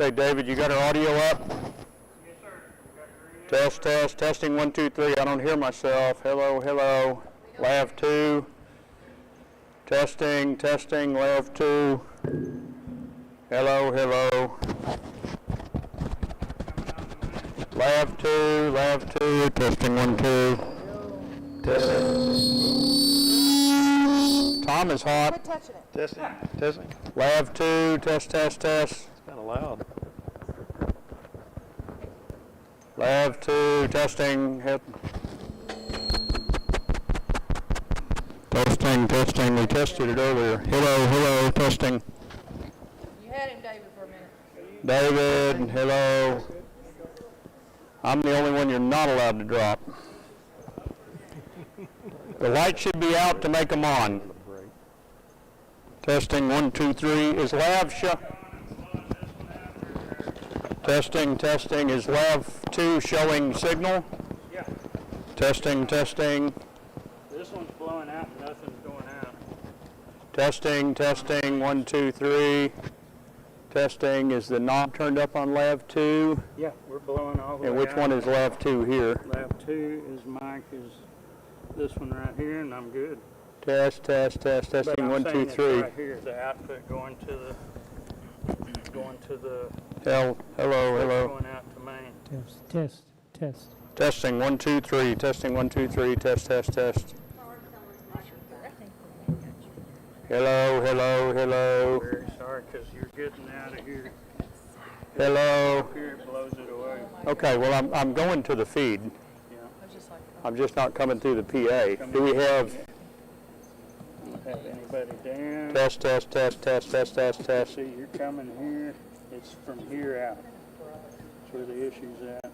Okay, David, you got our audio up? Yes, sir. Testing, 1, 2, 3. I don't hear myself. Hello. Lav 2. Testing, Lav 2. Hello. Lav 2. Testing, 1, 2. Testing. Tom is hot. Quit touching it. Testing. Lav 2, test. It's kind of loud. Lav 2, testing. Testing. We tested it earlier. Hello, testing. You had him, David, for a minute. David, hello. I'm the only one you're not allowed to drop. The light should be out to make them on. Testing, 1, 2, 3. Is Lav Testing. Is Lav 2 showing signal? Yeah. Testing. This one's blowing out and nothing's going out. Testing. 1, 2, 3. Testing. Is the knob turned up on Lav 2? Yeah, we're blowing all the way And out. which one is Lav 2 here? Lab 2 is mic is this one right here, and I'm good. Testing. But I'm 1, saying 2, it's 3. right here, the output going to the Hello. going out to main. Test. Testing, 1, 2, 3. Testing, 1, 2, 3. Test. Hello. Very sorry, because you're getting out of here. Hello. Up here, it blows it away. Okay, well, I'm going to the feed. Yeah. I'm just not coming through the PA. Do we have Have anybody down? test? See, you're coming here. It's from here out. That's where the issue's at.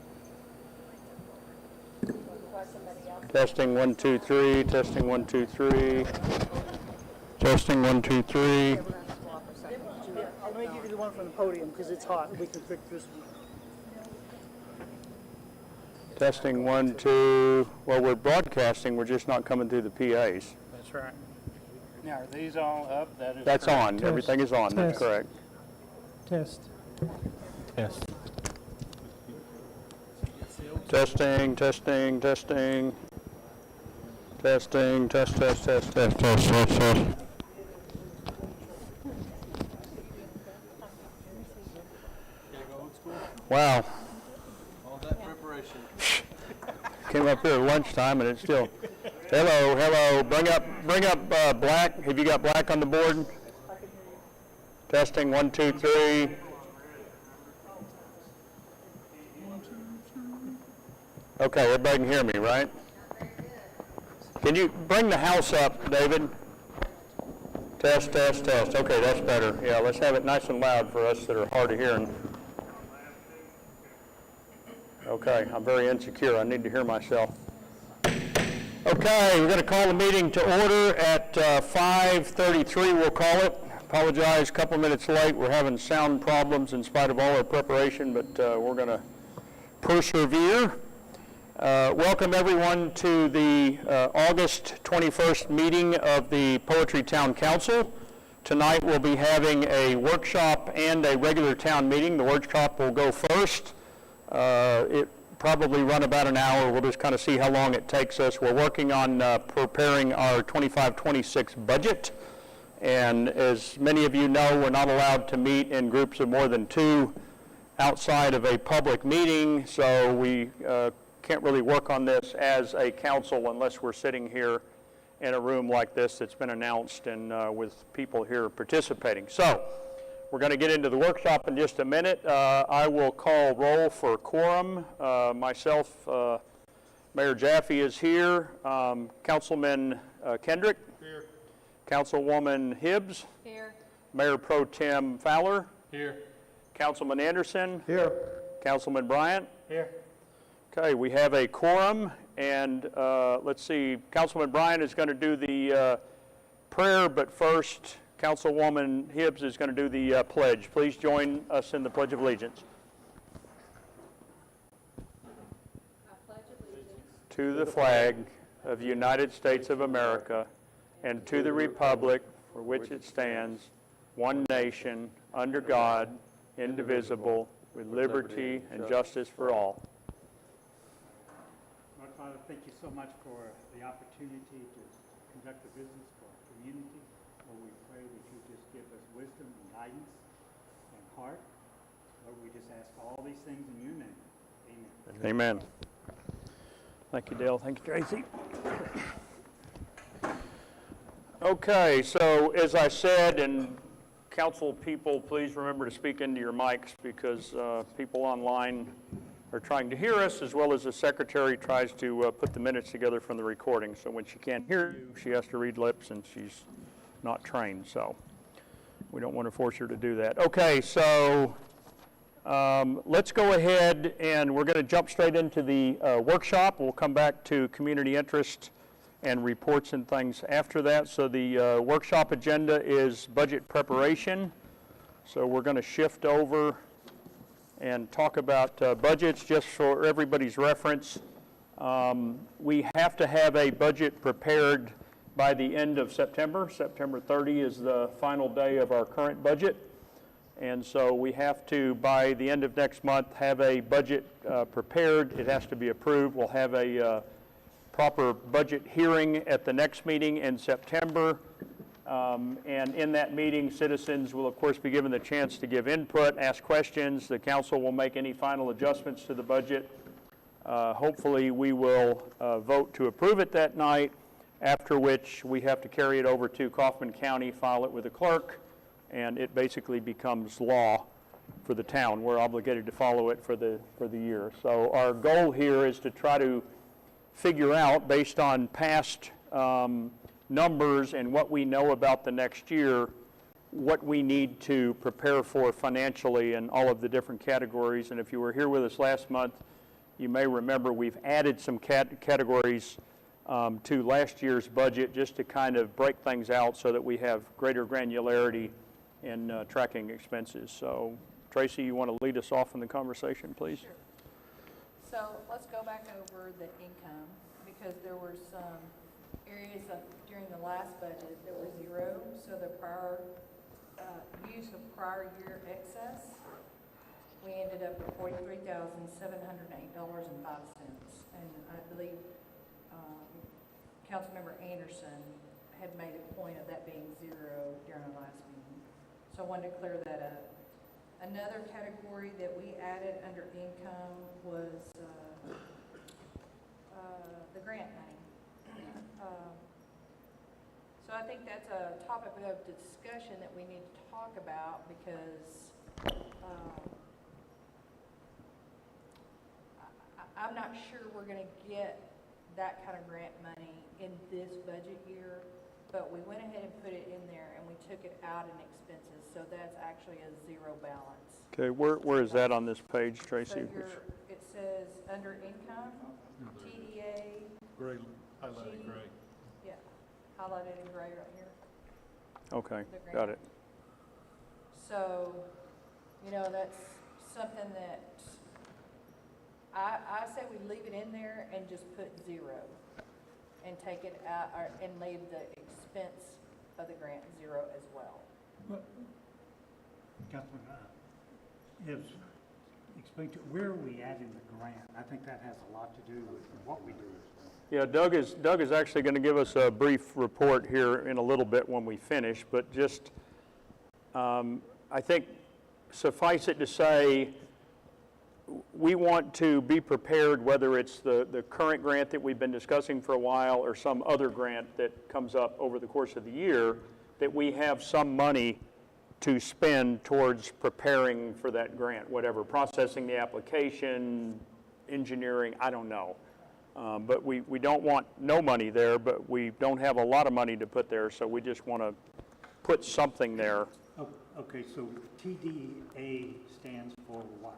Testing, 1, 2, 3. Testing, 1, 2, 3. Testing, 1, 2, 3. Let me give you the one from the podium because it's hot. We can fix this one. Testing, 1, 2. Well, we're broadcasting. We're just not coming through the PAs. That's right. Now, are these all up? That is That's correct. on. Everything is on. That's Test. correct. Test. Testing. Test. Wow. All that preparation. Came up here at lunchtime and it's still. Hello. Bring up Black. Have you got Black on the board? Testing, 1, 2, 3. Okay, everybody can hear me, right? Can you bring the house up, David? Test. Okay, that's better. Yeah, let's have it nice and loud for us that are hard of hearing. Okay, I'm very insecure. I need to hear myself. Okay, we're going to call the meeting to order at 5:33, we'll call it. Apologize, a couple minutes late. We're having sound problems in spite of all our preparation, but we're going to persevere. Welcome everyone to the August 21st meeting of the Poetry Town Council. Tonight we'll be having a workshop and a regular town meeting. The workshop will go first. It probably run about an hour. We'll just kind of see how long it takes us. We're working on preparing our 25-26 budget. And as many of you know, we're not allowed to meet in groups of more than 2 outside of a public meeting. So we can't really work on this as a council unless we're sitting here in a room like this that's been announced and with people here participating. So we're going to get into the workshop in just a minute. I will call roll for quorum. Myself, Mayor Jaffe is here. Councilman Kendrick. Here. Councilwoman Hibbs. Here. Mayor Pro Tem Fowler. Here. Councilman Anderson. Here. Councilman Bryant. Here. Okay, we have a quorum, and let's see, Councilman Bryant is going to do the prayer, but first, Councilwoman Hibbs is going to do the pledge. Please join us in the Pledge of Allegiance. I pledge allegiance To the flag of the United States of America and to the republic for which it stands, one nation, under God, indivisible, with liberty and justice for all. Lord Father, thank you so much for the opportunity to conduct the business for our community. Lord, we pray that you just give us wisdom and guidance and heart. Lord, we just ask all these things in your name. Amen. Amen. Thank you, Dale. Thank you, Tracy. Okay, so as I said, and council people, please remember to speak into your mics because people online are trying to hear us, as well as the secretary tries to put the minutes together from the recording. So when she can't hear you, she has to read lips, and she's not trained, so we don't want to force her to do that. Okay, so let's go ahead, and we're going to jump straight into the workshop. We'll come back to community interest and reports and things after that. So the workshop agenda is budget preparation. So we're going to shift over and talk about budgets just for everybody's reference. We have to have a budget prepared by the end of September. September 30 is the final day of our current budget. And so we have to, by the end of next month, have a budget prepared. It has to be approved. We'll have a proper budget hearing at the next meeting in September. And in that meeting, citizens will, of course, be given the chance to give input, ask questions. The council will make any final adjustments to the budget. Hopefully, we will vote to approve it that night, after which we have to carry it over to Kaufman County, file it with the clerk, and it basically becomes law for the town. We're obligated to follow it for the year. So our goal here is to try to figure out, based on past numbers and what we know about the next year, what we need to prepare for financially in all of the different categories. And if you were here with us last month, you may remember we've added some categories to last year's budget just to kind of break things out so that we have greater granularity in tracking expenses. So, Tracy, you want to lead us off in the conversation, please? Sure. So let's go back over the income, because there were some areas during the last budget that were zero. So the prior use of prior year excess, we ended up with $43,708.05. And I believe Councilmember Anderson had made a point of that being zero during our last meeting. So I wanted to clear that up. Another category that we added under income was the grant money. So I think that's a topic of discussion that we need to talk about, because I'm not sure we're going to get that kind of grant money in this budget year, but we went ahead and put it in there, and we took it out in expenses, so that's actually a zero balance. Okay, where is that on this page, Tracy? So it says under income, TDA. Gray, highlighted G. gray. Yeah, highlighted in gray right here. Okay, The grant. got it. So, that's something that I say we leave it in there and just put zero and take it out, and leave the expense of the grant zero as well. Councilman, explain to, where are we at in the grant? I think that has a lot to do with what we do. Yeah, Doug is actually going to give us a brief report here in a little bit when we finish, but just, I think suffice it to say, we want to be prepared, whether it's the current grant that we've been discussing for a while or some other grant that comes up over the course of the year, that we have some money to spend towards preparing for that grant, whatever, processing the application, engineering, I don't know. But we don't want no money there, but we don't have a lot of money to put there, so we just want to put something there. Oh, okay, so TDA stands for what?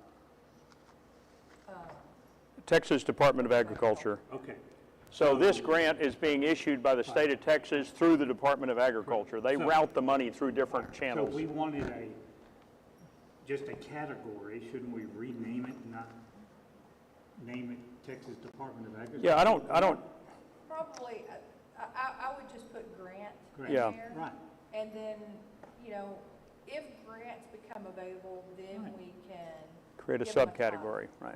Texas Department of Agriculture. Okay, So this grant is being issued by the state of Texas through the Department of Agriculture. They route the money through different so channels. we wanted just a category, shouldn't we rename it and not name it Texas Department of Agriculture? Yeah, I don't, Probably, I would just put grant in Grant. Yeah. there. Right, And then, if grants become available, then we can. Create a give them subcategory, right?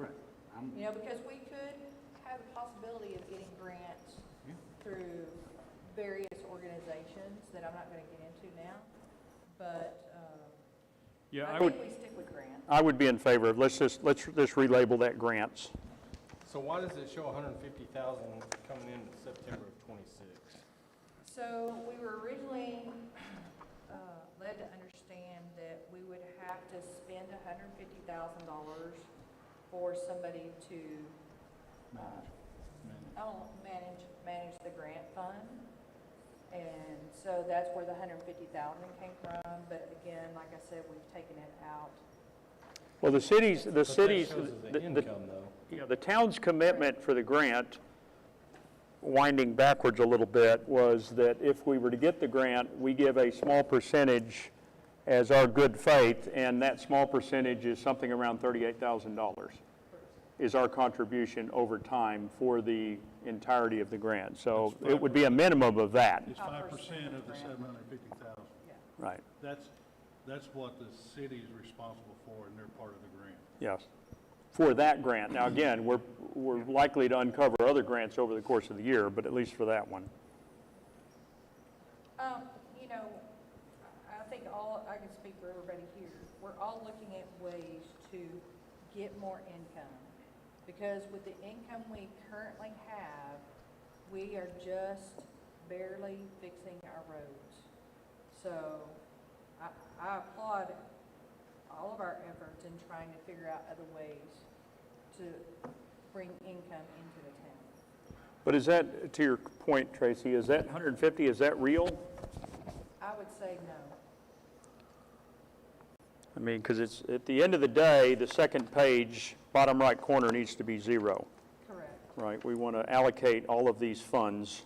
You know, because we could have the possibility of getting grants through various organizations that I'm not gonna get into now, but, Yeah, I think we stick with grants. I would be in favor of, let's just relabel that grants. So why does it show 150,000 coming in September of '26? So we were originally led to understand that we would have to spend $150,000 for somebody to manage the grant fund. And so that's where the 150,000 came from, but again, like I said, we've taken it out. Well, the cities, But that shows as the income, though. yeah, the town's commitment for the grant, winding backwards a little bit, was that if we were to get the grant, we give a small percentage as our good faith, and that small percentage is something around $38,000, is our contribution over time for the entirety of the grant. So it would be a minimum of that, It's 5% of the 750,000. right? That's what the city's responsible for, and they're part of the grant. Yes, for that grant. Now, again, we're likely to uncover other grants over the course of the year, but at least for that one. You know, I think I can speak for everybody here. We're all looking at ways to get more income. Because with the income we currently have, we are just barely fixing our roads. So I applaud all of our efforts in trying to figure out other ways to bring income into the town. But is that, to your point, Tracy, is that 150, is that real? I would say no. I mean, because it's, at the end of the day, the second page, bottom right corner needs to be zero, Correct. right? We want to allocate all of these funds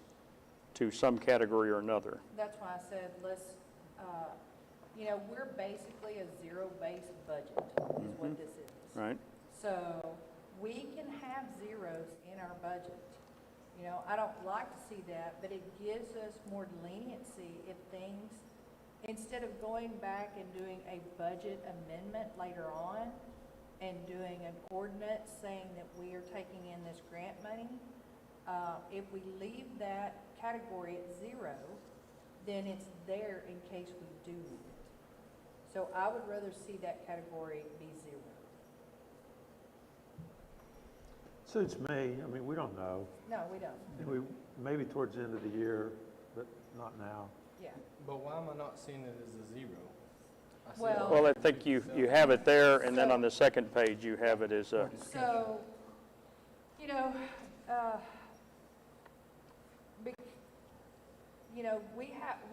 to some category or another. That's why I said you know, we're basically a zero-based budget is what this is. Right? So we can have zeros in our budget. You know, I don't like to see that, but it gives us more leniency if things, instead of going back and doing a budget amendment later on and doing an ordinance saying that we are taking in this grant money, if we leave that category at zero, then it's there in case we do need it. So I would rather see that category be zero. Suits me. I mean, we don't know. No, we don't. We, maybe towards the end of the year, but not now. Yeah. But why am I not seeing it as a zero? I see Well- Well, I think you have it there, and then on the second page, you have it as a, So, you know,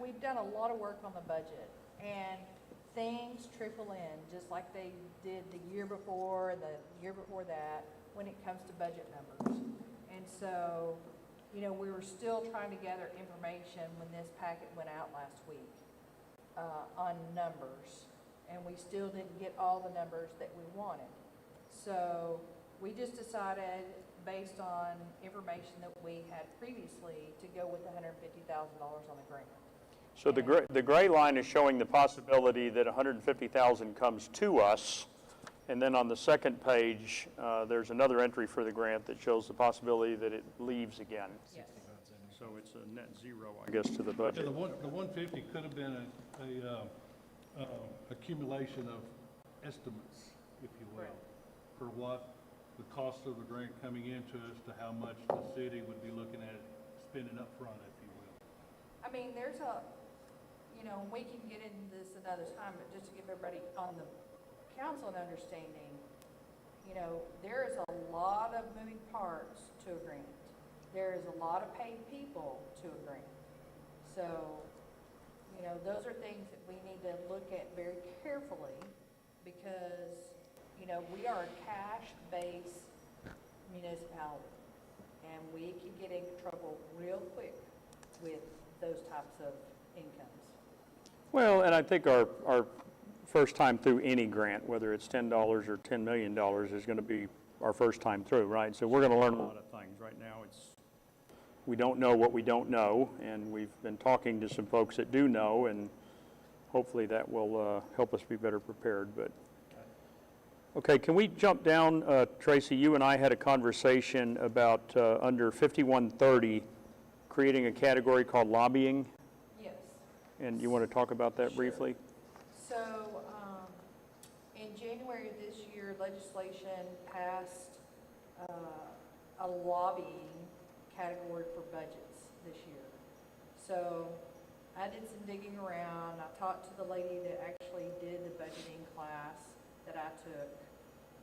we've done a lot of work on the budget, and things trickle in, just like they did the year before and the year before that, when it comes to budget numbers. And so, you know, we were still trying to gather information when this packet went out last week on numbers, and we still didn't get all the numbers that we wanted. So we just decided, based on information that we had previously, to go with the $150,000 on the grant. so the gray line is showing the possibility that 150,000 comes to us, and then on the second page, there's another entry for the grant that shows the possibility that it leaves again. Yes. So it's a net zero, I guess, to the Yeah, budget. the 150 could have been a accumulation of estimates, if you will, Right. for what the cost of the grant coming into us to how much the city would be looking at spending up front, if you will. I mean, there's you know, we can get into this another time, but just to give everybody on the council an understanding, you know, there is a lot of moving parts to a grant. There is a lot of paid people to a grant. So, you know, those are things that we need to look at very carefully because, you know, we are a cash-based municipality, and we can get in trouble real quick with those types of incomes. Well, and I think our first time through any grant, whether it's $10 or $10 million, is going to be our first time through, right? So we're going to learn a lot of things. Right now, we don't know what we don't know, and we've been talking to some folks that do know, and hopefully that will help us be better prepared, but. Okay, can we jump down, Tracy, you and I had a conversation about under 5130, creating a category called lobbying, Yes. and you want to talk about that Sure. briefly? So, in January of this year, legislation passed a lobbying category for budgets this year. So, I did some digging around. I talked to the lady that actually did the budgeting class that I took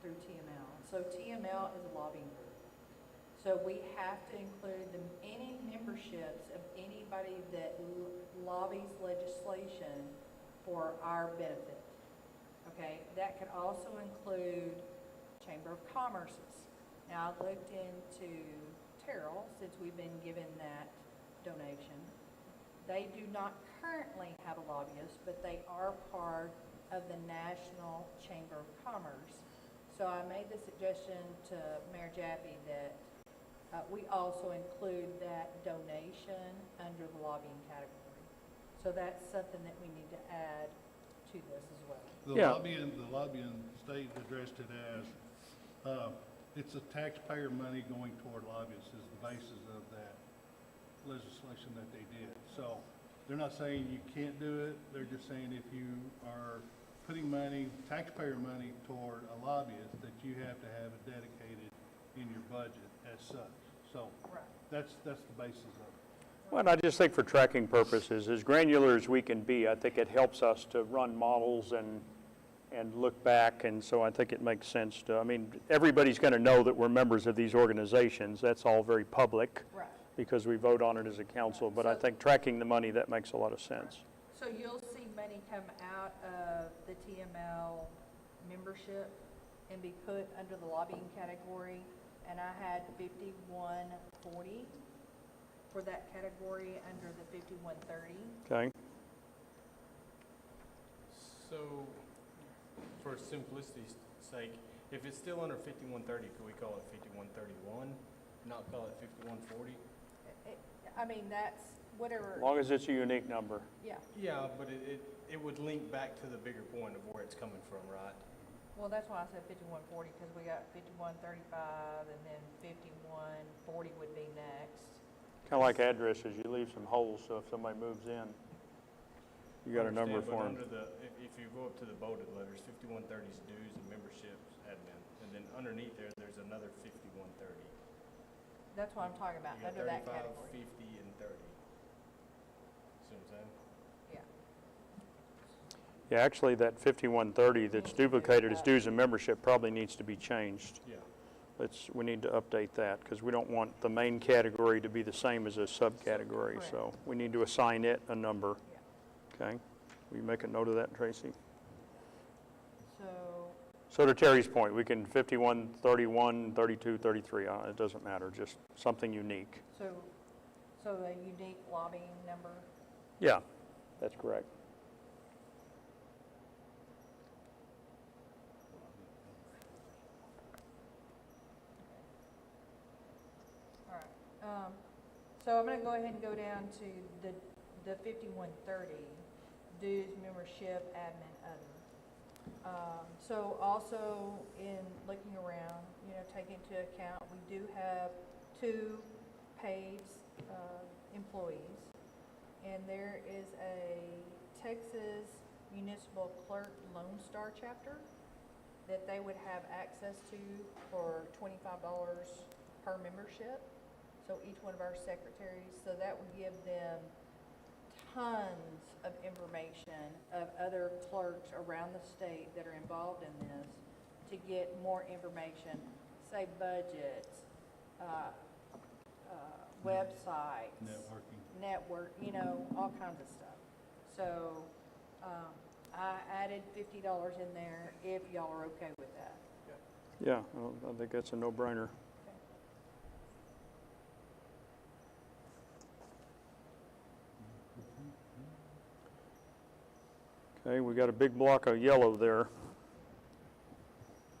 through TML. So TML is a lobbying group. So we have to include any memberships of anybody that lobbies legislation for our benefit. Okay, that could also include Chamber of Commerce's. Now I looked into Terrell, since we've been given that donation. They do not currently have a lobbyist, but they are part of the National Chamber of Commerce. So I made the suggestion to Mayor Jaffe that we also include that donation under the lobbying category. So that's something that we need to add to this as well. Yeah. The lobbying state addressed it as, it's a taxpayer money going toward lobbyists is the basis of that legislation that they did. So they're not saying you can't do it, they're just saying if you are putting money, taxpayer money toward a lobbyist, that you have to have it dedicated in your budget as such. So Right. that's the basis of it. Well, I just think for tracking purposes, as granular as we can be, I think it helps us to run models and look back, and so I think it makes sense to, I mean, everybody's going to know that we're members of these organizations. That's all very public Right. because we vote on it as a council, but I So- think tracking the money, that makes a lot of sense. So you'll see money come out of the TML membership and be put under the lobbying category. And I had 5140 for that category under the 5130. Okay? So, for simplicity's sake, if it's still under 5130, could we call it 5131, not call it 5140? I mean, that's whatever, As long as it's a unique number. yeah. Yeah, but it would link back to the bigger point of where it's coming from, right? Well, that's why I said 5140, because we got 5135 and then 5140 would be next. Kind of like addresses, you leave some holes, so if somebody moves in, you got a number Understand, for but them. under the, if you go up to the bolded letters, 5130 is dues and memberships admin, and then underneath there's another 5130. That's what I'm talking about, You got under that 35, category. 50, and 30. See what I'm saying? Yeah. Yeah, actually, that 5130 that's duplicated as dues and membership probably needs to be changed. Yeah. We need to update that, because we don't want the main category to be the same as a subcategory, Correct. so we need to assign it a number. Yeah. Okay? Will you make a note of that, Tracy? So, So to Terry's point, we can 51, 31, 32, 33, it doesn't matter, just something unique. so a unique lobbying number? Yeah, that's correct. All right. So I'm going to go ahead and go down to the 5130, dues, membership, admin, other. So also in looking around, take into account, we do have 2 paid employees. And there is a Texas Municipal Clerk Lone Star chapter that they would have access to for $25 per membership. So each one of our secretaries, so that would give them tons of information of other clerks around the state that are involved in this to get more information, say budgets, websites. Network, all kinds of stuff. So, I added $50 in there if y'all are okay with that. Yeah, I think that's a no-brainer. Okay, we got a big block of yellow there,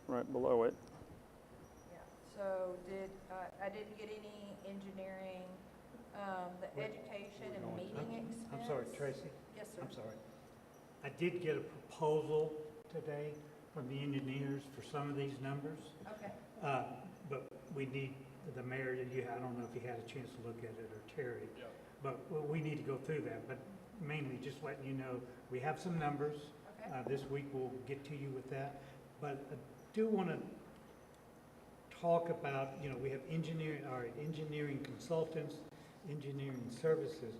right below it. Yeah, so I didn't get any engineering, the education and meeting expense. I'm sorry, Tracy, Yes, sir. I'm sorry. I did get a proposal today from the engineers for some of these numbers, Okay, but we need, the mayor, I don't know if he had a chance to look at it, or Terry, but we need to go through that, but mainly just letting you know, we have some numbers. okay. This week we'll get to you with that, but I do want to talk about, we have engineering consultants, engineering services,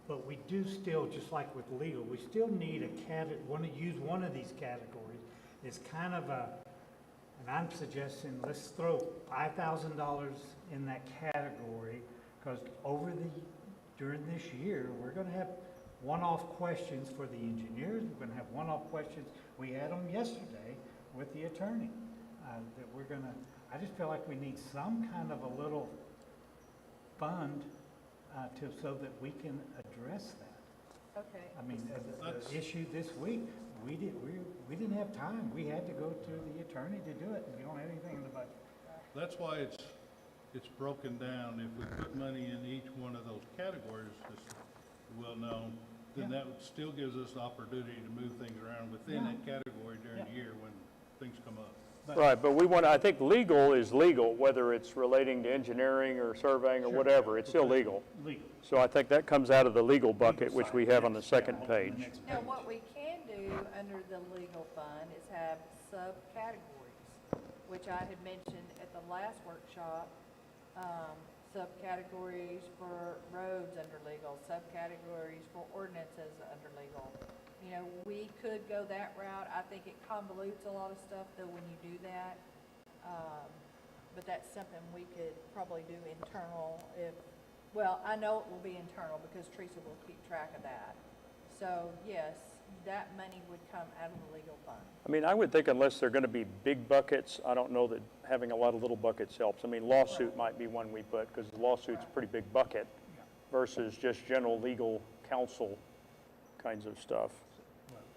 but we do still, just like with legal, we still need want to use one of these categories. It's kind of and I'm suggesting let's throw $5,000 in that category, because during this year, we're going to have one-off questions for the engineers, we're going to have one-off questions, we had them yesterday with the attorney, that we're going to, I just feel like we need some kind of a little fund so that we can address that. Okay. I mean, the issue this week, we didn't have time. We had to go to the attorney to do it, and we don't have anything in the budget. That's why it's broken down. If we put money in each one of those categories, as well known, then that still gives us the opportunity to move things around within that category during the year when things come up. Right, but I think legal is legal, whether it's relating to engineering or surveying or whatever, it's still legal. Legal. So I think that comes out of the legal bucket, which we have on the second page. Now, what we can do under the legal fund is have subcategories, which I had mentioned at the last workshop. Subcategories for roads under legal, subcategories for ordinances under legal. We could go that route. I think it convolutes a lot of stuff though when you do that. But that's something we could probably do internal I know it will be internal because Teresa will keep track of that. So yes, that money would come out of the legal fund. I mean, I would think unless they're going to be big buckets, I don't know that having a lot of little buckets helps. I mean, lawsuit might be one we put, because the lawsuit's a pretty big bucket versus just general legal counsel kinds of stuff.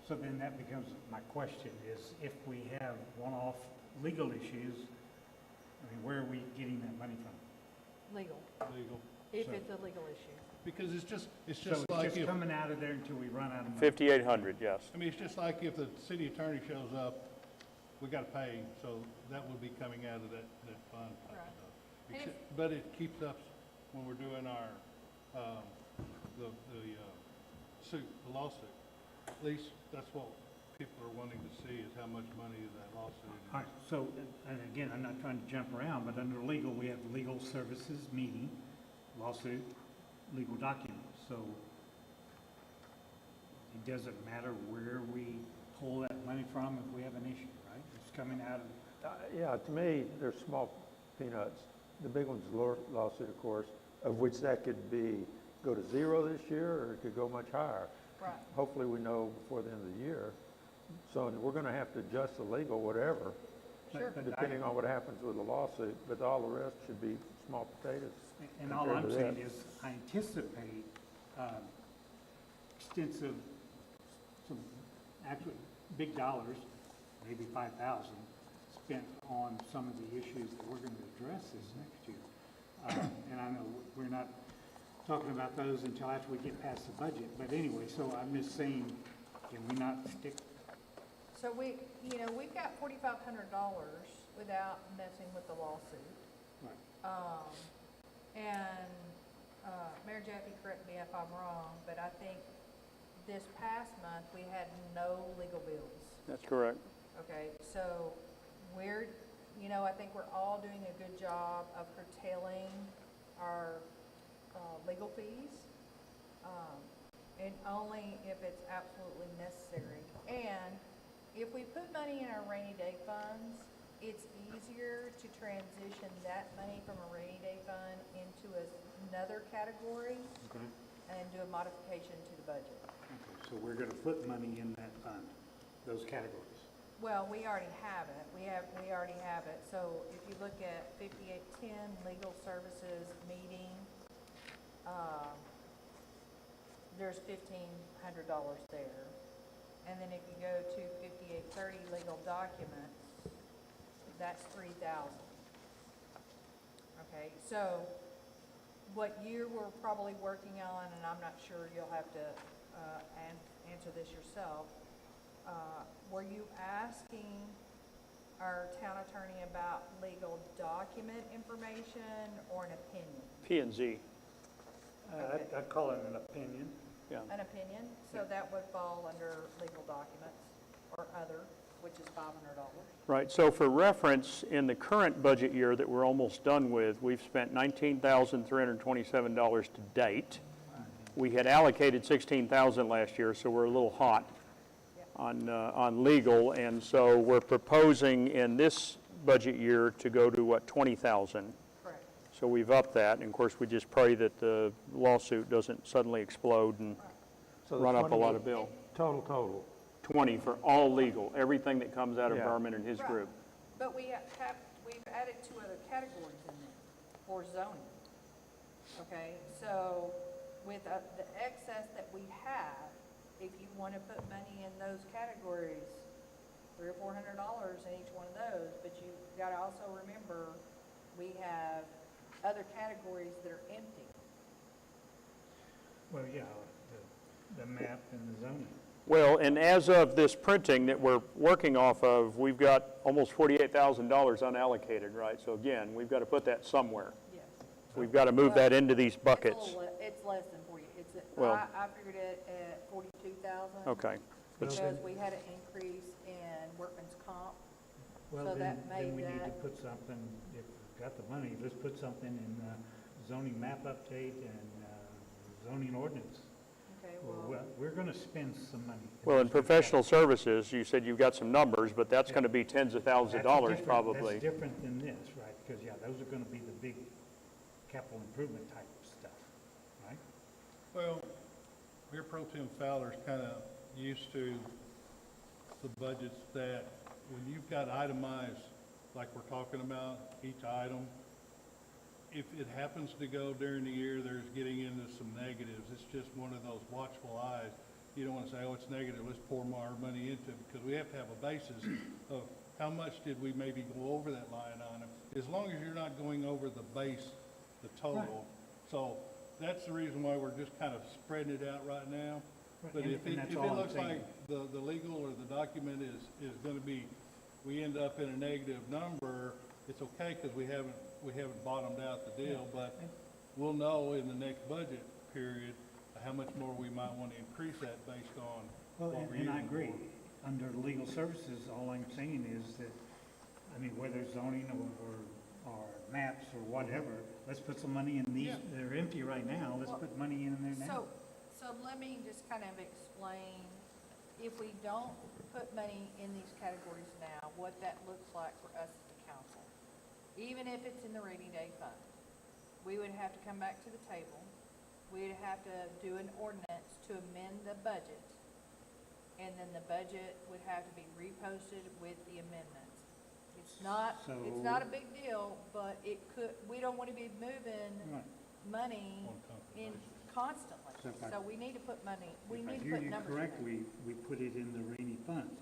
So then that becomes, my question is, if we have one-off legal issues, where are we getting that money from? Legal, Legal. if So- it's a legal issue. Because it's just So like it's just if, coming out of there until we run out of money? 5,800, yes. I mean, it's just like if the city attorney shows up, we got to pay, so that would be coming out of that fund type Right. stuff. And if- But it keeps us, when we're doing our, the lawsuit, at least that's what people are wanting to see, is how much money is that lawsuit. All right, so, and again, I'm not trying to jump around, but under legal, we have legal services meeting, lawsuit, legal documents. So it doesn't matter where we pull that money from if we have an issue, right? It's coming out of, Yeah, to me, they're small peanuts. The big one's lawsuit, of course, of which that could go to zero this year, or it could go much higher. Right. Hopefully, we know before the end of the year. So we're going to have to adjust the legal, whatever, Sure. depending on what happens with the lawsuit, but all the rest should be small potatoes. and all compared I'm to saying that. is, I anticipate extensive, some actually big dollars, maybe 5,000, spent on some of the issues that we're going to address this next year. And I know we're not talking about those until after we get past the budget, but anyway, so I'm just saying, can we not stick? So we've got $4,500 without messing with the lawsuit. Right. And Mayor Jaffe, correct me if I'm wrong, but I think this past month, we had no legal bills. That's correct. Okay, so I think we're all doing a good job of curtailing our legal fees, and only if it's absolutely necessary. And if we put money in our rainy day funds, it's easier to transition that money from a rainy day fund into another category Okay. and do a modification to the budget. Okay, so we're going to put money in that fund, those categories. Well, we already have it. We already have it. So if you look at 5810, legal services meeting, there's $1,500 there. And then if you go to 5830, legal documents, that's $3,000. Okay, so what you were probably working on, and I'm not sure, you'll have to answer this yourself. Were you asking our town attorney about legal document information or an opinion? P and Z, I'd call it an opinion. yeah. An opinion, so that would fall under legal documents or other, which is $500. Right, so for reference, in the current budget year that we're almost done with, we've spent $19,327 to date. We had allocated $16,000 last year, so we're a little hot on legal, and so we're proposing in this budget year to go to, what, 20,000? Correct. So we've upped that, and of course, we just pray that the lawsuit doesn't suddenly explode and So the run up a 20 lot of bill. Total. 20 for all legal, everything that comes out of Yeah. Berman and his Right. group. But we've added 2 other categories in there for zoning. Okay, so with the excess that we have, if you want to put money in those categories, $300 or $400 in each one of those, but you got to also remember, we have other categories that are empty. Well, yeah, the map and the zoning. Well, and as of this printing that we're working off of, we've got almost $48,000 unallocated, right? So again, we've got to put that somewhere. Yes. We've got to move that into these It's buckets. it's less than 40, Well- I figured it at 42,000. Okay. Because we had an increase in workman's comp. Well, So then, that then made we need to that- put something, if we've got the money, let's put something in zoning map update and zoning ordinance. Okay, Well, well, we're gonna spend some money. Well, in professional services, you said you've got some numbers, but that's going to be tens of thousands of That's dollars different- probably. That's different than this, right? Because, yeah, those are gonna be the big capital improvement type stuff, right? Well, Mayor Pro Tem Fowler's kind of used to the budgets that when you've got itemized, like we're talking about, each item, if it happens to go during the year, there's getting into some negatives. It's just one of those watchful eyes. You don't want to say, oh, it's negative, let's pour more money into it, because we have to have a basis of how much did we maybe go over that line item. As long as you're not going over the base, the total. So that's the reason why we're just kind of spreading it out right now. Right, But and- if and it, that's if all it I'm looks saying. like the legal or the document is gonna be, we end up in a negative number, it's okay, because we haven't bottomed out the deal, but we'll know in the next budget period how much more we might want to increase that based on Well, what we're and I using agree. for. Under legal services, all I'm saying is that, I mean, whether it's zoning or maps or whatever, let's put some money in these, they're empty right now, let's put money in there now. so let me just kind of explain, if we don't put money in these categories now, what that looks like for us as a council. Even if it's in the rainy day fund, we would have to come back to the table. We'd have to do an ordinance to amend the budget. And then the budget would have to be reposted with the amendments. It's not a big deal, but we don't want to be moving Right. money On top of in budget. constantly. So if I- So we need to put money, we If I need to hear put you numbers in there. correctly, we put it in the rainy fund,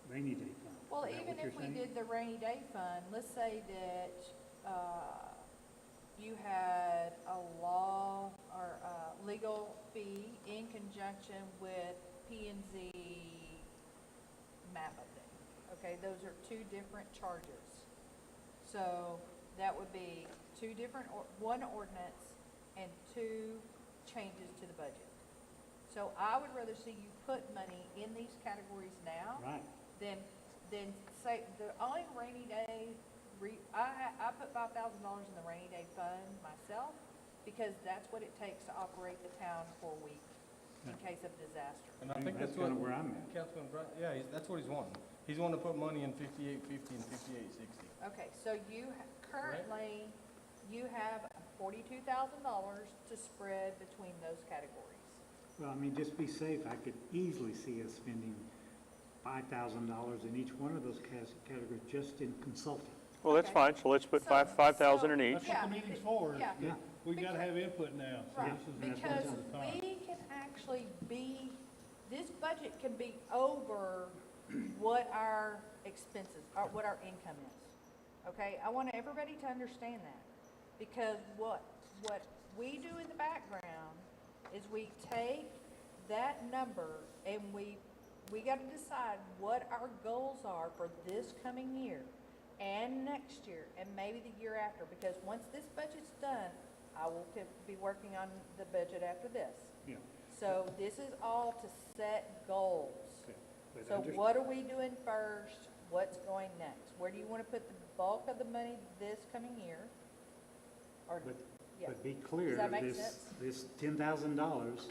rainy day fund. Well, Is that even what if you're we saying? did the rainy day fund, let's say that, you had a law or legal fee in conjunction with P and Z map update. Okay, those are 2 different charges. So that would be 2 different, one ordinance and 2 changes to the budget. So I would rather see you put money in these categories now Right. then say, the only rainy day, I put $5,000 in the rainy day fund myself, because that's what it takes to operate the town for a week in case of disaster. And I think That's that's what, kinda where I'm at. Councilman Bright, yeah, that's what he's wanting. He's wanting to put money in 5850 and 5860. Okay, so currently, you have $42,000 to spread between those categories. Well, I mean, just be safe, I could easily see us spending $5,000 in each one of those categories just in consulting. Well, that's Okay. fine, so let's put So- 5,000 in so- each. That's Yeah, what the meeting's for. yeah. Yeah. We gotta have input now. So Right, this is- that's because this is the time. we can actually this budget can be over what our expenses, or what our income is. Okay, I want everybody to understand that, because what we do in the background is we take that number and we gotta decide what our goals are for this coming year and next year and maybe the year after, because once this budget's done, I will be working on the budget after this. Yeah. So this is all to set goals. Okay. But So under- what are we doing first? What's going next? Where do you want to put the bulk of the money this coming year? Or, But, yeah. but be clear, Does that make this, sense? this $10,000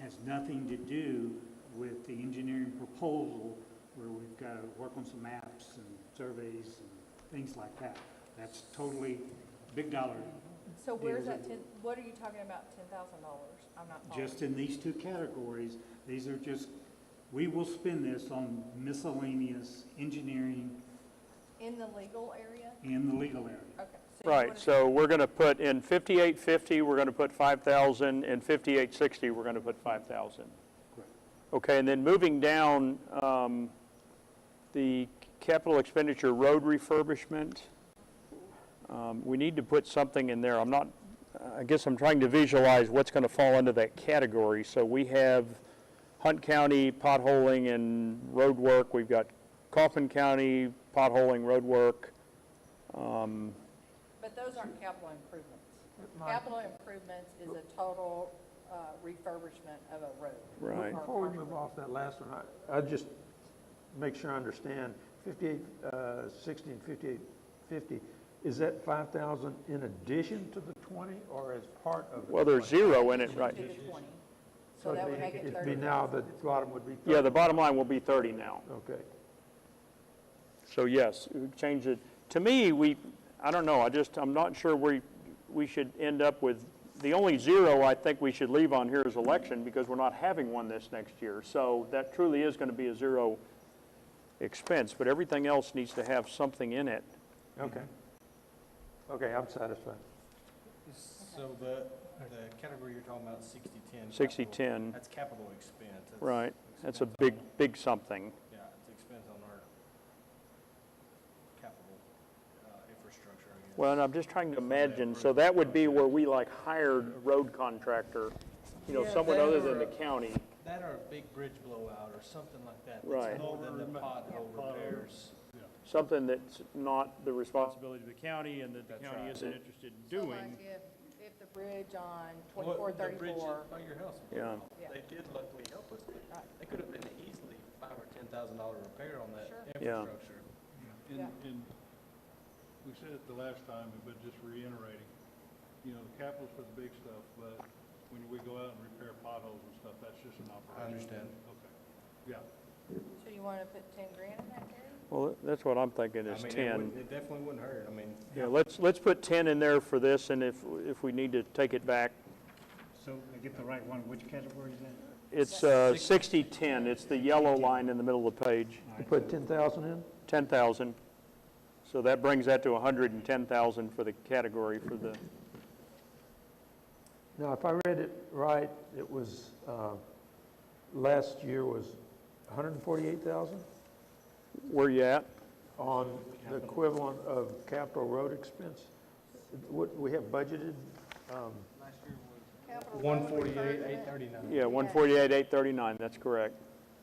has nothing to do with the engineering proposal where we've got to work on some maps and surveys and things like that. That's totally big dollar. So where's deals. that what are you talking about, $10,000? I'm not following. Just in these two categories, these are just, we will spend this on miscellaneous engineering In the legal area? in the legal area. Okay. So you Right, wanna- so we're going to put in 5850, we're going to put 5,000, and 5860, we're going to put 5,000. Correct. Okay, and then moving down, the capital expenditure road refurbishment, we need to put something in there. I guess I'm trying to visualize what's going to fall into that category. So we have Hunt County potholing and road work, we've got Coffin County potholing, road work. But those aren't capital improvements. Capital improvements is a total refurbishment of a road. Right. or Before we partial move road. off that last one, I just make sure I understand, 5860 and 5850, is that 5,000 in addition to the 20 or as part of the Well, there's 20? zero in it, right? To the 20. So that would make it It'd be now, the 30,000. bottom would be 30. Yeah, the bottom line will be 30 now. Okay. So yes, we change it. To me, I don't know, I'm not sure we should end up with, the only zero I think we should leave on here is election because we're not having one this next year. So that truly is going to be a zero expense, but everything else needs to have something in it. Okay. Okay, I'm satisfied. So the category you're talking about, 6010. 6010. That's capital expense. That's Right, that's a expense on- big something. Yeah, it's expense on our capital infrastructure, I guess. Well, and I'm just trying to imagine, so that would be where we like hired road contractor, Yeah, someone that other than or- the county. That or a big bridge blowout or something like that. Right. That's more than the pothole repairs. Something that's not the responsibility of the county and that the That's county right. isn't interested in So doing. like if the bridge on Well, the 2434, bridge by your house. Yeah. Yeah. They did luckily help us, but Right. they could have been easily $5,000 or $10,000 repair on that Sure. Yeah. infrastructure. Yeah. And we said it the last time, but just reiterating, the capital's for the big stuff, but when we go out and repair potholes and stuff, that's just an operation. I understand. Okay, yeah. so you want to put 10 grand in that, Gary? Well, that's what I'm thinking I is mean, 10. it definitely wouldn't hurt. I mean, Yeah, let's put 10 in there for this, and if we need to take it back, So I get the right one, which category is that? it's 6010, it's the yellow line in the middle of the page, You put 10,000 in? 10,000. So that brings that to 110,000 for the category for the, Now, if I read it right, it was, last year was 148,000 where you at? on the equivalent of capital road expense? What, we have budgeted, Capital road 148, refurbishment. 839. Yeah, 148, 839, that's correct.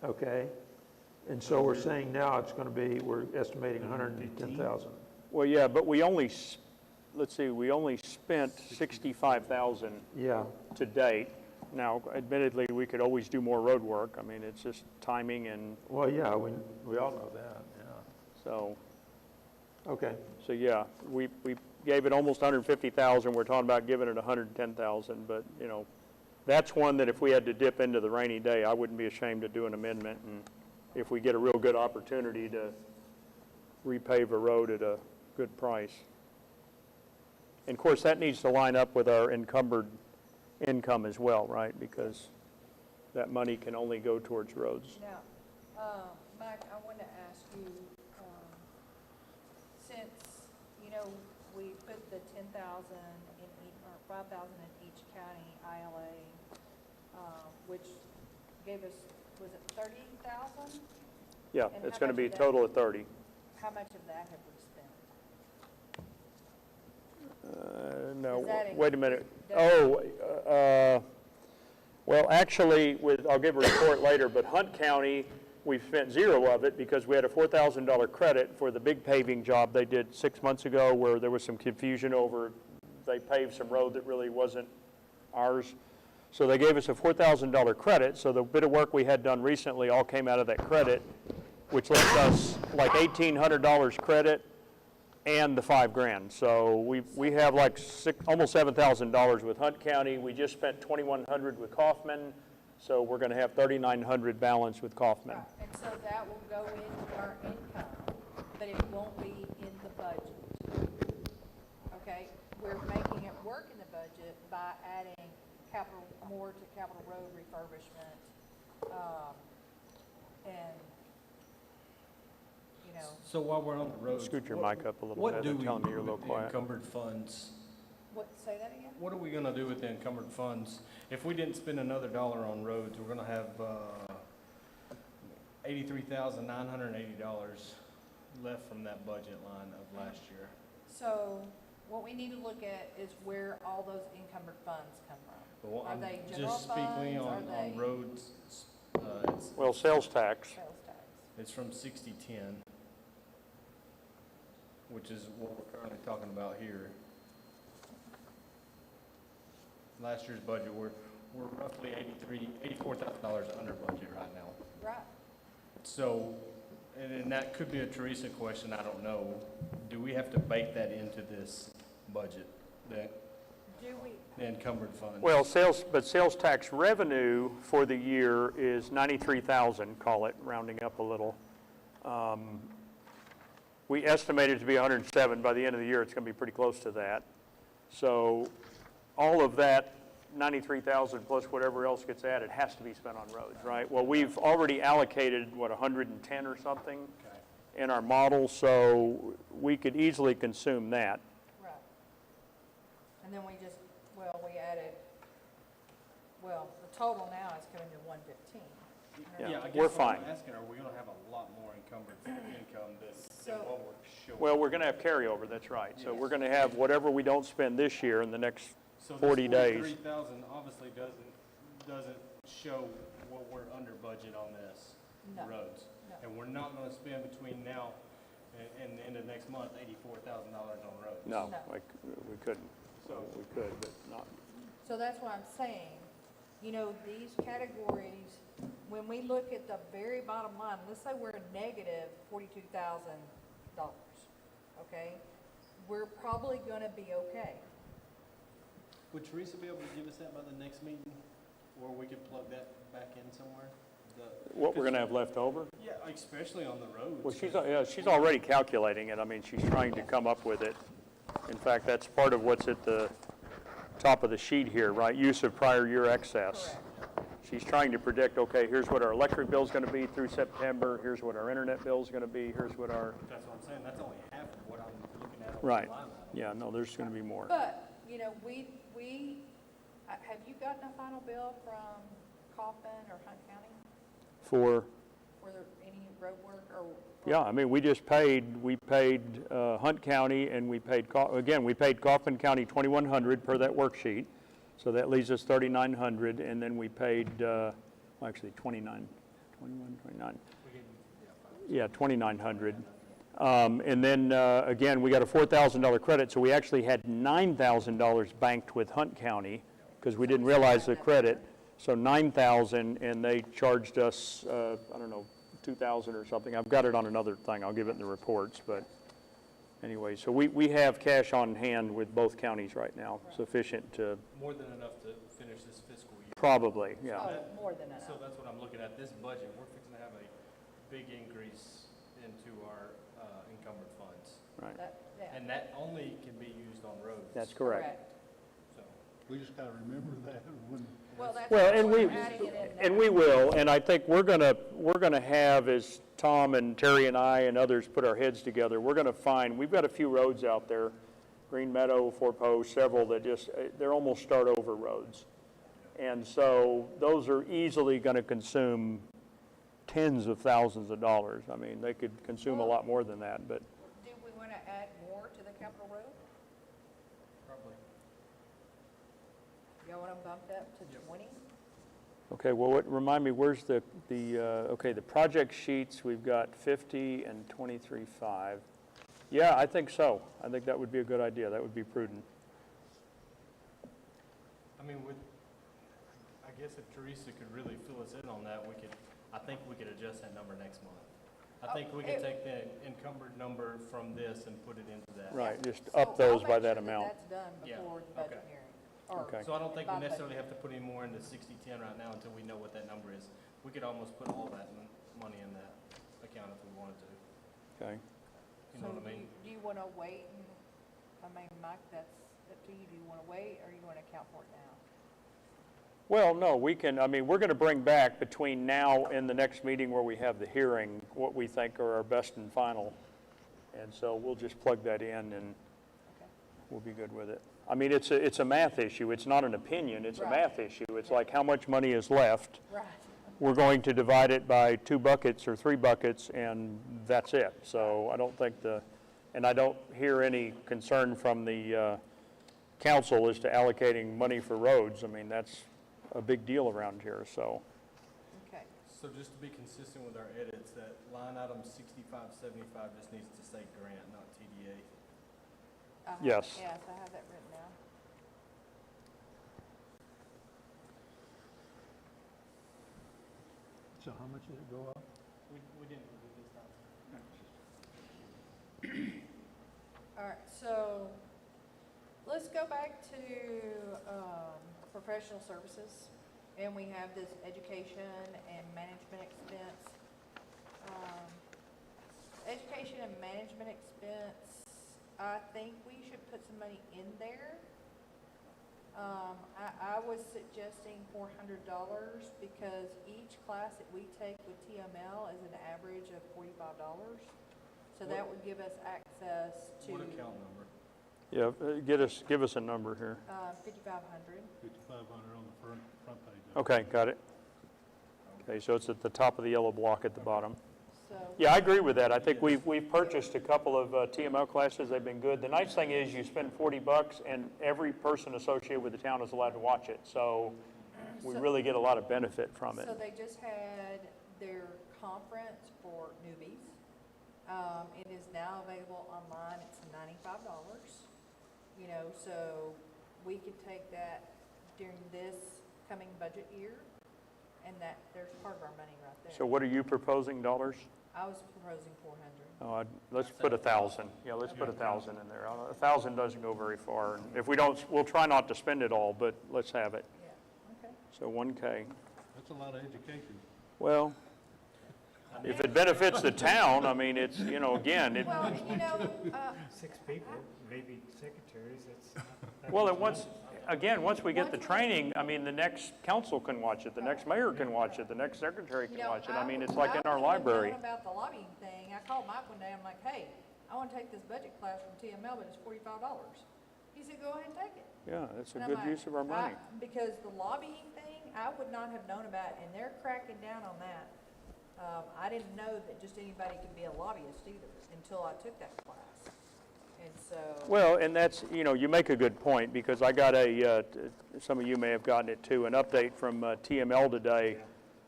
okay? And so we're saying now it's going to be, we're estimating 110,000. Well, yeah, but we only, let's see, we only spent 65,000 Yeah, to date. Now, admittedly, we could always do more road work. I mean, it's just timing and well, yeah, we all know that, yeah. so, Okay, yeah, we gave it almost 150,000. We're talking about giving it 110,000, but, that's one that if we had to dip into the rainy day, I wouldn't be ashamed to do an amendment. And if we get a real good opportunity to repave a road at a good price. And of course, that needs to line up with our encumbered income as well, right? Because that money can only go towards roads. Now, Mike, I wanted to ask you, since, we put the 10,000 in each, or 5,000 in each county ILA, which gave us, was it 30,000? Yeah, And it's how going to much be a of that- total of 30. How much of that have we spent? No, Does that wait a minute. include- Well, actually, I'll give a report later, but Hunt County, we've spent zero of it because we had a $4,000 credit for the big paving job they did 6 months ago where there was some confusion over, they paved some road that really wasn't ours. So they gave us a $4,000 credit, so the bit of work we had done recently all came out of that credit, which left us like $1,800 credit and the $5,000. So we have like almost $7,000 with Hunt County. We just spent $2,100 with Kaufman, so we're going to have $3,900 balance with Kaufman. Right, and so that will go into our income, but it won't be in the budget. Okay, we're making it work in the budget by adding more to capital road refurbishment, and, you know, So while we're on the road. Scoot your mic up a little What bit. do They're we telling me do you're a little with the quiet. encumbered funds? say that again? What are we gonna do with the encumbered funds? If we didn't spend another dollar on roads, we're gonna have, $83,980 left from that budget line of last year. So what we need to look at is where all those encumbered funds come from. But what Are I'm they general just speaking funds? Are on they roads, it's, Well, sales tax, sales tax? it's from 6010, which is what we're currently talking about here. Last year's budget, we're roughly $84,000 under budget right now. Right. So, and that could be a Teresa question, I don't know. Do we have to bake that into this budget, the Do we, encumbered funds? well, sales tax revenue for the year is 93,000, call it, rounding up a little. We estimated it to be 107. By the end of the year, it's going to be pretty close to that. So all of that 93,000 plus whatever else gets added has to be spent on roads, right? Well, we've already allocated, 110 or something in our model, so we could easily consume that. right. And then we just, we added, the total now is coming to 115. Yeah, I we're guess what I'm fine. asking, are we gonna have a lot more encumbered income than So- what we're showing? Well, we're going to have carryover, that's right. So we're going to have whatever we don't spend this year in the next So 40 days. this 43,000 obviously doesn't show what we're under budget on this, No. roads. No. And we're not gonna spend between now and the end of next month, $84,000 on roads. No, No. like, we couldn't. So we could, but not. So that's what I'm saying. You know, these categories, when we look at the very bottom line, let's say we're negative $42,000, okay? We're probably gonna be okay. Would Teresa be able to give us that by the next meeting, or we could plug that back in somewhere? What we're going to have left over? Yeah, especially on the roads. Well, she's already calculating it. I mean, she's trying to come up with it. In fact, that's part of what's at the top of the sheet here, right? Use of prior year excess. Correct. She's trying to predict, okay, here's what our electric bill's going to be through September, here's what our internet bill's going to be, here's what our, That's what I'm saying, that's only half of what I'm looking at on the right. line item. Yeah, no, there's going to be more. But, you know, have you gotten a final bill from Kaufman or Hunt County For, for any road work or? yeah, I mean, we paid Hunt County and we paid Kaufman County $2,100 per that worksheet. So that leaves us $3,900, and then we paid, actually 29. Yeah, $2,900. And then, again, we got a $4,000 credit, so we actually had $9,000 banked with Hunt County because we didn't realize the credit. So $9,000, and they charged us, I don't know, $2,000 or something. I've got it on another thing. I'll give it in the reports, but anyway, so we have cash on hand with both counties right now, sufficient to, More than enough to finish this fiscal year. probably, yeah. Oh, more than enough. So that's what I'm looking at, this budget, we're fixing to have a big increase into our encumbered funds. Right, Yeah. And that only can be used on roads. that's correct. So, We just gotta remember that when. Well, that's Well, why and we're we, adding it in and now. we will, and I think we're gonna have, as Tom and Terry and I and others put our heads together, we're gonna find, we've got a few roads out there, Green Meadow, Four Posts, several that just, they're almost start-over roads. And so those are easily gonna consume tens of thousands of dollars. I mean, they could consume a lot more than that, but Do we want to add more to the capital road? probably. Y'all want them bumped up to 20? Okay, well, remind me, where's okay, the project sheets, we've got 50 and 23.5. Yeah, I think so. I think that would be a good idea. That would be prudent. I mean, I guess if Teresa could really fill us in on that, I think we could adjust that number next month. I think we can take the encumbered number from this and put it into that. Right, just So up those I'll by make that sure amount. that's done Yeah, before the budget okay. hearing. or Okay. So I don't think we by budget. necessarily have to put any more into 6010 right now until we know what that number is. We could almost put all that money in that account if we wanted to. Okay. You know So what I mean? do you want to wait? I mean, Mike, that's up to you. Do you want to wait or you want to account for it now? Well, no, we're going to bring back between now and the next meeting where we have the hearing, what we think are our best and final. And so we'll just plug that in and Okay. we'll be good with it. I mean, it's a math issue. It's not an opinion. It's a Right. math issue. It's like how much money is left. Right. We're going to divide it by 2 buckets or 3 buckets, and that's it. So I don't think and I don't hear any concern from the council as to allocating money for roads. I mean, that's a big deal around here, so. Okay. So just to be consistent with our edits, that line item 6575 just needs to say grant, not TDA. Yes. Yes, I have that written down. So how much did it go up? We didn't do this time. All right, so let's go back to professional services. And we have this education and management expense. Education and management expense, I think we should put some money in there. I was suggesting $400 because each class that we take with TML is an average of $45. So that would give us access to What account number? Yeah, give us a number here. 5,500. 5,500 on the front page. Okay, got it. Okay, so it's at the top of the yellow block at the bottom. So Yeah, I agree with that. I think we've purchased a couple of TML classes. They've been good. The nice thing is you spend $40 and every person associated with the town is allowed to watch it. So we So- really get a lot of benefit from it. So they just had their conference for newbies. It is now available online. It's $95. You know, so we could take that during this coming budget year, and there's part of our money right there. So what are you proposing, dollars? I was proposing 400. Oh, let's put 1,000. Yeah, let's put 1,000 in there. 1,000 doesn't go very far. And if we don't, we'll try not to spend it all, but let's have it. Yeah, okay. So 1K. That's a lot of education. Well, if it benefits the town, I mean, it's, again, it, Well, you know, 6 people, maybe secretaries, it's not that well, much once we get the training, I mean, the next council can watch it, the next mayor can watch it, the next secretary you can know, watch it. I mean, it's like in I our wouldn't have library. known about the lobbying thing. I called Mike one day, I'm like, hey, I want to take this budget class from TML, but it's $45. He said, go ahead and take it. Yeah, that's a And I'm good like, use of our money. Because the lobbying thing, I would not have known about, and they're cracking down on that. I didn't know that just anybody could be a lobbyist either until I took that class. And so, Well, and that's, you make a good point, because I got some of you may have gotten it too, an update from TML today.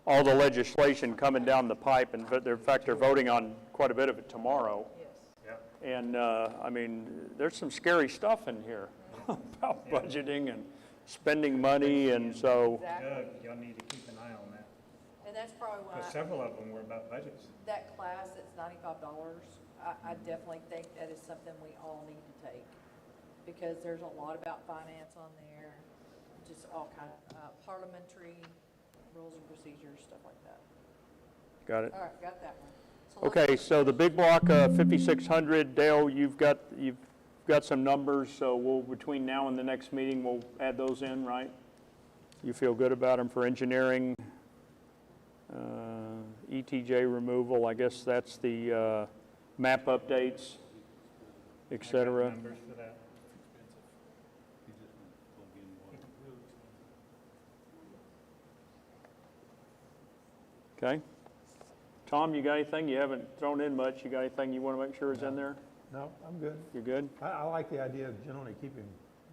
All the legislation coming down the pipe, and in fact, they're voting on quite a bit of it tomorrow. yes. And, I mean, there's some scary stuff in here about budgeting and spending money, and so, Exactly. Doug, y'all need to keep an eye on that, And that's probably why because several of them were about budgets. that class that's $95, I definitely think that is something we all need to take. Because there's a lot about finance on there, just all kind of parliamentary rules and procedures, stuff like that. got it. All right, got that one. So let's- Okay, so the big block, 5,600, Dale, you've got some numbers, so between now and the next meeting, we'll add those in, right? You feel good about them for engineering? ETJ removal, I guess that's the map updates, et I got cetera. Numbers for that. You just plug in one. Okay. Tom, you got anything? You haven't thrown in much. You got anything you want to make sure is in there? No, I'm good. You good? I like the idea of generally keeping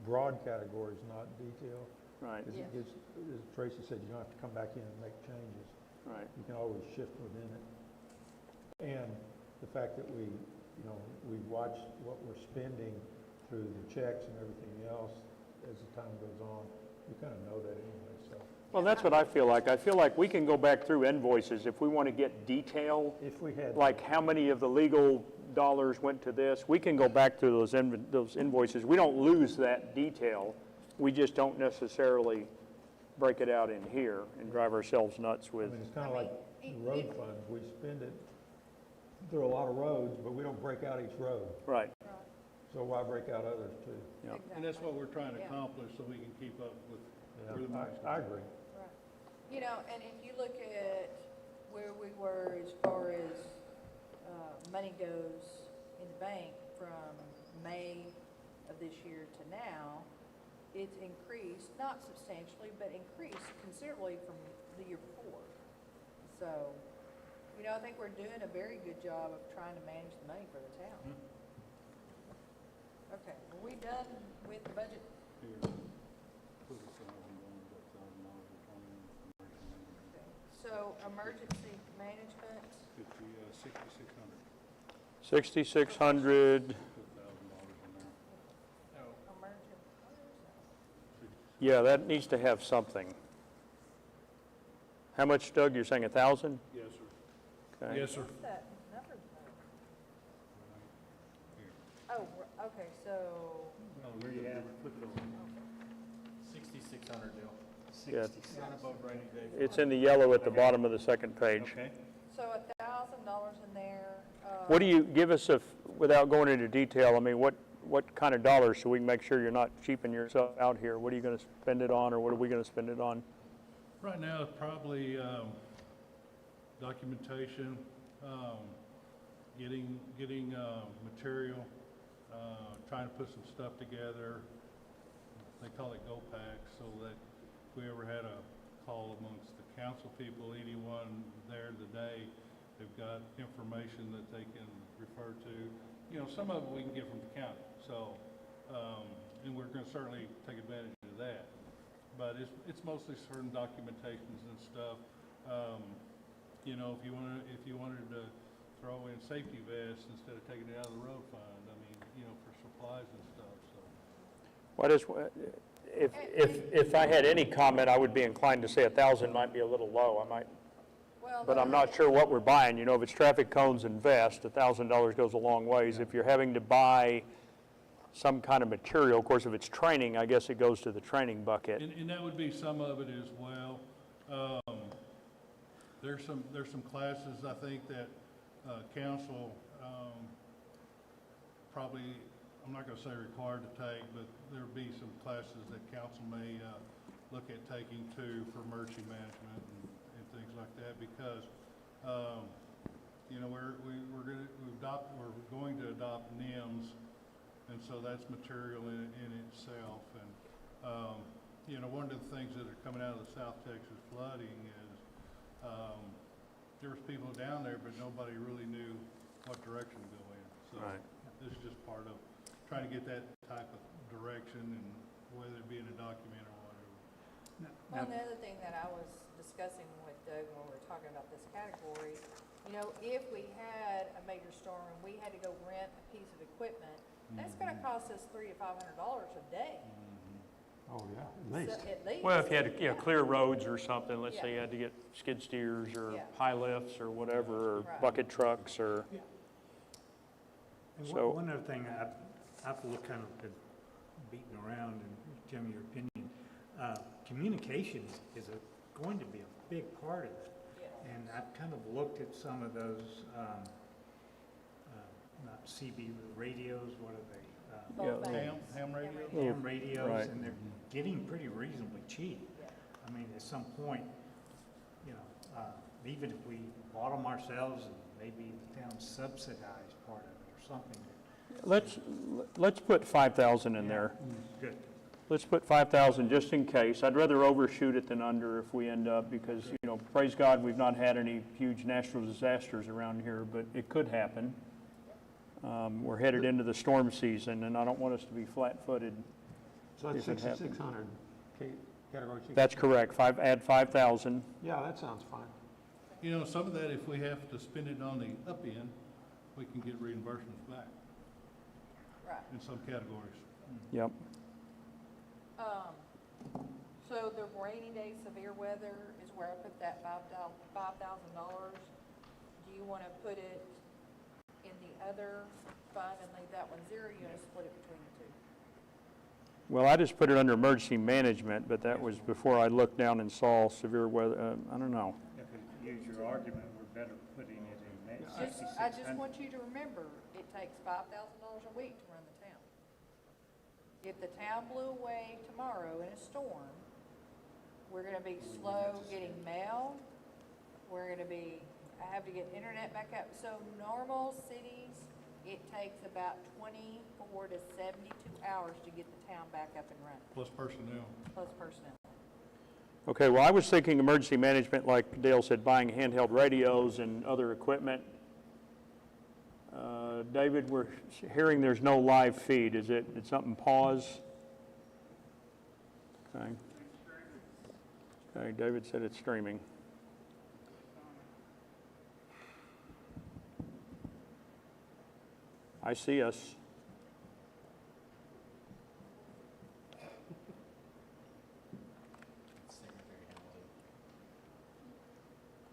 broad categories, not detail. Right, As Yes. as Tracy said, you don't have to come back in and make changes. right. You can always shift within it. And the fact that we, you know, we watch what we're spending through the checks and everything else as the time goes on, you kind of know that anyway, so. Well, that's what I feel like. I feel like we can go back through invoices if we want to get detail, If we had. like how many of the legal dollars went to this. We can go back through those invoices. We don't lose that detail. We just don't necessarily break it out in here and drive ourselves nuts I with. mean, it's kind of I like mean, the road it- fund. We spend it through a lot of roads, but we don't break out each road. Right, So why break out others too? yeah. And that's what we're trying to Yeah. accomplish, so we can keep up with Yeah, where the money's I going. agree. Right. You know, and if you look at where we were as far as money goes in the bank from May of this year to now, it's increased, not substantially, but increased considerably from the year before. So, you know, I think we're doing a very good job of trying to manage the money for the town. Okay, are we done with the budget? Here, put $1,000, $1,000 So emergency management, 6,600. 6,600, Put $1,000 in there. emergency, yeah, that needs to have something. How much, Doug? You're saying 1,000? Yes, sir. Okay. Yes, sir. what's that number? Here. Oh, okay, so, Where you at? Put the 6,600 deal. Yeah, Not above rainy day. it's in the yellow at the bottom of the second page. Okay. so $1,000 in there. What do you, give us without going into detail, I mean, what kind of dollars, so we can make sure you're not cheaping yourself out here? What are you going to spend it on, or what are we going to spend it on? Right now, it's probably documentation, getting material, trying to put some stuff together. They call it GoPack, so that if we ever had a call amongst the council people, anyone there today, they've got information that they can refer to. You know, some of it we can get from the county, so, and we're going to certainly take advantage of that. But it's mostly certain documentations and stuff. You know, if you wanted to throw in safety vests instead of taking it out of the road fund, I mean, you know, for supplies and stuff, so. What is, if I had any comment, I would be inclined to say 1,000 might be a little low, I might, Well, but I'm not sure what we're buying. You know, if it's traffic cones and vests, $1,000 goes a long ways. If you're having to buy some kind of material, of course, if it's training, I guess it goes to the training bucket. And that would be some of it as well. There's some classes, I think, that council probably, I'm not going to say required to take, but there'll be some classes that council may look at taking too for emergency management and things like that, because you know, we're going to adopt NIMS, and so that's material in itself. And you know, one of the things that are coming out of the South Texas flooding is there was people down there, but nobody really knew what direction to go in. So Right. this is just part of trying to get that type of direction, and whether it be in a document or whatever. well, the other thing that I was discussing with Doug when we were talking about this category, you know, if we had a major storm and we had to go rent a piece of equipment, that's gonna cost us $300 to $500 a day. Oh, yeah, at So, least. at least. Well, if you had to, clear roads or something, let's say Yeah. you had to get skid steers or Yeah. high lifts or whatever, or Right. bucket trucks or, And So- one other thing, I've kind of been beating around, and tell me your opinion. Communication is going to be a big part of it. Yes. And I've kind of looked at some of those, not CB radios, what are they? Phone Yeah. banks. Ham radio? Ham radios, Right. and they're getting pretty reasonably cheap. Yeah. I mean, at some point, you know, even if we bought them ourselves and maybe the town subsidized part of it or something. let's put 5,000 in there. Good. Let's put 5,000 just in case. I'd rather overshoot it than under if we end up, because, you know, praise God, we've not had any huge natural disasters around here, but it could happen. We're headed into the storm season, and I don't want us to be flat-footed. So that's If it happened. 6,600. category chief? That's correct, add 5,000. Yeah, that sounds fine. You know, some of that, if we have to spend it on the up end, we can get reimbursements back Right. in some categories. Yep. So the rainy day severe weather is where I put that $5,000. Do you want to put it in the other fund and leave that one zero? You want to split it between the two? Well, I just put it under emergency management, but that was before I looked down and saw severe weather, I don't know. If you use your argument, we're better putting it in that I just 6,600. want you to remember, it takes $5,000 a week to run the town. If the town blew away tomorrow in a storm, we're gonna be slow getting mail, we're gonna be, I have to get internet back up. So normal cities, it takes about 24 to 72 hours to get the town back up and running, Plus personnel. plus personnel. Okay, well, I was thinking emergency management, like Dale said, buying handheld radios and other equipment. David, we're hearing there's no live feed. Did something pause? Okay. Okay, David said it's streaming. I see us.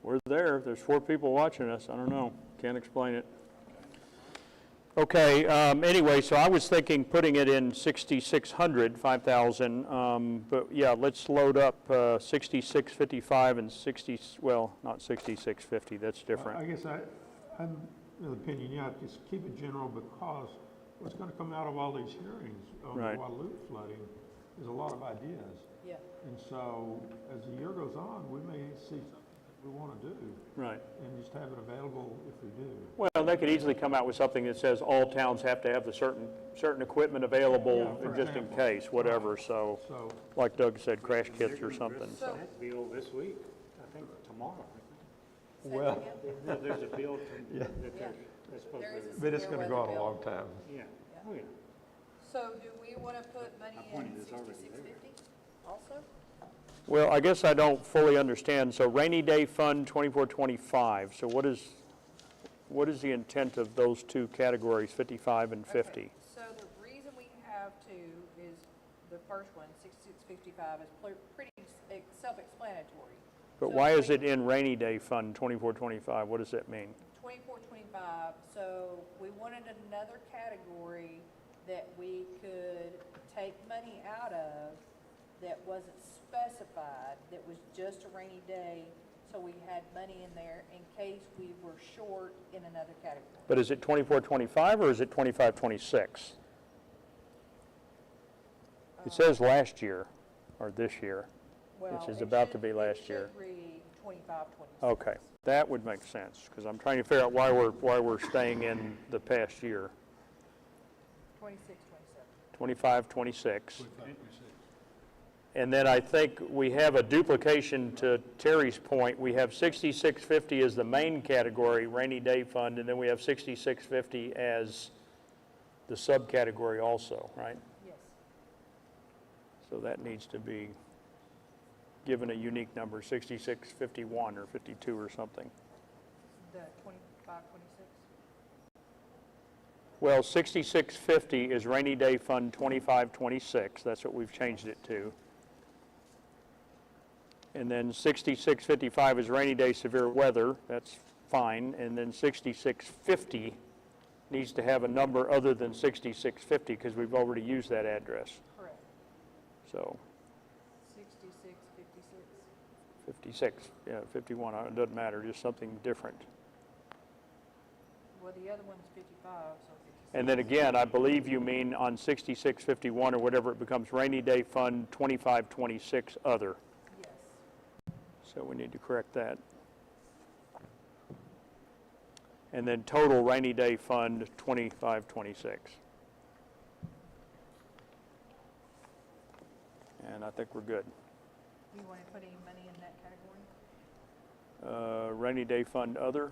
We're there. There's 4 people watching us. I don't know. Can't explain it. Okay, anyway, so I was thinking putting it in 6,600, 5,000, but yeah, let's load up 6,655 and not 6,650, that's I different. guess I'm of the opinion, yeah, just keep it general because what's going to come out of all these hearings on the Right. Guadalupe flooding is a lot of ideas. Yeah. And so as the year goes on, we may see something that we want to do Right. and just have it available if we do. Well, they could easily come out with something that says all towns have to have the certain equipment available Yeah, for just in example. case, whatever, so, So, like Doug said, crash kits or something, so. That bill this week, I think tomorrow. Say that well, again? There's a bill Yeah. that they're supposed There is to, a but it's severe going to go on weather a bill. long time. yeah, oh yeah. So do we want to put money My in point is already there. 6650 also? Well, I guess I don't fully understand, so rainy day fund 2425, so what is the intent of those two categories, 55 and 50? Okay, so the reason we have two is the first one, 6655, is pretty self-explanatory. But So why is we- it in rainy day fund 2425? What does that mean? 2425, so we wanted another category that we could take money out of that wasn't specified, that was just a rainy day, so we had money in there in case we were short in another category. But is it 2425 or is it 2526? It says last year, or this year. Well, is it about to should- be last year. It should read 25, 26. Okay, that would make sense, because I'm trying to figure out why we're staying in the past year. 26, 27. 25, 26. 25, 26. And then I think we have a duplication to Terry's point. We have 6650 as the main category, rainy day fund, and then we have 6650 as the subcategory also, right? Yes. So that needs to be given a unique number, 6651 or 52 or something. The 25, 26? Well, 6650 is rainy day fund 2526. That's what we've changed it to. And then 6655 is rainy day severe weather. That's fine. And then 6650 needs to have a number other than 6650 because we've already used that address. Correct. So 66, 56. 56, yeah, 51, it doesn't matter, just something different. Well, the other one's 55, so 56. And then again, I believe you mean on 6651 or whatever, it becomes rainy day fund 2526 other. Yes. So we need to correct that. And then total rainy day fund 2526. And I think we're good. You want to put any money in that category? Rainy day fund other?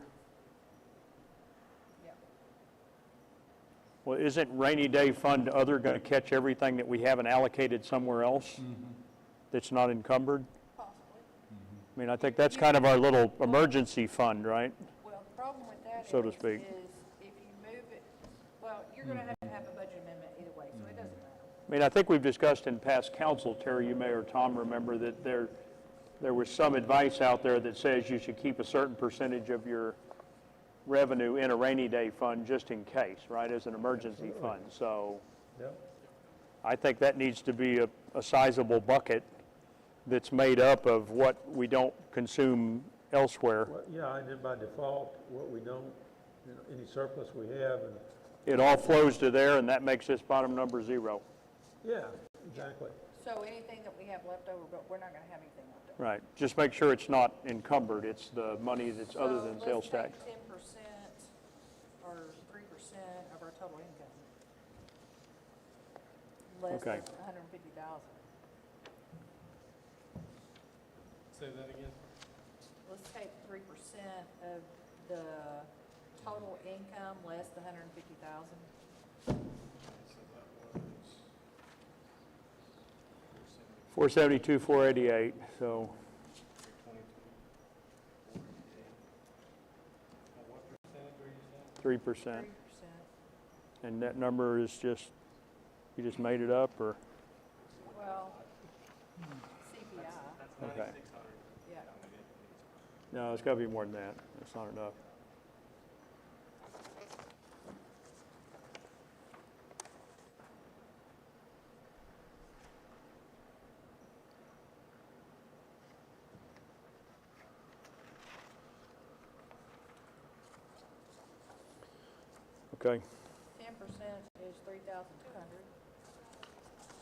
Yeah. Well, isn't rainy day fund other going to catch everything that we haven't allocated somewhere else? that's not encumbered? Possibly. I mean, I think that's kind of our little emergency fund, right? Well, the problem with that So to is speak. if you move it, well, you're gonna have to have a budget amendment either way, so it doesn't matter. I mean, I think we've discussed in past council, Terry, you may or Tom remember that there was some advice out there that says you should keep a certain percentage of your revenue in a rainy day fund just in case, right, as an emergency fund. So Yep. I think that needs to be a sizable bucket that's made up of what we don't consume elsewhere. Well, yeah, and then by default, what we don't, you know, any surplus we have, and, It all flows to there, and that makes this bottom number 0. yeah, exactly. So anything that we have left over, but we're not gonna have anything left over. Right. Just make sure it's not encumbered. It's the money that's other than sales tax. So let's take 10% or 3% of our total income. Less than Okay. 150,000. Say that again? Let's take 3% of the total income less than 150,000. So that was 472, 488, so 3%. 3%. And that number is just, you just made it up, or? Well, CPI, Okay. yeah. No, it's got to be more than that. That's not enough. Okay. 10% is 3,200.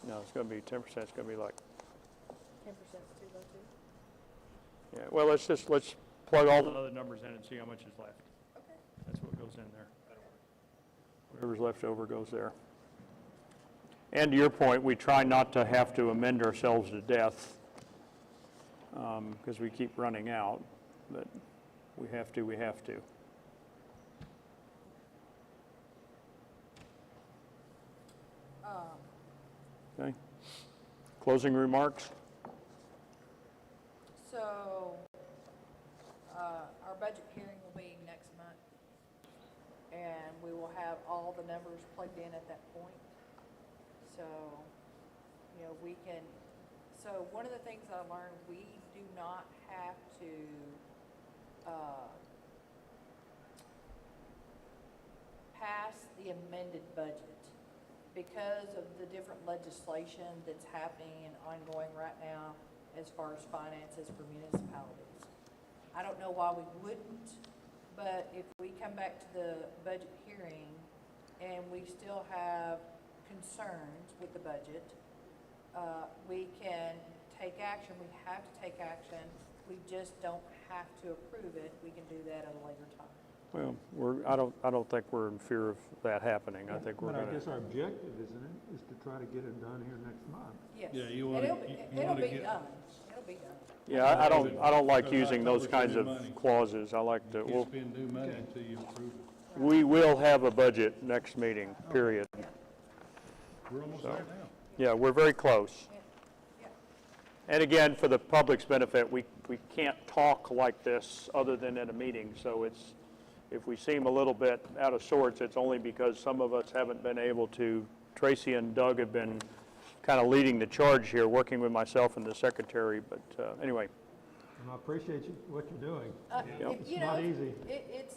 No, it's going to be 10%. It's going to be like, 10% is too low too. yeah, well, let's plug all the other numbers in and see how much is left. Okay. That's what goes in there. Whatever's left over goes there. And to your point, we try not to have to amend ourselves to death because we keep running out, but we have to, we have to. Okay. Closing remarks? So, our budget hearing will be next month, and we will have all the numbers plugged in at that point. So, you know, we can, so one of the things I learned, we do not have to, pass the amended budget because of the different legislation that's happening and ongoing right now as far as finances for municipalities. I don't know why we wouldn't, but if we come back to the budget hearing and we still have concerns with the budget, we can take action. We have to take action. We just don't have to approve it. We can do that at a later time. Well, I don't think we're in fear of that happening. I think we're But I going guess to, our objective, isn't it, is to try to get it done here next month. Yes. Yeah, you And wanna- it'll be- you it'll wanna be get- done. It'll be done. yeah, I don't like Because using I those thought we kinds spent of money. clauses. I like to, You well, can't spend new money until you approve it. we will have a budget next meeting, period. We're almost there now. Yeah, we're very close. Yeah. And again, for the public's benefit, we can't talk like this other than at a meeting, so it's, if we seem a little bit out of sorts, it's only because some of us haven't been able to. Tracy and Doug have been kind of leading the charge here, working with myself and the secretary, but anyway. And I appreciate what you're doing. Yep. It's You not know, easy. It's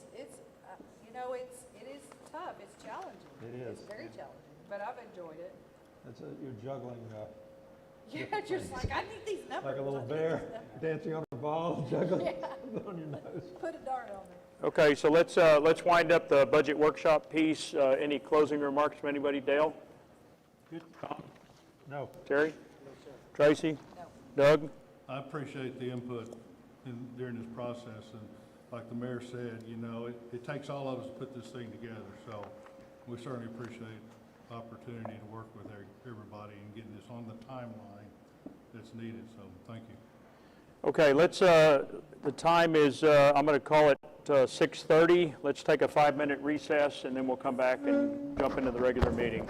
you know, it is tough. It's challenging. It is. It's very challenging, but I've enjoyed it. You're juggling, Yeah, just like, I need these numbers. like a little I need bear these numbers. dancing on a ball, juggling on your nose. Put a dart on there. Okay, so let's wind up the budget workshop piece. Any closing remarks from anybody? Dale? Tom? No. Terry? Tracy? No. Doug? I appreciate the input during this process, and like the mayor said, you know, it takes all of us to put this thing together, so we certainly appreciate the opportunity to work with everybody and getting this on the timeline that's needed, so thank you. Okay, the time is, I'm going to call it 6:30. Let's take a 5-minute recess, and then we'll come back and jump into the regular meeting.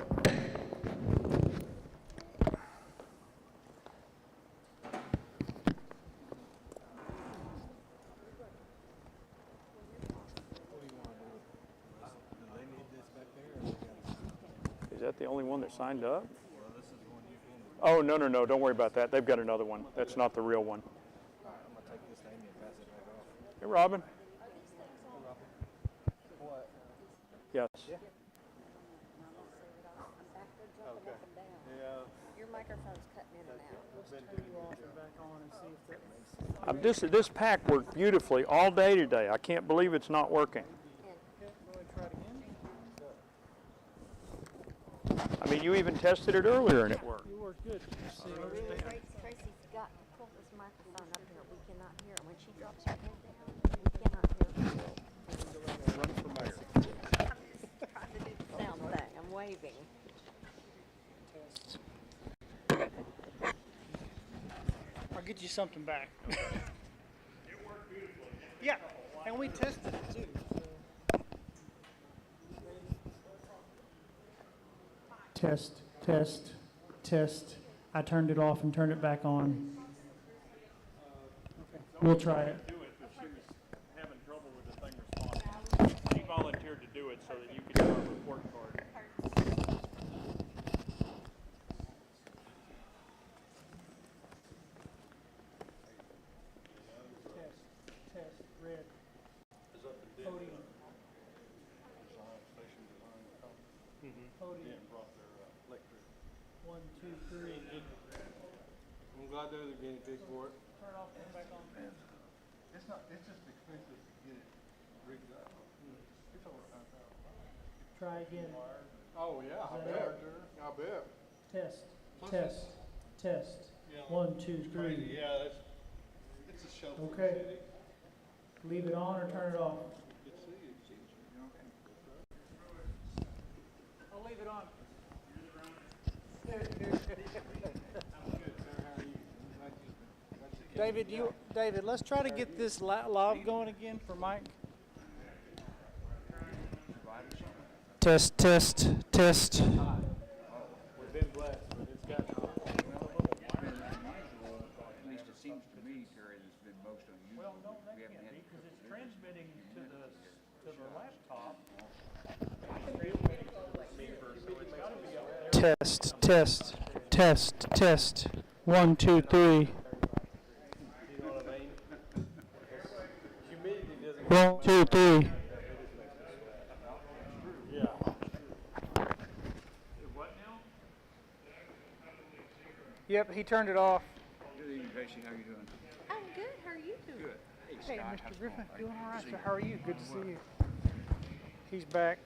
the only one that signed up? Oh, no, no, no, don't worry about that. They've got another one. That's not the real one. Hey, Robin. Yes. Your microphone's cutting in and out. Turn you off and back on and see if that makes sense. This pack worked beautifully all day today. I can't believe it's not working. Really try it again? I mean, you even tested it earlier and it worked. You worked good. Just see where it's at. Tracy's got to pull this microphone up here. We cannot hear it. When she drops her head down, we cannot hear her. Run for mayor. Trying to do the sound thing. I'm waving. I'll get you something back. It worked beautifully. Yeah, and we tested it too. Test, test, test. I turned it off and turned it back on. We'll try it. Do it, but she was having trouble with the thing responding. She volunteered to do it so that you could do a report card. Test, red. Podium. Podium. 1, 2, 3. I'm glad they're the guinea pig for it. Turn off and back on. It's not, it's just expensive to get it rigged up. It's over $100,000. Try again. Oh, yeah, I bet. I bet. Test, test, test. 1, 2, 3. Yeah, it's a show. Okay. Leave it on or turn it off? I'll leave it on. David, let's try to get this live going again for Mike. Test, test, test. We've been blessed, but it's got At least it seems to me, Terry, it's been most unusual. Well, no, that We haven't can't had be, because it's transmitting to the laptop. Test, test, test, test. 1, 2, 3. You know what I mean? Humidity doesn't. 1, 2, 3. Yeah. Yep, he turned it off. Good evening, Tracy, how you doing? I'm good. How are you doing? Good. Hey, Scott, how's Mr. it Griffin, going? doing all right, sir? How are you? Good to see you. He's back.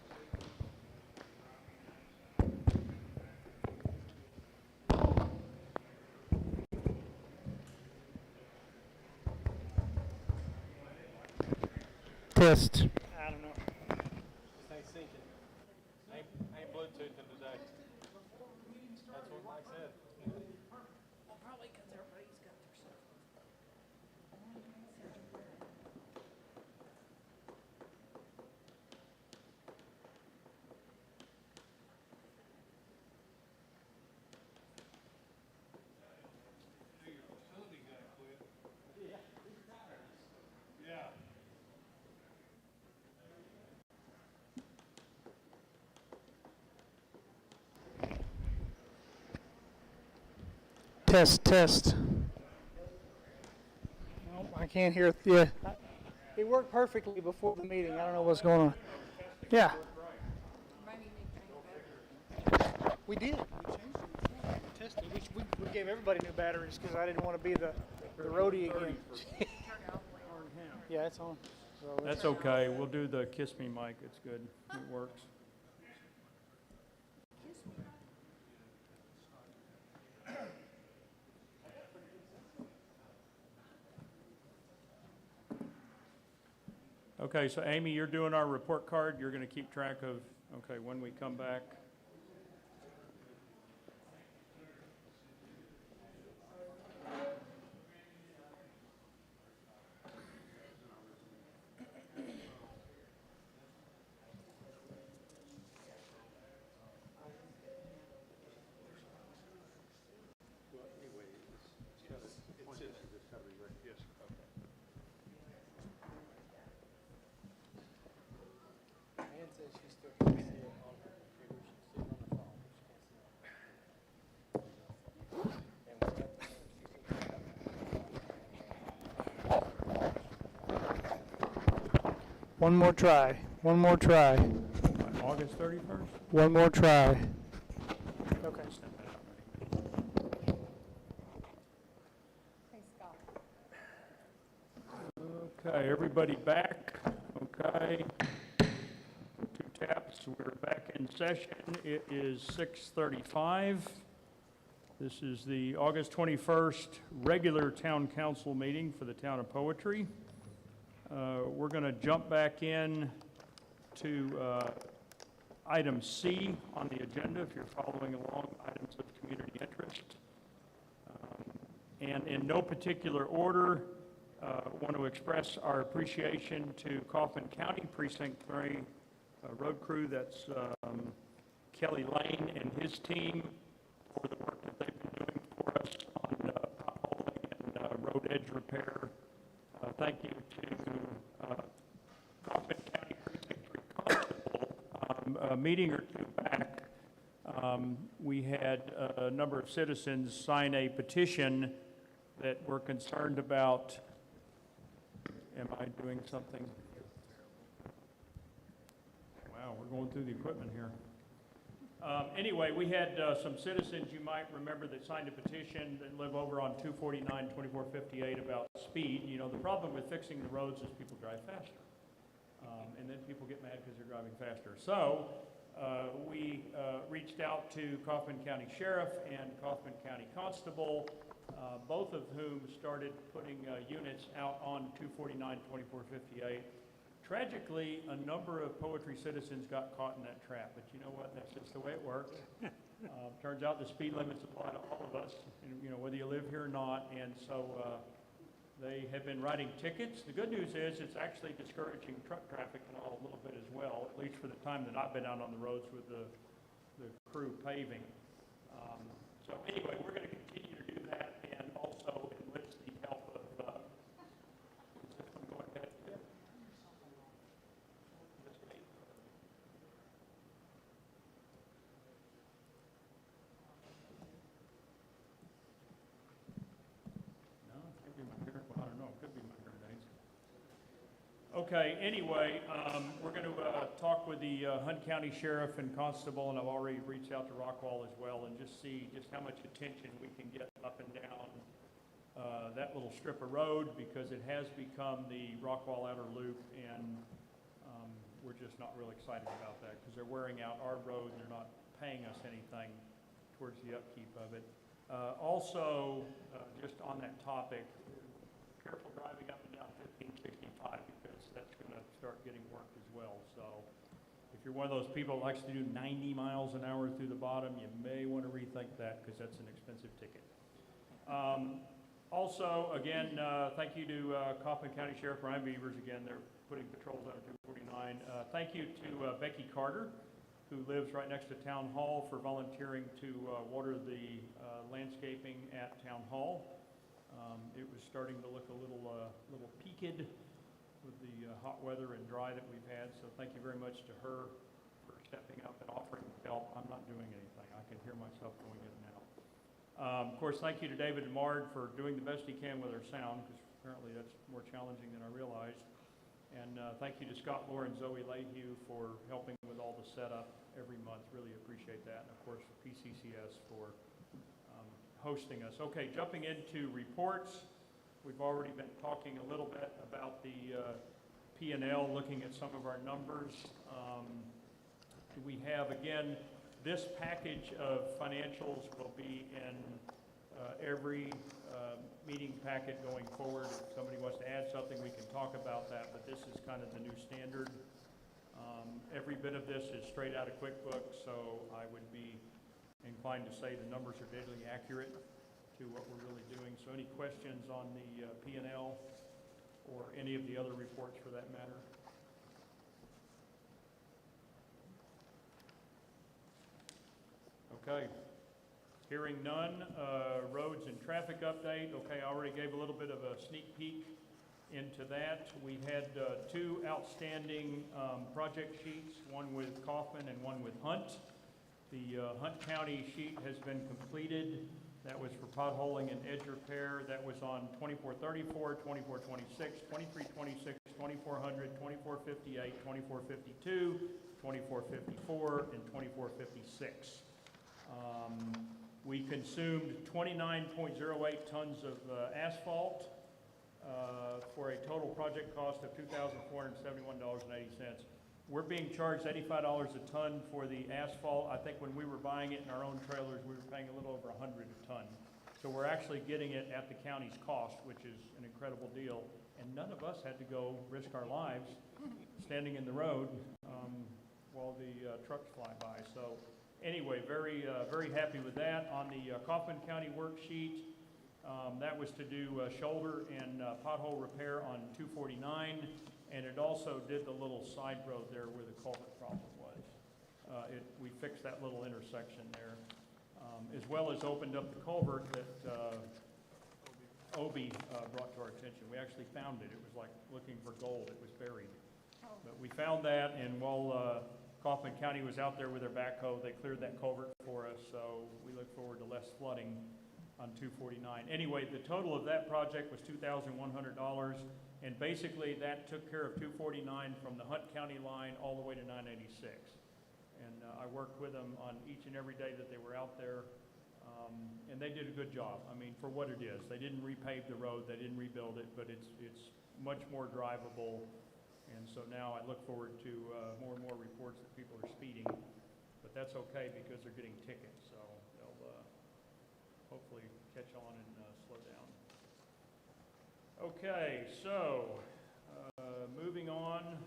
Test. I don't know. Stay syncing. Ain't Bluetoothing today. That's what Mike said. Well, probably because everybody's got their cell phone. Yeah. Test, test. Nope, I can't hear. Yeah, it worked perfectly before the meeting. I don't know what's going on. Yeah, Maybe you need to make better. we did. We changed it. We tested. We gave everybody new batteries because I didn't want to be the roadie again. Yeah, it's on. So That's okay. We'll do the kiss me mic. It's good. It works. Okay, so Amy, you're doing our report card. You're going to keep track of, okay, when we come back. Ann says she still can't see it on her computers. One more try. One more try. August 31st? One more try. Okay. Hey, Scott. Okay, everybody back? Okay. 2 taps, we're back in session. It is 6:35. This is the August 21st regular town council meeting for the town of Poetry. We're going to jump back in to item C on the agenda, if you're following along, items of community interest. And in no particular order, want to express our appreciation to Kaufman County Precinct 3 road crew. That's Kelly Lane and his team for the work that they've been doing for us on potholing and road edge repair. Thank you to Kaufman County Precinct 3 Constable. A meeting or two back, we had a number of citizens sign a petition that were concerned about, am I doing something? Wow, we're going through the equipment here. Anyway, we had some citizens, you might remember, that signed a petition that live over on 249, 2458 about speed. You know, the problem with fixing the roads is people drive faster. And then people get mad because they're driving faster. So we reached out to Kaufman County Sheriff and Kaufman County Constable, both of whom started putting units out on 249, 2458. Tragically, a number of Poetry citizens got caught in that trap, but you know what? That's just the way it works. Turns out the speed limits apply to all of us, you know, whether you live here or not, and so they have been writing tickets. The good news is it's actually discouraging truck traffic and all a little bit as well, at least for the time that I've been out on the roads with the crew paving. So anyway, we're going to continue to do that and also enlist the help of, is this one going ahead? No, it could be my hearing, well, I don't know, it could be my hearing aids. Okay, anyway, we're going to talk with the Hunt County Sheriff and Constable, and I've already reached out to Rockwall as well, and just see just how much attention we can get up and down that little strip of road, because it has become the Rockwall Outer Loop, and we're just not real excited about that, because they're wearing out our road, and they're not paying us anything towards the upkeep of it. Also, just on that topic, careful driving up and down 1565, because that's going to start getting worked as well. So if you're one of those people that likes to do 90 miles an hour through the bottom, you may want to rethink that, because that's an expensive ticket. Also, again, thank you to Kaufman County Sheriff Brian Beavers. Again, they're putting patrols out of 249. Thank you to Becky Carter, who lives right next to Town Hall, for volunteering to water the landscaping at Town Hall. It was starting to look a little peaked with the hot weather and dry that we've had, so thank you very much to her for stepping up and offering help. I'm not doing anything. I can hear myself going in and out. Of course, thank you to David Mard for doing the best he can with our sound, because apparently that's more challenging than I realized. And thank you to Scott Lohr and Zoe Lehue for helping with all the setup every month. Really appreciate that. And of course, PCCS for hosting us. Okay, jumping into reports. We've already been talking a little bit about the P&L, looking at some of our numbers. We have, again, this package of financials will be in every meeting packet going forward. If somebody wants to add something, we can talk about that, but this is kind of the new standard. Every bit of this is straight out of QuickBooks, so I would be inclined to say the numbers are deadly accurate to what we're really doing. So any questions on the P&L or any of the other reports for that matter? Okay. Hearing none. Roads and traffic update. Okay, I already gave a little bit of a sneak peek into that. We had two outstanding project sheets, one with Kaufman and one with Hunt. The Hunt County sheet has been completed. That was for potholing and edge repair. That was on 2434, 2426, 2326, 2400, 2458, 2452, 2454, and 2456. We consumed 29.08 tons of asphalt for a total project cost of $2,471.80. We're being charged $85 a ton for the asphalt. I think when we were buying it in our own trailers, we were paying a little over $100 a ton. So we're actually getting it at the county's cost, which is an incredible deal. And none of us had to go risk our lives standing in the road while the trucks fly by. So anyway, very happy with that. On the Kaufman County worksheet, that was to do shoulder and pothole repair on 249, and it also did the little side road there where the culvert problem was. We fixed that little intersection there, as well as opened up the culvert that Obi brought to our attention. We actually found it. It was like looking for gold. It was buried. But we found that, and while Kaufman County was out there with their backhoe, they cleared that culvert for us, so we look forward to less flooding on 249. Anyway, the total of that project was $2,100, and basically that took care of 249 from the Hunt County line all the way to 986. And I worked with them on each and every day that they were out there, and they did a good job. I mean, for what it is. They didn't repave the road, they didn't rebuild it, but it's much more drivable. And so now I look forward to more and more reports that people are speeding, but that's okay because they're getting tickets, so they'll hopefully catch on and slow down. Okay, so moving on,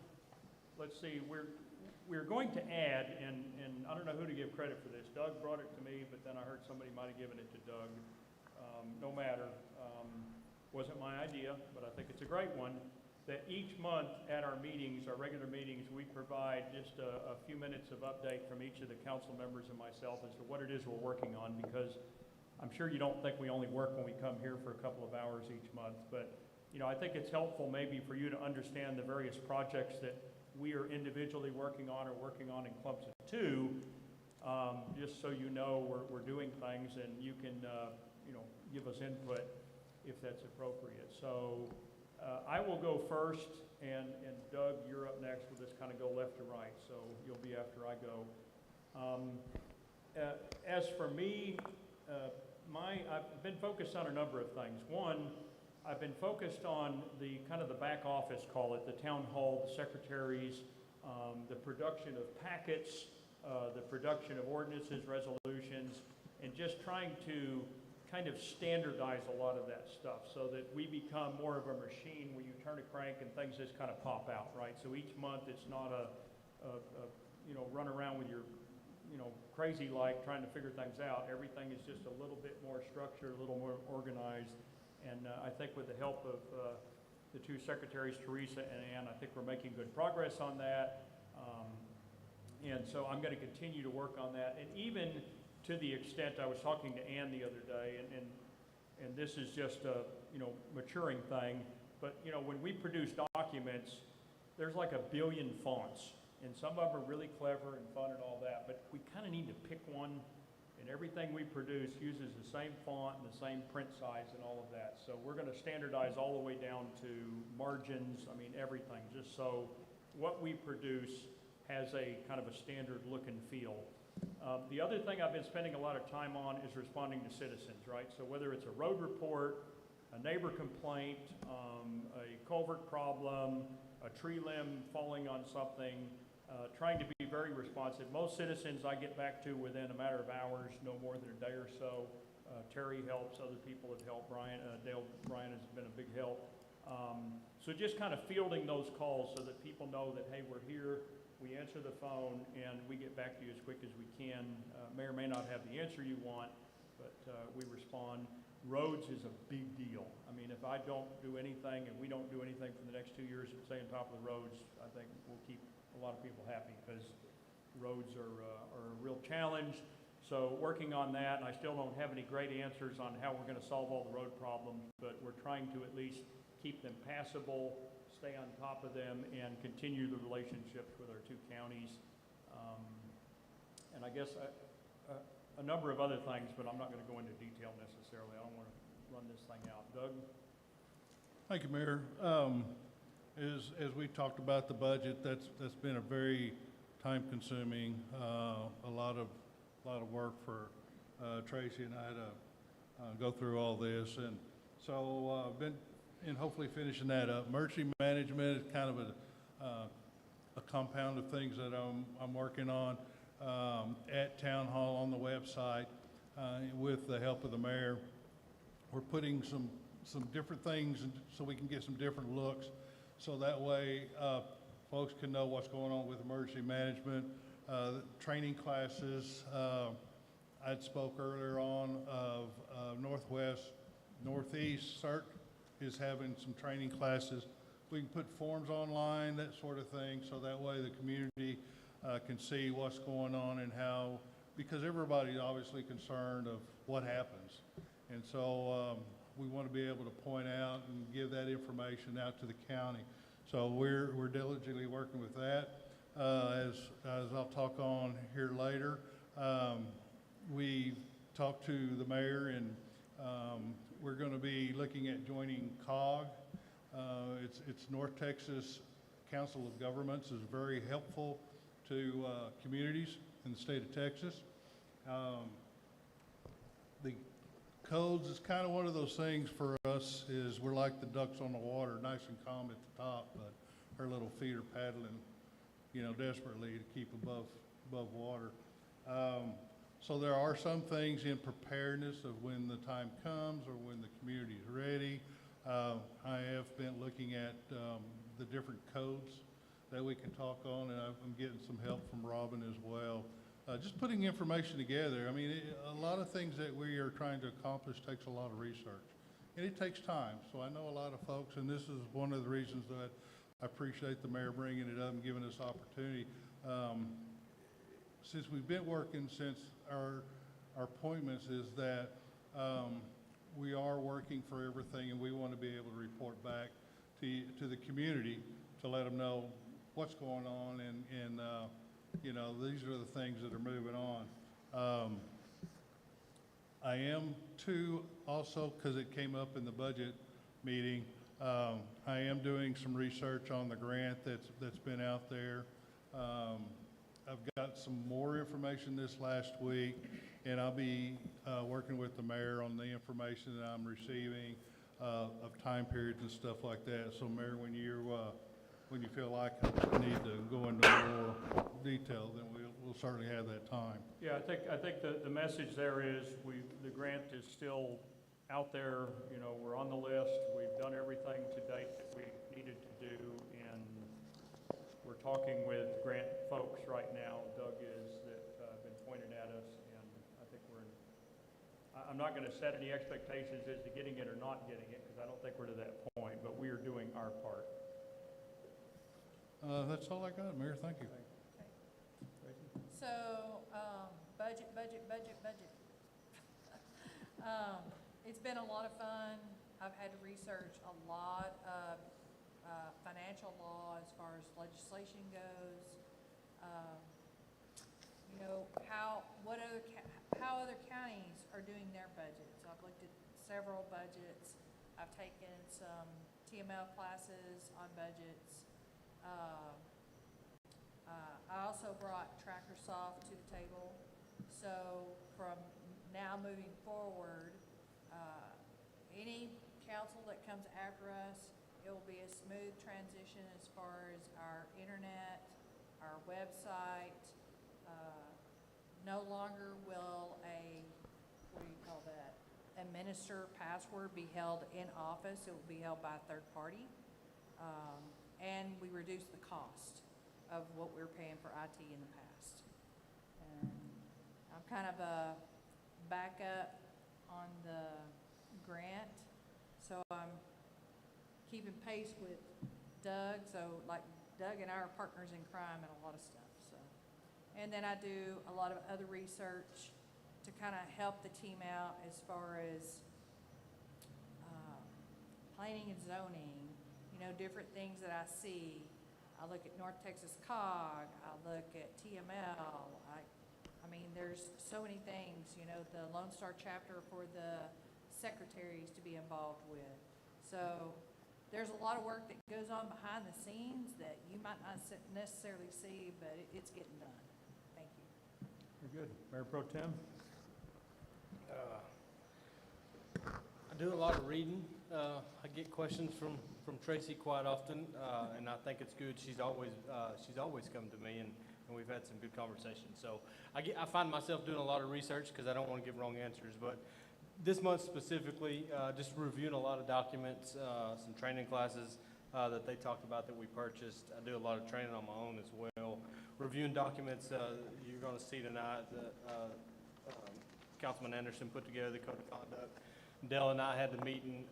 let's see, we're going to add, and I don't know who to give credit for this. Doug brought it to me, but then I heard somebody might have given it to Doug. No matter, wasn't my idea, but I think it's a great one. That each month at our meetings, our regular meetings, we provide just a few minutes of update from each of the council members and myself as to what it is we're working on, because I'm sure you don't think we only work when we come here for a couple of hours each month, but you know, I think it's helpful maybe for you to understand the various projects that we are individually working on or working on in clumps of two, just so you know we're doing things and you can you know, give us input if that's appropriate. So I will go first, and Doug, you're up next. We'll just kind of go left to right, so you'll be after I go. As for me, I've been focused on a number of things. One, I've been focused on the kind of the back office, call it, the town hall, the secretaries, the production of packets, the production of ordinances, resolutions, and just trying to kind of standardize a lot of that stuff so that we become more of a machine where you turn a crank and things just kind of pop out, right? So each month it's not a you know, run around with your, you know, crazy like trying to figure things out. Everything is just a little bit more structured, a little more organized. And I think with the help of the two secretaries, Teresa and Ann, I think we're making good progress on that. And so I'm going to continue to work on that. And even to the extent I was talking to Ann the other day, and this is just a, you know, maturing thing, but you know, when we produce documents, there's like 1 billion fonts, and some of them are really clever and fun and all that, but we kind of need to pick one, and everything we produce uses the same font and the same print size and all of that. So we're going to standardize all the way down to margins, I mean everything, just so what we produce has a kind of a standard look and feel. The other thing I've been spending a lot of time on is responding to citizens, right? So whether it's a road report, a neighbor complaint, a culvert problem, a tree limb falling on something, trying to be very responsive. Most citizens I get back to within a matter of hours, no more than a day or so. Terry helps, other people have helped. Dale Bryan has been a big help. So just kind of fielding those calls so that people know that, hey, we're here. We answer the phone and we get back to you as quick as we can. May or may not have the answer you want, but we respond. Roads is a big deal. I mean, if I don't do anything and we don't do anything for the next 2 years to stay on top of the roads, I think we'll keep a lot of people happy, because roads are a real challenge. So working on that, and I still don't have any great answers on how we're going to solve all the road problems, but we're trying to at least keep them passable, stay on top of them, and continue the relationships with our two counties. And I guess a number of other things, but I'm not going to go into detail necessarily. I don't want to run this thing out. Doug? Thank you, Mayor. As we talked about the budget, that's been a very time-consuming, a lot of work for Tracy and I to go through all this, and so hopefully finishing that up. Emergency management is kind of a compound of things that I'm working on at Town Hall on the website with the help of the mayor. We're putting some different things so we can get some different looks, so that way folks can know what's going on with emergency management, training classes. I'd spoke earlier on of Northeast CERT is having some training classes. We can put forms online, that sort of thing, so that way the community can see what's going on and how, because everybody's obviously concerned of what happens. And so we want to be able to point out and give that information out to the county. So we're diligently working with that. As I'll talk on here later, we talked to the mayor, and we're going to be looking at joining COG. It's North Texas Council of Governments is very helpful to communities in the state of Texas. The codes is kind of one of those things for us, is we're like the ducks on the water, nice and calm at the top, but our little feet are paddling, desperately to keep above water. So there are some things in preparedness of when the time comes or when the community is ready. I have been looking at the different codes that we can talk on, and I'm getting some help from Robin as well. Just putting information together. I mean, a lot of things that we are trying to accomplish takes a lot of research, and it takes time. So I know a lot of folks, and this is one of the reasons that I appreciate the mayor bringing it up and giving us opportunity. Since we've been working since our appointments, is that we are working for everything, and we want to be able to report back to the community to let them know what's going on, and these are the things that are moving on. I am too, also, because it came up in the budget meeting, I am doing some research on the grant that's been out there. I've got some more information this last week, and I'll be working with the mayor on the information that I'm receiving of time periods and stuff like that. So, Mayor, when you feel like I need to go into more detail, then we'll certainly have that time. Yeah, I think the message there is the grant is still out there. We're on the list. We've done everything to date that we needed to do, and we're talking with grant folks right now. Doug is, that have been pointed at us, and I think I'm not going to set any expectations as to getting it or not getting it, because I don't think we're to that point, but we are doing our part. That's all I got, Mayor. Thank you. So, budget. It's been a lot of fun. I've had to research a lot of financial law as far as legislation goes. How other counties are doing their budgets. I've looked at several budgets. I've taken some TML classes on budgets. I also brought TrackerSoft to the table. So from now moving forward, any council that comes after us, it will be a smooth transition as far as our internet, our website. No longer will administer password be held in office. It will be held by a third party. And we reduce the cost of what we were paying for IT in the past. And I'm kind of a backup on the grant, so I'm keeping pace with Doug. So like Doug and I are partners in crime and a lot of stuff. So, and then I do a lot of other research to kind of help the team out as far as planning and zoning. Different things that I see. I look at North Texas COG, I look at TML, I I mean, there's so many things, you know, the Lone Star chapter for the secretaries to be involved with. So there's a lot of work that goes on behind the scenes that you might not necessarily see, but it's getting done. Thank you. Very good. Mayor Pro Tem? I do a lot of reading. I get questions from Tracy quite often, and I think it's good. She's always come to me, and we've had some good conversations. So I find myself doing a lot of research because I don't want to give wrong answers. But this month specifically, just reviewing a lot of documents, some training classes that they talked about that we purchased. I do a lot of training on my own as well. Reviewing documents you're going to see tonight that Councilman Anderson put together, the code of conduct. Dell and I had the meeting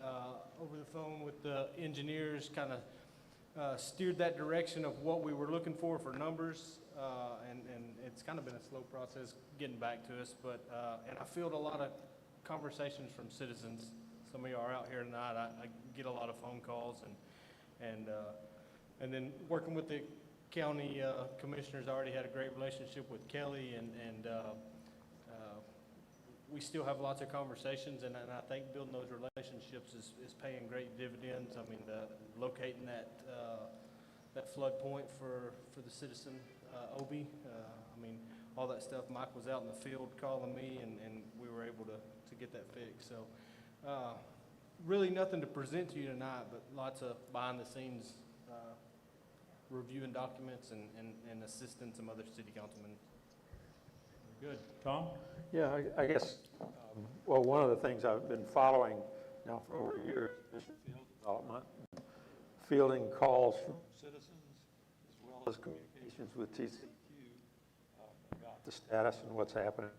over the phone with the engineers, kind of steered that direction of what we were looking for numbers, and it's kind of been a slow process getting back to us, but and I fielded a lot of conversations from citizens. Some of you are out here tonight. I get a lot of phone calls, and then working with the county commissioners, I already had a great relationship with Kelly, and we still have lots of conversations, and I think building those relationships is paying great dividends. I mean, locating that flood point for the citizen, Obi, I mean, all that stuff. Mike was out in the field calling me, and we were able to get that fixed. So really nothing to present to you tonight, but lots of behind the scenes reviewing documents and assisting some other city councilmen. Good. Tom? Yeah, I guess, well, one of the things I've been following now for over a year is field development, fielding calls from citizens, as well as communications with TCQ about the status and what's happening.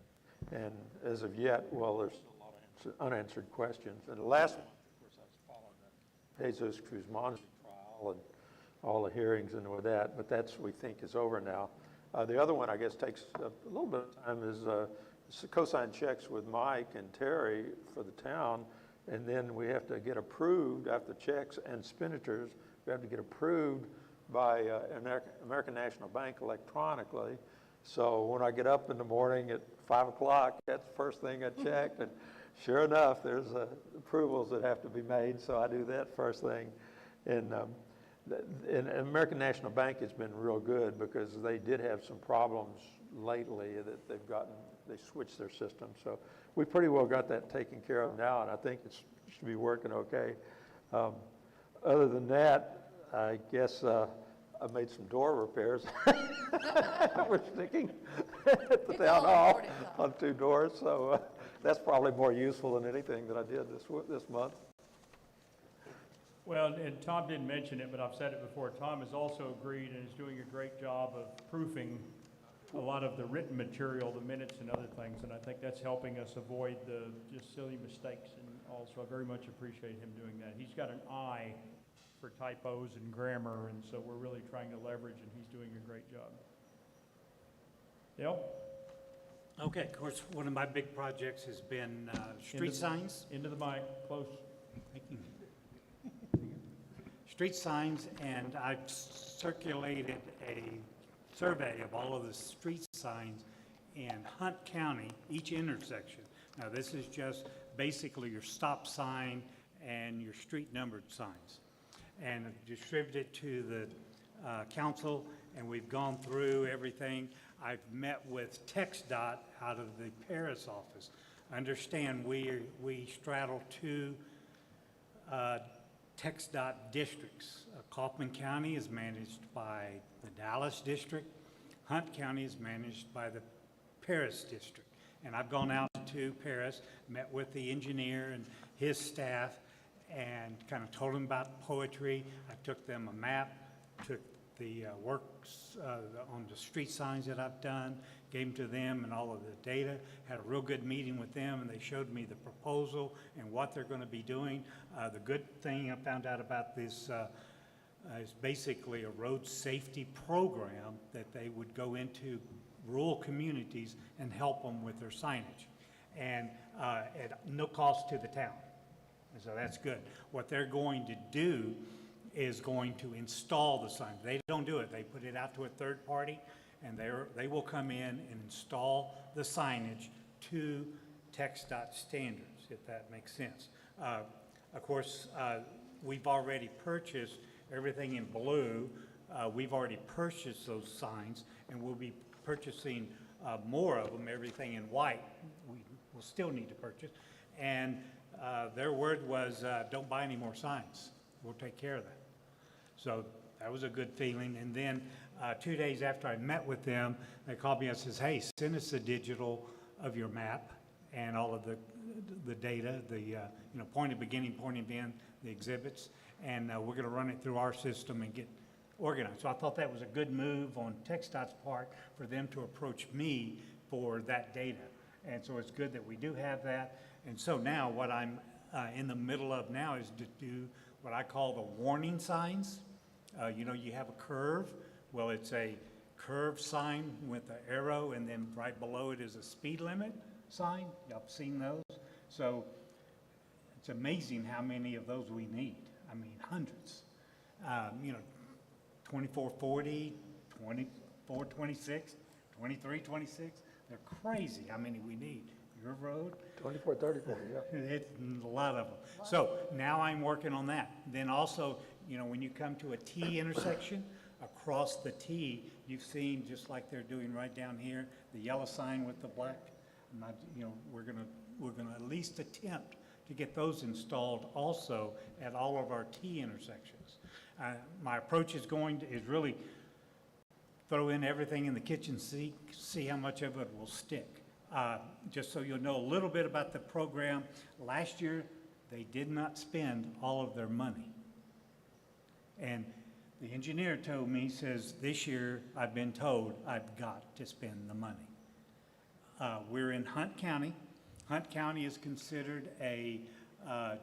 And as of yet, well, there's still a lot of unanswered questions. And the last month, of course, I was following the Jesus Cruz Monzi trial and all the hearings and with that, but that's, we think, is over now. The other one, I guess, takes a little bit of time is cosign checks with Mike and Terry for the town, and then we have to get approved after checks and expenditures. We have to get approved by American National Bank electronically. So when I get up in the morning at 5 o'clock, that's the first thing I check, and sure enough, there's approvals that have to be made, so I do that first thing. And American National Bank has been real good because they did have some problems lately that they switched their system. So we pretty well got that taken care of now, and I think it should be working okay. Other than that, I guess I made some door repairs. We're sticking at the town hall on 2 doors, so that's probably more useful than anything that I did this month. Well, and Tom didn't mention it, but I've said it before. Tom has also agreed and is doing a great job of proofing a lot of the written material, the minutes and other things, and I think that's helping us avoid the just silly mistakes, and also I very much appreciate him doing that. He's got an eye for typos and grammar, and so we're really trying to leverage, and he's doing a great job. Dale? Okay, of course, one of my big projects has been street signs. Into the mic, close. Street signs, and I've circulated a survey of all of the street signs in Hunt County, each intersection. Now, this is just basically your stop sign and your street numbered signs. And distributed to the council, and we've gone through everything. I've met with TxDOT out of the Paris office. Understand we straddle 2 TxDOT districts. Kaufman County is managed by the Dallas district. Hunt County is managed by the Paris district. And I've gone out to Paris, met with the engineer and his staff, and kind of told them about poetry. I took them a map, took the works on the street signs that I've done, gave them to them and all of the data, had a real good meeting with them, and they showed me the proposal and what they're going to be doing. The good thing I found out about this is basically a road safety program that they would go into rural communities and help them with their signage, and at no cost to the town. And so that's good. What they're going to do is going to install the sign. They don't do it. They put it out to a third party, and they will come in and install the signage to TxDOT standards, if that makes sense. Of course, we've already purchased everything in blue. We've already purchased those signs, and we'll be purchasing more of them, everything in white. We will still need to purchase. And their word was, don't buy any more signs. We'll take care of that. So that was a good feeling. And then 2 days after I met with them, they called me and says, hey, send us a digital of your map and all of the data, the point of beginning, point of end, the exhibits, and we're going to run it through our system and get organized. So I thought that was a good move on TxDOT's part for them to approach me for that data. And so it's good that we do have that. And so now what I'm in the middle of now is to do what I call the warning signs. You have a curve. Well, it's a curved sign with an arrow, and then right below it is a speed limit sign. Y'all have seen those? So it's amazing how many of those we need. I mean, hundreds. 2440, 2426, 2326. They're crazy how many we need. Your road? 2434, yeah. It's a lot of them. So now I'm working on that. Then also, when you come to a T intersection, across the T, you've seen, just like they're doing right down here, the yellow sign with the black. We're gonna at least attempt to get those installed also at all of our T intersections. My approach is really throw in everything in the kitchen sink, see how much of it will stick. Just so you'll know a little bit about the program, last year they did not spend all of their money. And the engineer told me, says, this year I've been told I've got to spend the money. We're in Hunt County. Hunt County is considered a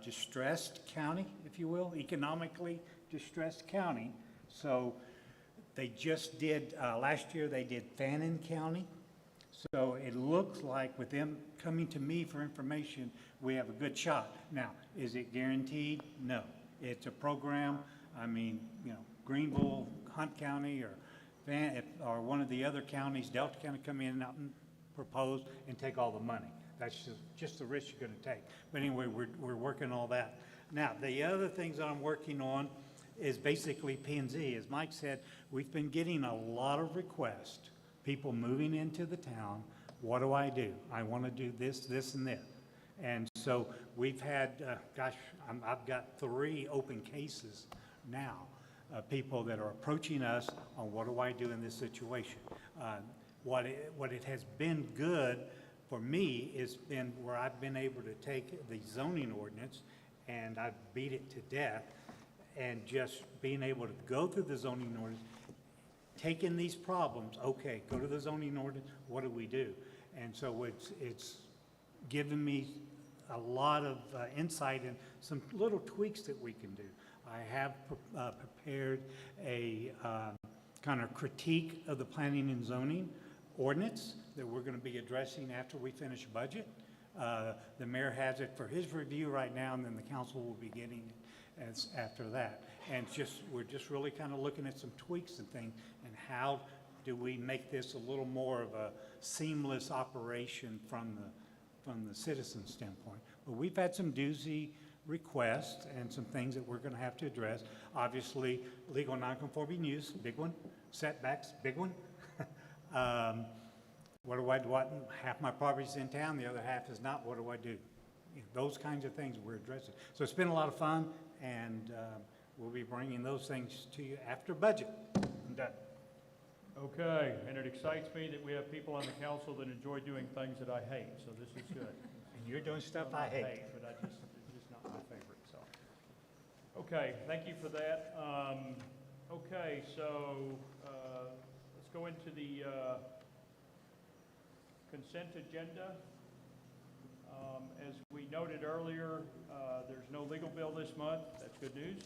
distressed county, if you will, economically distressed county. So they just did, last year they did Fannin County. So it looks like with them coming to me for information, we have a good shot. Now, is it guaranteed? No. It's a program. I mean, Greenville, Hunt County, or one of the other counties, Delta County, come in and propose and take all the money. That's just the risk you're going to take. But anyway, we're working all that. Now, the other things that I'm working on is basically P&Z. As Mike said, we've been getting a lot of requests, people moving into the town. What do I do? I want to do this, this, and this. And so we've had, I've got 3 open cases now, people that are approaching us on what do I do in this situation. What it has been good for me is been where I've been able to take the zoning ordinance and I've beat it to death, and just being able to go through the zoning ordinance, taking these problems, okay, go to the zoning ordinance, what do we do? And so it's given me a lot of insight and some little tweaks that we can do. I have prepared a kind of critique of the planning and zoning ordinance that we're going to be addressing after we finish budget. The mayor has it for his review right now, and then the council will be getting it after that. And we're just really kind of looking at some tweaks and things, and how do we make this a little more of a seamless operation from the citizen standpoint. But we've had some doozy requests and some things that we're going to have to address. Obviously, legal nonconforming use, big one. Setbacks, big one. What do I do? Half my property's in town, the other half is not. What do I do? Those kinds of things we're addressing. So it's been a lot of fun, and we'll be bringing those things to you after budget. I'm done. Okay, and it excites me that we have people on the council that enjoy doing things that I hate, so this is good. And you're doing stuff Well, I not hate. But it's just not my favorite, so. Okay, thank you for that. Okay, so let's go into the consent agenda. As we noted earlier, there's no legal bill this month. That's good news.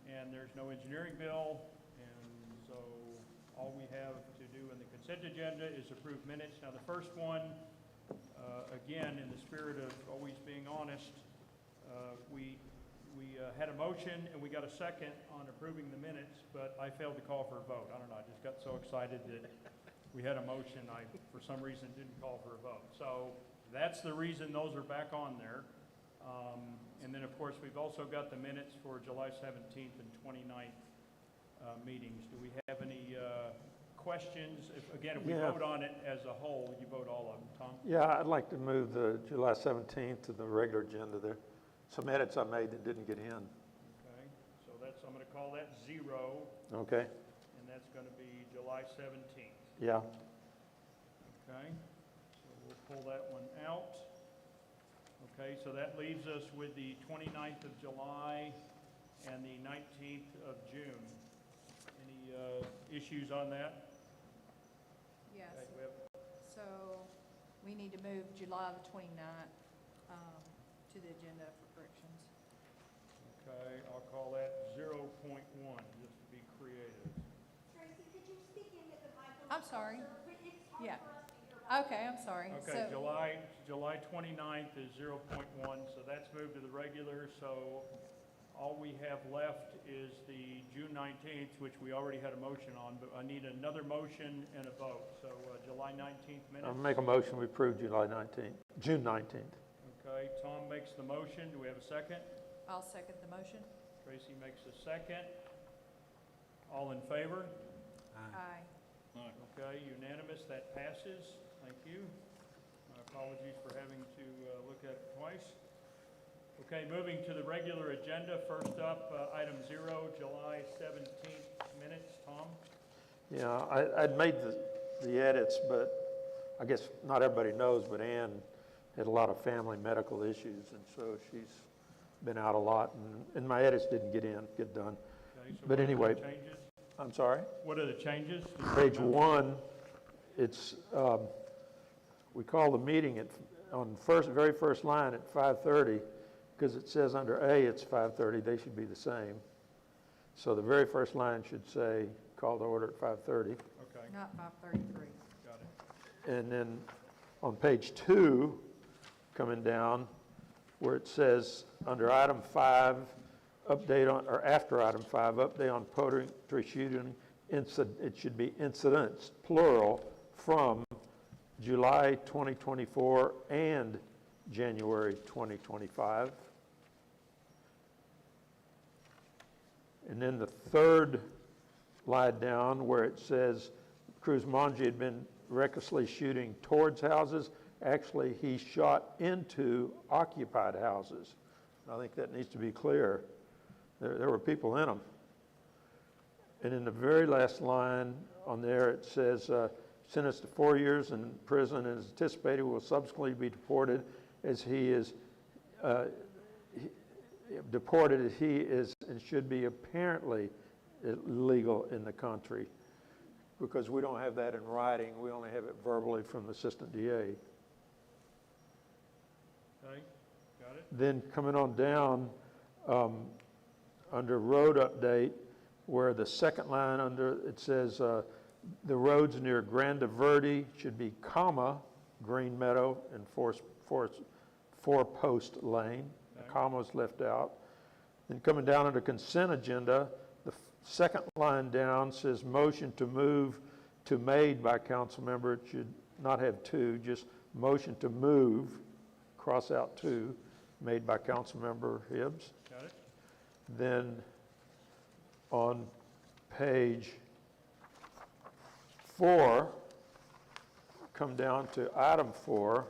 And there's no engineering bill. And so all we have to do in the consent agenda is approve minutes. Now, the first one, again, in the spirit of always being honest, we we had a motion and we got a second on approving the minutes, but I failed to call for a vote. I don't know, I just got so excited that we had a motion, I, for some reason, didn't call for a vote. So that's the reason those are back on there. And then, of course, we've also got the minutes for July 17th and 29th meetings. Do we have any questions? If we Yeah. vote on it as a whole, you vote all of them. Tom? Yeah, I'd like to move the July 17th to the regular agenda there. Some edits I made that didn't get in. Okay, so that's, I'm going to call that 0, Okay, and that's going to be July 17th. yeah. Okay, so we'll pull that one out. Okay, so that leaves us with the 29th of July and the 19th of June. Any issues on that? Yes, Okay, we have- so we need to move July the 29th to the agenda for corrections. Okay, I'll call that 0.1, just to be creative. Tracy, could you speak into the microphone? I'm sorry. It's hard Yeah. for us to hear. Okay, I'm sorry. Okay, So- July 29th is 0.1, so that's moved to the regular, so all we have left is the June 19th, which we already had a motion on, but I need another motion and a vote. So July 19th minutes. I'll make a motion, we approve July 19th, June 19th. Okay, Tom makes the motion. Do we have a second? I'll second the motion. Tracy makes a second. All in favor? Aye. Okay, unanimous, that passes. Thank you. My apologies for having to look at it twice. Okay, moving to the regular agenda. First up, item 0, July 17th minutes. Tom? Yeah, I'd made the edits, but I guess not everybody knows, but Ann had a lot of family medical issues, and so she's been out a lot, and my edits didn't get done. Okay, so But what are the anyway, changes? I'm sorry? What are the changes? Page 1, it's, we call the meeting on very first line at 5:30, because it says under A it's 5:30, they should be the same. So the very first line should say, call to order at 5:30. Okay, Not 5:33. got it. And then on page 2, coming down, where it says under item 5, update on, or after item 5, update on poultry shooting, it should be incidents, plural, from July 2024 and January 2025. And then the third line down where it says Cruz Monge had been recklessly shooting towards houses. Actually, he shot into occupied houses. I think that needs to be clear. There were people in them. And in the very last line on there, it says, sentenced to 4 years in prison and is anticipated will subsequently be deported as he is deported as he is and should be apparently illegal in the country, because we don't have that in writing. We only have it verbally from the assistant DA. Okay, got it. Then coming on down, under road update, where the second line under, it says, the roads near Grande Verde should be comma, Green Meadow and Four Post Lane. The comma was left out. Then coming down under consent agenda, the second line down says motion to move to made by council member. It should not have two, just motion to move, cross out two, made by council member Hibbs. Got it. Then on page 4, come down to item 4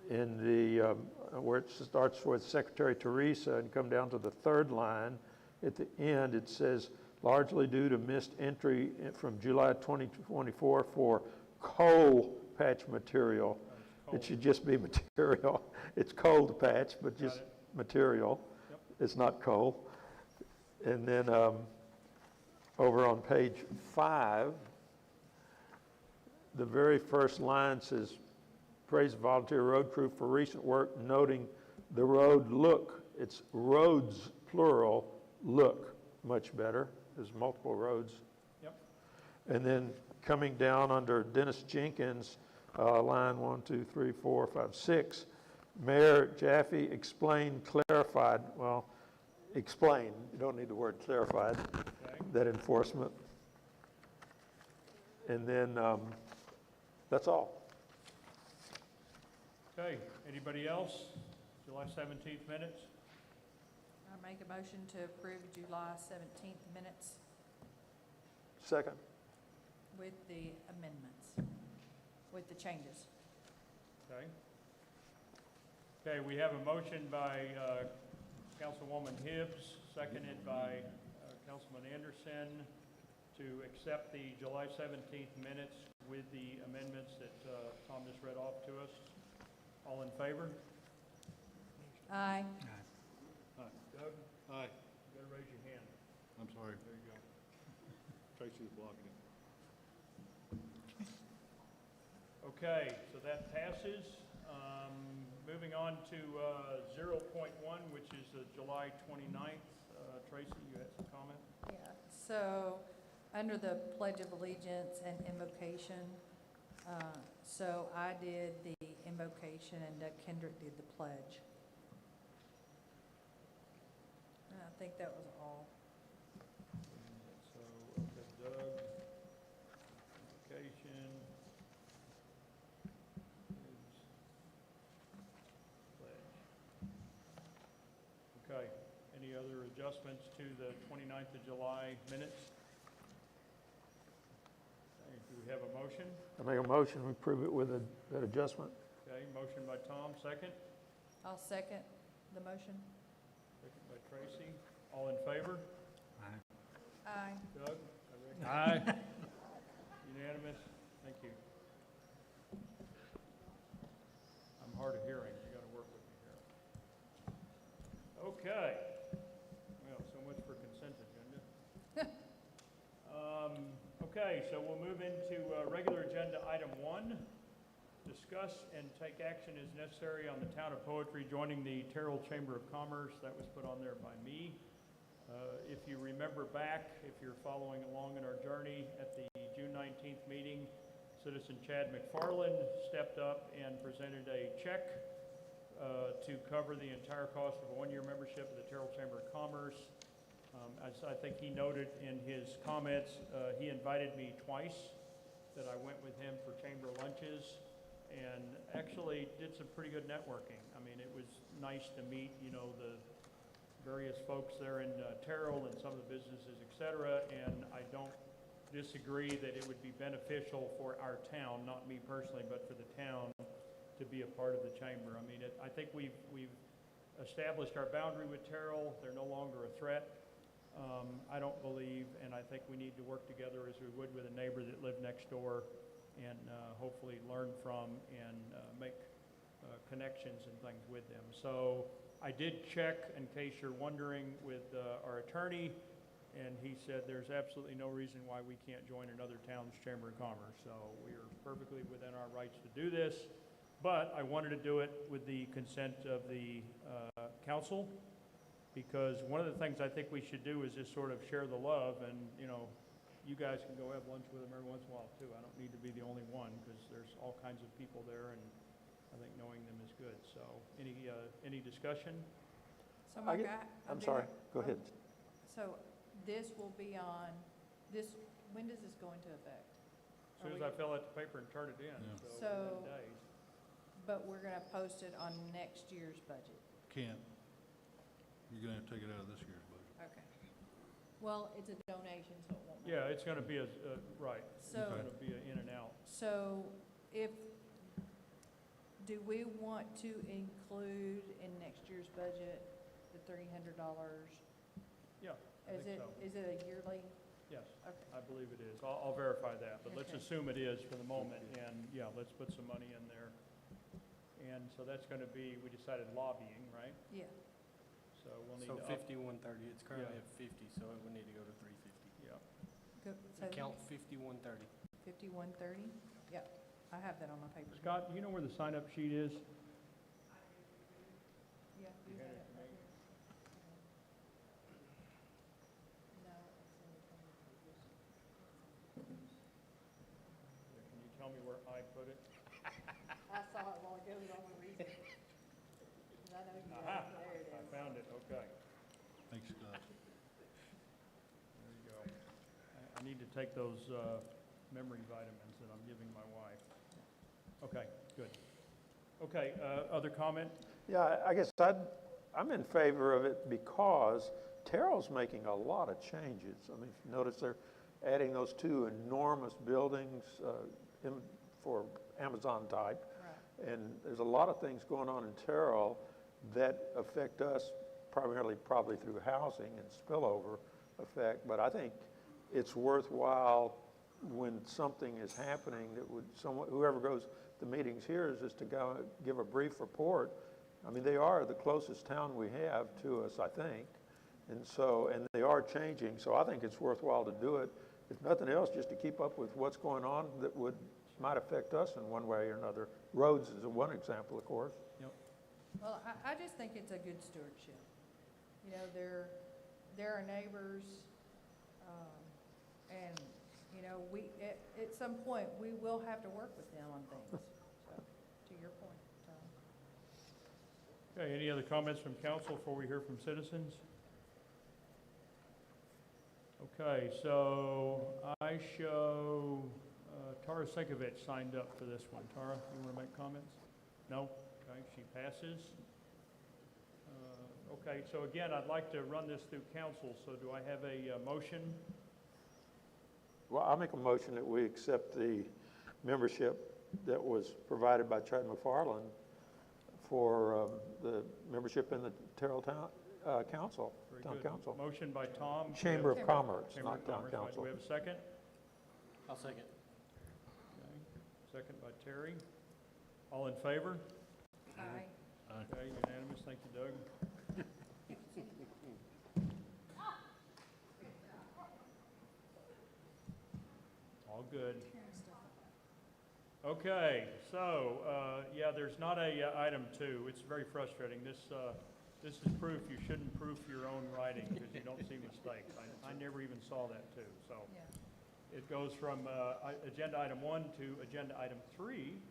in the, where it starts with Secretary Teresa and come down to the third line. At the end, it says, largely due to missed entry from July 2024 for coal patch material. It should just be material. It's coal patch, but just material. Yep. It's not coal. And then over on page 5, the very first line says, praise volunteer road crew for recent work, noting the road look. It's roads, plural, look much better. There's multiple roads. Yep. And then coming down under Dennis Jenkins, line 1, 2, 3, 4, 5, 6, Mayor Jaffe explained, clarified. Well, explain, you don't need the word clarified, Okay. that enforcement. And then, that's all. Okay, anybody else? July 17th minutes? I make a motion to approve July 17th minutes Second. with the amendments, with the changes. Okay. Okay, we have a motion by Councilwoman Hibbs, seconded by Councilman Anderson, to accept the July 17th minutes with the amendments that Tom just read off to us. All in favor? Aye. Doug, Aye. you gotta raise your hand. I'm sorry. There you go. Tracy's blocking it. Okay, so that passes. Moving on to 0.1, which is the July 29th. Tracy, you had some comment? Yeah, so, under the Pledge of Allegiance and invocation, so I did the invocation and Doug Kendrick did the pledge. And I think that was all. So, okay, Doug, invocation. Pledge. Okay, any other adjustments to the 29th of July minutes? Okay, do we have a motion? I make a motion, we approve it with that adjustment. Okay, motion by Tom, second. I'll second the motion. Second by Tracy. All in favor? Aye. Doug? Aye. Unanimous? Thank you. I'm hard of hearing, you gotta work with me here. Okay. Well, so much for consent agenda. Okay, so we'll move into regular agenda item 1. Discuss and take action as necessary on the Town of Poetry joining the Terrell Chamber of Commerce. That was put on there by me. If you remember back, if you're following along in our journey, at the June 19th meeting, Citizen Chad McFarland stepped up and presented a check to cover the entire cost of a one-year membership of the Terrell Chamber of Commerce. As I think he noted in his comments, he invited me twice, that I went with him for chamber lunches, and actually did some pretty good networking. I mean, it was nice to meet, you know, the various folks there in Terrell and some of the businesses, et cetera, and I don't disagree that it would be beneficial for our town, not me personally, but for the town, to be a part of the chamber. I mean, I think we've established our boundary with Terrell. They're no longer a threat. I don't believe, and I think we need to work together as we would with a neighbor that lived next door, and hopefully learn from and make connections and things with them. So I did check, in case you're wondering, with our attorney, and he said there's absolutely no reason why we can't join another town's Chamber of Commerce. So we are perfectly within our rights to do this, but I wanted to do it with the consent of the council, because one of the things I think we should do is just sort of share the love, and, you know, you guys can go have lunch with them every once in a while too. I don't need to be the only one, because there's all kinds of people there, and I think knowing them is good. So any discussion? So Mark, I'm sorry, go ahead. So this will be on, when does this go into effect? As soon as I fill out the paper and turn it in, so within days. But we're gonna post it on next year's budget. Can't. You're gonna have to take it out of this year's budget. Okay. Well, it's a donation, so it won't. Yeah, it's gonna be right. So- It's gonna be in and out. So do we want to include in next year's budget the $300? Yeah, I think so. Is it a yearly? Yes, Okay. I believe it is. I'll verify that, but let's Okay. assume it is for the moment, and yeah, let's put some money in there. And so that's gonna be, we decided lobbying, right? Yeah. So we'll need So to up, 5130, it's currently Yeah. at 50, so it would need to go to 350. yeah. Account 5130. 5130? Yep, I have that on my paper. Scott, do you know where the sign-up sheet is? Yeah, You you had have it it to right me? here. No, it's in the pages. Yeah, can you tell me where I put it? I saw it while ago, the only reason. 'Cause I know you Aha, got it. There it I is. found it, okay. Thanks, take those memory vitamins that I'm giving my wife. Okay, good. Okay, other comment? Yeah, I guess I'm in favor of it because Terrell's making a lot of changes. I mean, if you notice they're adding those 2 enormous buildings for Amazon type. Right. And there's a lot of things going on in Terrell that affect us primarily probably through housing and spillover effect. But I think it's worthwhile when something is happening that would whoever goes to meetings here is just to go give a brief report. I mean, they are the closest town we have to us, I think. And they are changing, so I think it's worthwhile to do it. If nothing else, just to keep up with what's going on that might affect us in one way or another. Roads is one example, of course. Yep. Well, I just think it's a good stewardship. You know, they're our neighbors, and, you know, at some point, we will have to work with them on things, so, to your point, Tom. Okay, any other comments from council before we hear from citizens? Okay, so I show Tara Sinkovich signed up for this one. Tara, you want to make comments? No? Okay, she passes. Okay, so again, I'd like to run this through council, so do I have a motion? Well, I'll make a motion that we accept the membership that was provided by Chad McFarland for the membership in the Terrell Town Council. Very Town good. Council. Motion by Tom. Chamber of Commerce, Chamber not of Town Commerce. Do Council. we have a second? I'll second. Okay, second by Terry. All in favor? Aye. Okay, unanimous. Thank you, Doug. All good. Okay, so, yeah, there's not a item 2. It's very frustrating. This is proof you shouldn't proof your own writing because you don't see mistakes. I never even saw that too. So Yeah. it goes from agenda item 1 to agenda item 3,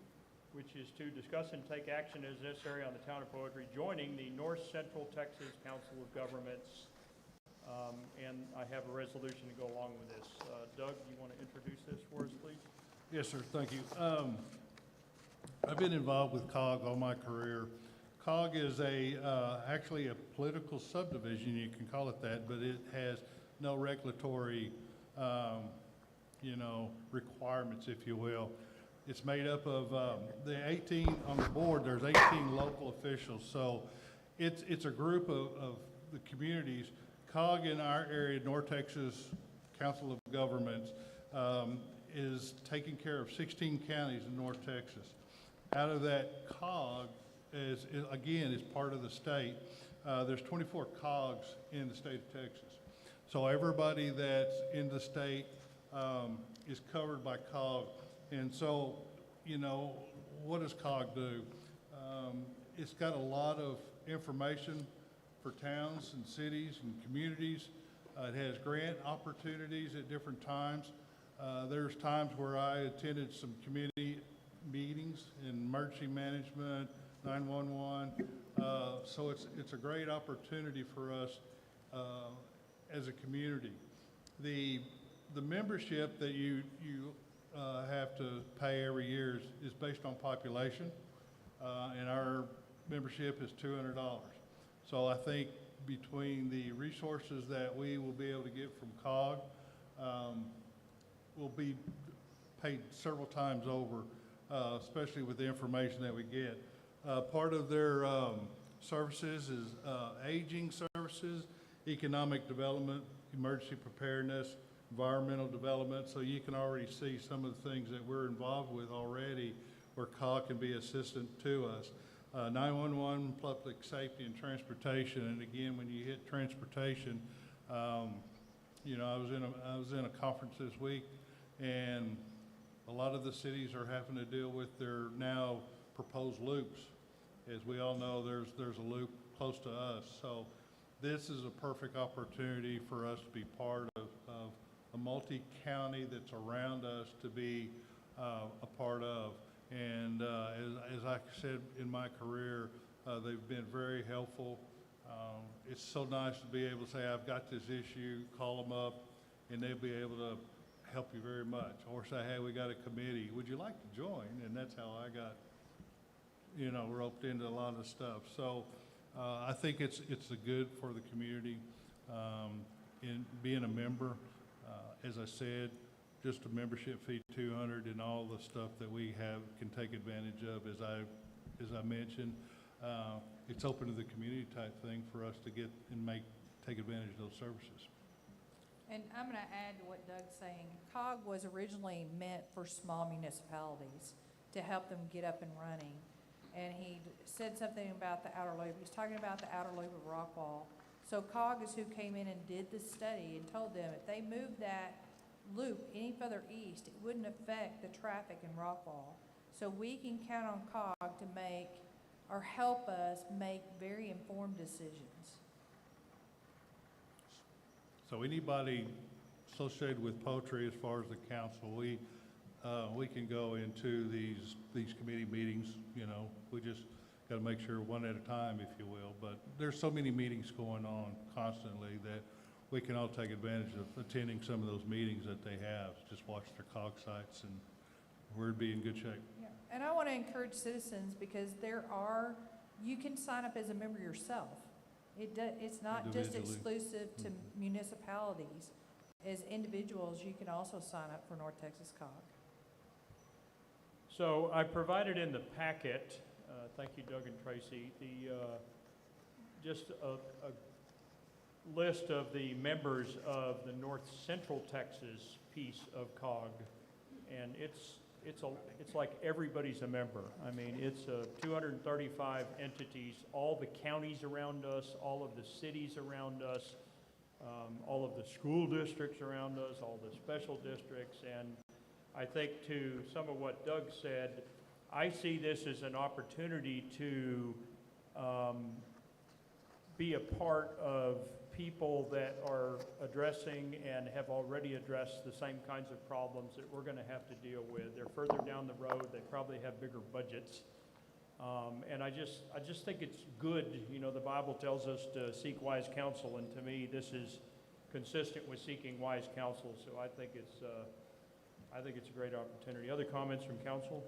which is to discuss and take action as necessary on the town of Poetry joining the North Central Texas Council of Governments. And I have a resolution to go along with this. Doug, you want to introduce this for us, please? Yes, sir, thank you. I've been involved with COG all my career. COG is actually a political subdivision, you can call it that, but it has no regulatory, requirements, if you will. It's made up of the 18 on the board. There's 18 local officials, so it's a group of the communities. COG in our area, North Texas Council of Governments, is taking care of 16 counties in North Texas. Out of that, COG is part of the state. There's 24 COGs in the state of Texas. So everybody that's in the state is covered by COG. And so, what does COG do? It's got a lot of information for towns and cities and communities. It has grant opportunities at different times. There's times where I attended some community meetings in emergency management, 911. So it's a great opportunity for us as a community. The membership that you have to pay every year is based on population, and our membership is $200. So I think between the resources that we will be able to get from COG, will be paid several times over, especially with the information that we get. Part of their services is aging services, economic development, emergency preparedness, environmental development. So you can already see some of the things that we're involved with already where COG can be assistant to us. 911, public safety and transportation. And again, when you hit transportation, I was in a conference this week, and a lot of the cities are having to deal with their now proposed loops. As we all know, there's a loop close to us. So this is a perfect opportunity for us to be part of a multi-county that's around us to be a part of. And as I said in my career, they've been very helpful. It's so nice to be able to say, I've got this issue, call them up, and they'll be able to help you very much. Or say, hey, we got a committee, would you like to join? And that's how I got, you know, roped into a lot of the stuff. So I think it's a good for the community in being a member. As I said, just a membership fee, $200, and all the stuff that we have can take advantage of. As I mentioned, it's open to the community type thing for us to get and take advantage of those services. And I'm going to add to what Doug's saying. COG was originally meant for small municipalities to help them get up and running. And he said something about the outer loop. He's talking about the outer loop of Rockwall. So COG is who came in and did this study and told them if they moved that loop any further east, it wouldn't affect the traffic in Rockwall. So we can count on COG to make or help us make very informed decisions. So anybody associated with Poultry, as far as the council, we can go into these committee meetings, you know, we just got to make sure one at a time, if you will. But there's so many meetings going on constantly that we can all take advantage of attending some of those meetings that they have. Just watch their COG sites, and we'd be in good shape. Yeah. And I want to encourage citizens because you can sign up as a member yourself. It's not just Individually. exclusive to municipalities. As individuals, you can also sign up for North Texas COG. So I provided in the packet, thank you Doug and Tracy, just a list of the members of the North Central Texas piece of COG, and it's like everybody's a member. I mean, it's 235 entities, all the counties around us, all of the cities around us, all of the school districts around us, all the special districts, and I think to some of what Doug said, I see this as an opportunity to be a part of people that are addressing and have already addressed the same kinds of problems that we're going to have to deal with. They're further down the road. They probably have bigger budgets. And I just think it's good. You know, the Bible tells us to seek wise counsel, and to me, this is consistent with seeking wise counsel. So I think it's a great opportunity. Other comments from council?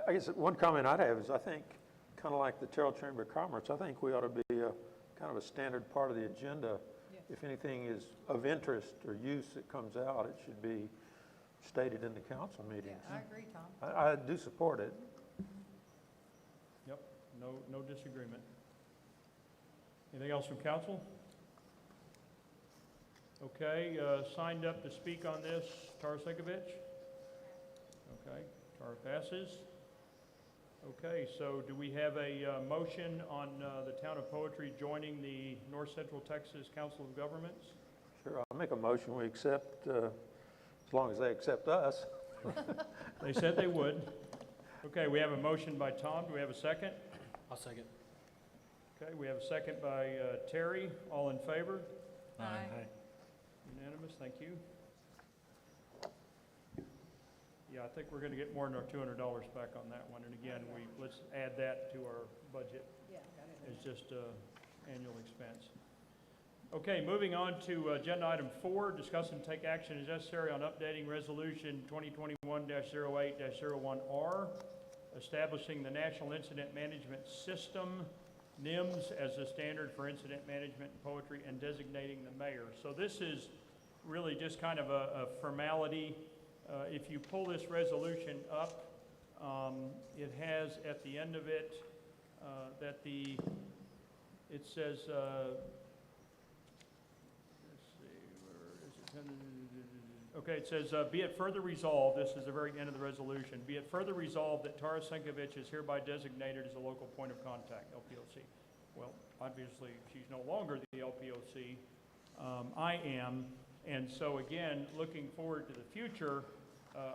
I guess one comment I'd have is I think, kind of like the Terrell Chamber of Commerce, I think we ought to be kind of a standard part of the agenda. Yeah. If anything is of interest or use that comes out, it should be stated in the council Yeah, meetings. I agree, Tom. I do support it. Yep, no disagreement. Anything else from council? Okay, signed up to speak on this, Tara Sinkovich? Okay, Tara passes. Okay, so do we have a motion on the Town of Poetry joining the North Central Texas Council of Governments? Sure, I'll make a motion we accept, as long as they accept us. They said they would. Okay, we have a motion by Tom. Do we have a second? I'll second. Okay, we have a second by Terry. All in favor? Aye. Unanimous, thank you. Yeah, I think we're going to get more than our $200 back on that one. And again, let's add that to our budget Yeah, got it. as just annual expense. Okay, moving on to agenda item 4, discuss and take action as necessary on updating resolution 2021-08-01R, establishing the National Incident Management System, NIMS, as a standard for incident management in poetry, and designating the mayor. So this is really just kind of a formality. If you pull this resolution up, it has at the end of it that it says, let's see, where is it? Okay, it says, be it further resolved, this is the very end of the resolution, be it further resolved that Tara Sinkovich is hereby designated as a local point of contact, LPOC. Well, obviously, she's no longer the LPOC. I am, and so again, looking forward to the future,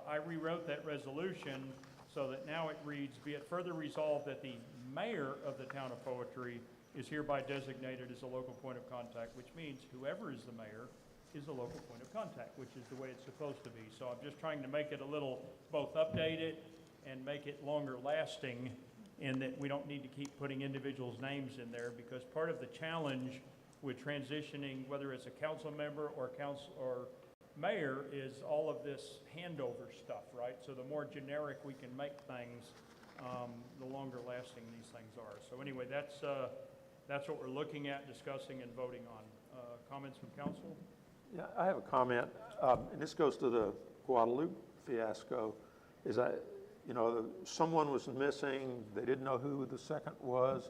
I rewrote that resolution so that now it reads, be it further resolved that the mayor of the Town of Poetry is hereby designated as a local point of contact, which means whoever is the mayor is a local point of contact, which is the way it's supposed to be. So I'm just trying to make it a little, both update it and make it longer lasting, in that we don't need to keep putting individuals' names in there, because part of the challenge with transitioning, whether it's a council member or mayor is all of this handover stuff, right? So the more generic we can make things, the longer lasting these things are. So anyway, that's what we're looking at, discussing, and voting on. Comments from council? Yeah, I have a comment, and this goes to the Guadalupe fiasco, is someone was missing, they didn't know who the second was.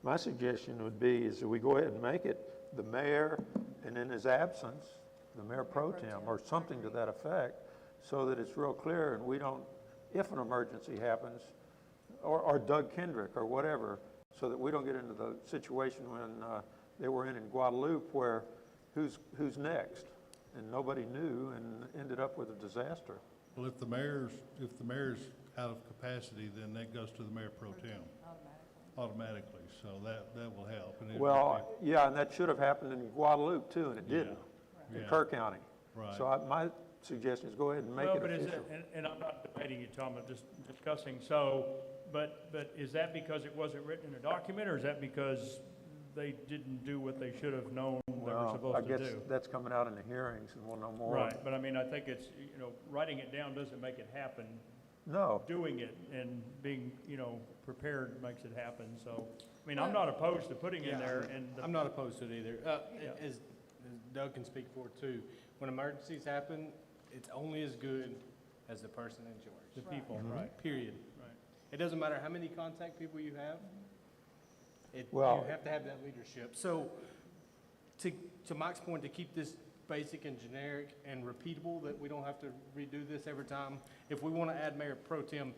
My suggestion would be is that we go ahead and make it the mayor, and in his absence, the mayor pro tem, or something to that effect, so that it's real clear and we don't, if an emergency happens, or Doug Kendrick or whatever, so that we don't get into the situation when they were in Guadalupe where who's next, and nobody knew and ended up with a disaster. Well, if the mayor's out of capacity, then that goes to the mayor pro tem automatically, so that will help. And Well, yeah, and that should have happened in Guadalupe too, and it didn't, in Yeah. Kerr County. Right. So my suggestion is go ahead and make Well, it but is official. it, and I'm not debating you, Tom, I'm just discussing, so, but is that because it wasn't written in a document, or is that because they didn't do what they should have known they were Well, I supposed to guess do? that's coming out in the hearings, and we'll know more. Right, but I mean, I think it's, writing it down doesn't make it happen. No, Doing it and being, prepared makes it happen, so, I mean, I'm not opposed to putting in there, and I'm not opposed to it either. As Doug can speak for too, when emergencies happen, it's only as good as the person in the charge, people, right, period. right. It doesn't matter how many contact people you have, you Well- have to have that leadership. So, to Mike's point, to keep this basic and generic and repeatable, that we don't have to redo this every time, if we want to add mayor pro tem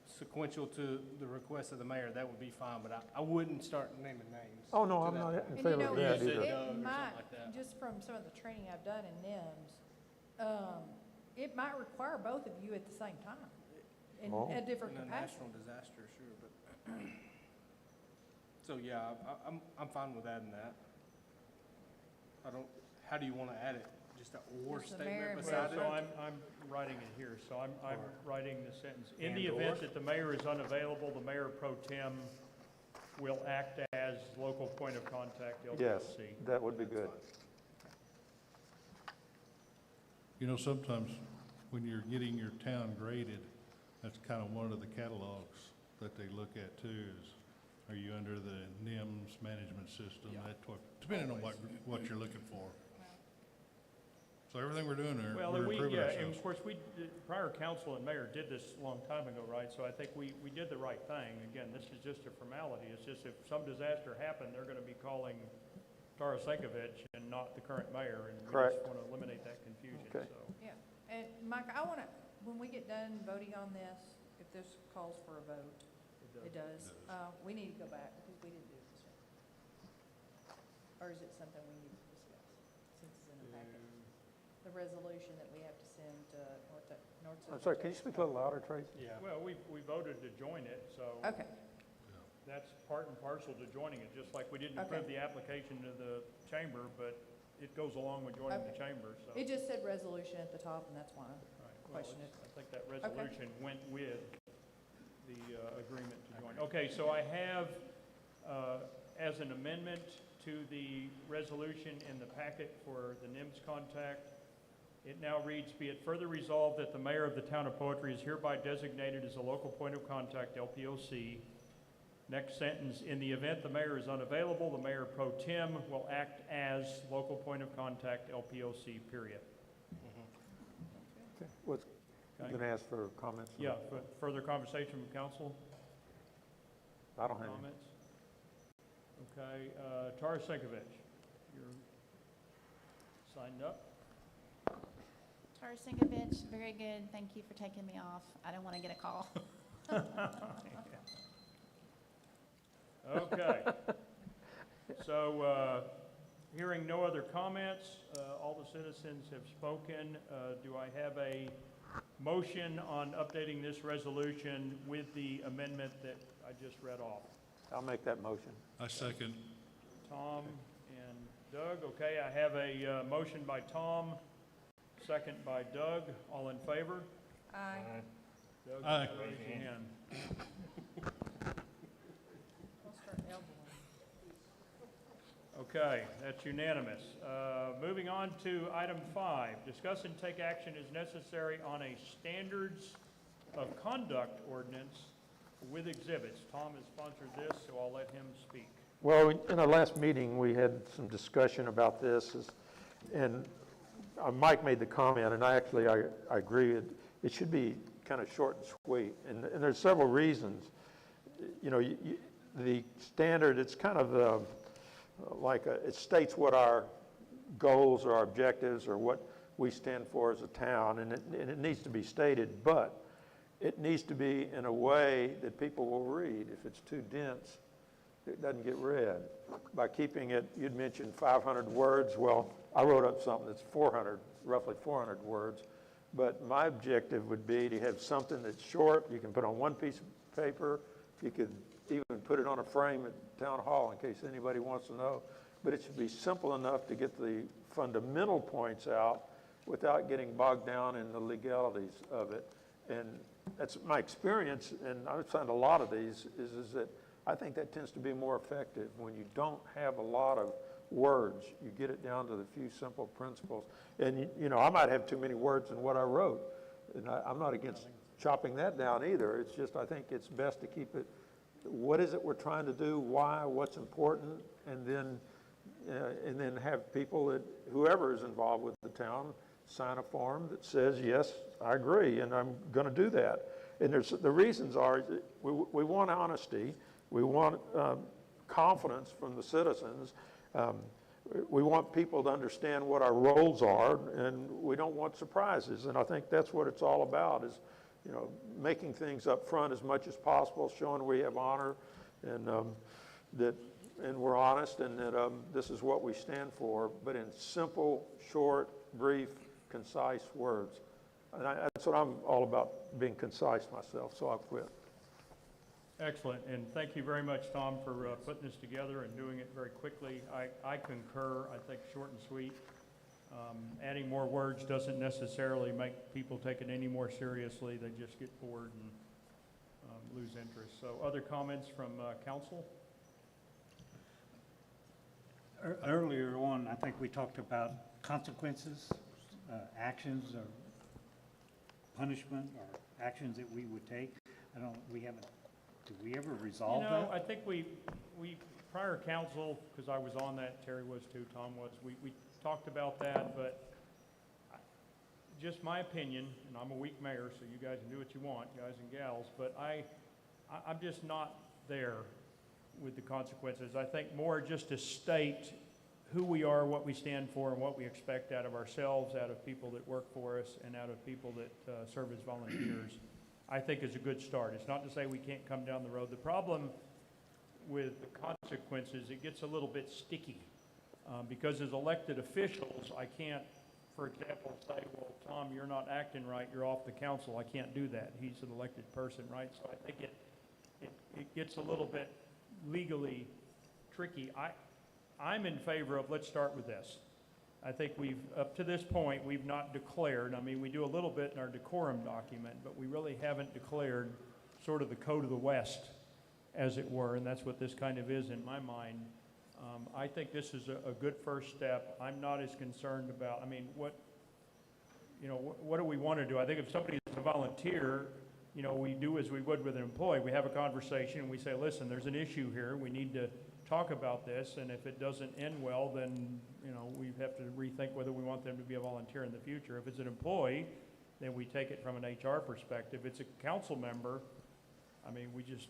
sequential to the request of the mayor, that would be fine, but I wouldn't start naming names. oh, no, to I'm that not point. in And favor of that said either. Doug or it something might, like that. just from some of the training I've done in NIMS, it might require both of you at the same time, in Oh. a different In a capacity. national disaster, sure, but, so, yeah, I'm fine with adding that. How do you want to add it? Just a or Just the mayor statement and beside So it? I'm writing it here, so I'm writing the sentence. In And the or? event that the mayor is unavailable, the mayor pro tem will act as local point of contact, Yes, LPC. that would be good. Sometimes when you're getting your town graded, that's kind of one of the catalogs that they look at too, is are you under the NIMS management system, that type, depending on what you're looking for. So everything we're doing there, Well, we're and improving and ourselves. of course, prior council and mayor did this a long time ago, right? So I think we did the right thing. Again, this is just a formality. It's just if some disaster happened, they're gonna be calling Tara Senkovich and not the current mayor, and we Correct. just wanna eliminate that confusion, Okay. so. Yeah, and Mike, when we get done voting on this, if this calls for a vote, it does, we need to go back because we didn't do it this way. Or is it something we need to discuss, since it's in the packet? The resolution that we have to send to North Central. I'm sorry, can you speak a little louder, Tracy? Yeah. Well, we voted to join it, so. Okay, That's part and parcel to joining it, just like we didn't approve the application to the chamber, but it goes along with joining the Okay. chamber, so. it just said resolution at the top, and that's why. Right. Well, Question I think that resolution went with the agreement to join. Okay, so I have, as an amendment to the resolution in the packet for the NIMS contact, it now reads, be it further resolved that the mayor of the town of Poetry is hereby designated as a local point of contact, LPOC. Next sentence, in the event the mayor is unavailable, the mayor pro tem will act as local point of contact, LPOC, period. Okay. What's, Okay. going to ask for comments? Yeah, further conversation from council, I don't have any. comments? Okay, Tara Senkovich, you're signed up? Tara Singovich, very good. Thank you for taking me off. I don't want to get a call. Okay. So, hearing no other comments, all the citizens have spoken. Do I have a motion on updating this resolution with the amendment that I just read off? I'll make that motion. I second. Tom and Doug, okay, I have a motion by Tom, second by Doug. All in favor? Aye. Doug, Aye. raise your hand. I'll start elbowing. Okay, that's unanimous. Moving on to item 5, discuss and take action as necessary on a standards of conduct ordinance with exhibits. Tom has sponsored this, so I'll let him speak. Well, in our last meeting, we had some discussion about this, and Mike made the comment, and I agree, it should be kind of short and sweet, and there's several reasons. You know, the standard, it's kind of it states what our goals or our objectives or what we stand for as a town, and it needs to be stated, but it needs to be in a way that people will read. If it's too dense, it doesn't get read. By keeping it, you'd mentioned 500 words. Well, I wrote up something that's roughly 400 words, but my objective would be to have something that's short, you can put on one piece of paper, you could even put it on a frame at Town Hall in case anybody wants to know. But it should be simple enough to get the fundamental points out without getting bogged down in the legalities of it. And that's my experience, and I've signed a lot of these, is that I think that tends to be more effective when you don't have a lot of words. You get it down to the few simple principles. And, you know, I might have too many words in what I wrote, and I'm not against chopping that down either. It's just I think it's best to keep it, what is it we're trying to do, why, what's important, and then have people that, whoever is involved with the town, sign a form that says, yes, I agree, and I'm going to do that. And the reasons are, we want honesty, we want confidence from the citizens, we want people to understand what our roles are, and we don't want surprises. And I think that's what it's all about, is, you know, making things up front as much as possible, showing we have honor, and and we're honest, and that this is what we stand for, but in simple, short, brief, concise words. And that's what I'm all about, being concise myself, so I'll quit. Excellent, and thank you very much, Tom, for putting this together and doing it very quickly. I concur. I think short and sweet. Adding more words doesn't necessarily make people take it any more seriously. They just get bored and lose interest. So other comments from council? Earlier on, I think we talked about consequences, actions or punishment or actions that we would take. Did we ever resolve that? You know, I think we prior council, because I was on that, Terry was too, Tom was, we talked about that, but just my opinion, and I'm a weak mayor, so you guys can do what you want, guys and gals, but I'm just not there with the consequences. I think more just to state who we are, what we stand for, and what we expect out of ourselves, out of people that work for us, and out of people that serve as volunteers, I think is a good start. It's not to say we can't come down the road. The problem with the consequences, it gets a little bit sticky. Because as elected officials, I can't, for example, say, well, Tom, you're not acting right, you're off the council. I can't do that. He's an elected person, right? So I think it gets a little bit legally tricky. I'm in favor of, let's start with this. I think up to this point, we've not declared, I mean, we do a little bit in our decorum document, but we really haven't declared sort of the code of the West, as it were, and that's what this kind of is in my mind. I think this is a good first step. I'm not as concerned about, I mean, what do we want to do? I think if somebody is a volunteer, you know, we do as we would with an employee. We have a conversation and we say, listen, there's an issue here. We need to talk about this, and if it doesn't end well, then, you know, we have to rethink whether we want them to be a volunteer in the future. If it's an employee, then we take it from an HR perspective. If it's a council member, I mean, we just,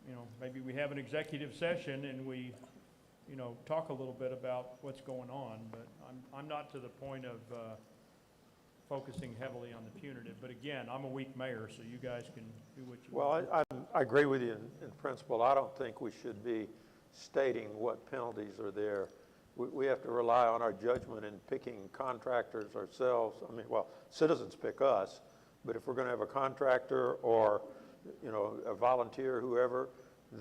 you know, maybe we have an executive session and we, you know, talk a little bit about what's going on, but I'm not to the point of focusing heavily on the punitive. But again, I'm a weak mayor, so you guys can do what you want. Well, I agree with you in principle. I don't think we should be stating what penalties are there. We have to rely on our judgment in picking contractors ourselves. I mean, well, citizens pick us, but if we're going to have a contractor or, you know, a volunteer, whoever,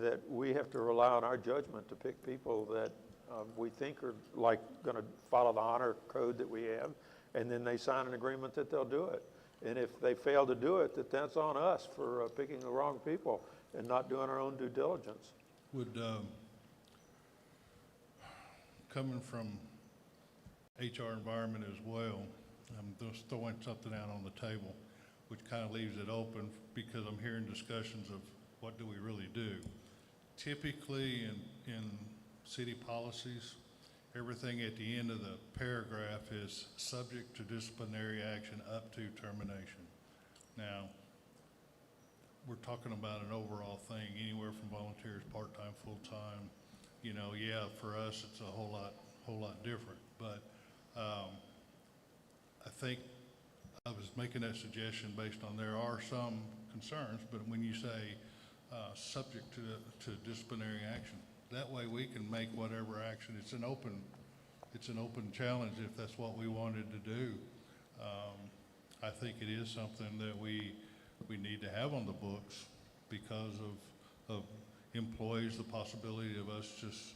that we have to rely on our judgment to pick people that we think are like going to follow the honor code that we have, and then they sign an agreement that they'll do it. And if they fail to do it, that's on us for picking the wrong people and not doing our own due diligence. coming from HR environment as well, I'm just throwing something out on the table, which kind of leaves it open because I'm hearing discussions of what do we really do. Typically in city policies, everything at the end of the paragraph is subject to disciplinary action up to termination. Now, we're talking about an overall thing, anywhere from volunteers, part-time, full-time. You know, yeah, for us, it's a whole lot different. But I think I was making that suggestion based on there are some concerns, but when you say subject to disciplinary action, that way we can make whatever action. It's an open challenge if that's what we wanted to do. I think it is something that we need to have on the books because of employees, the possibility of us just,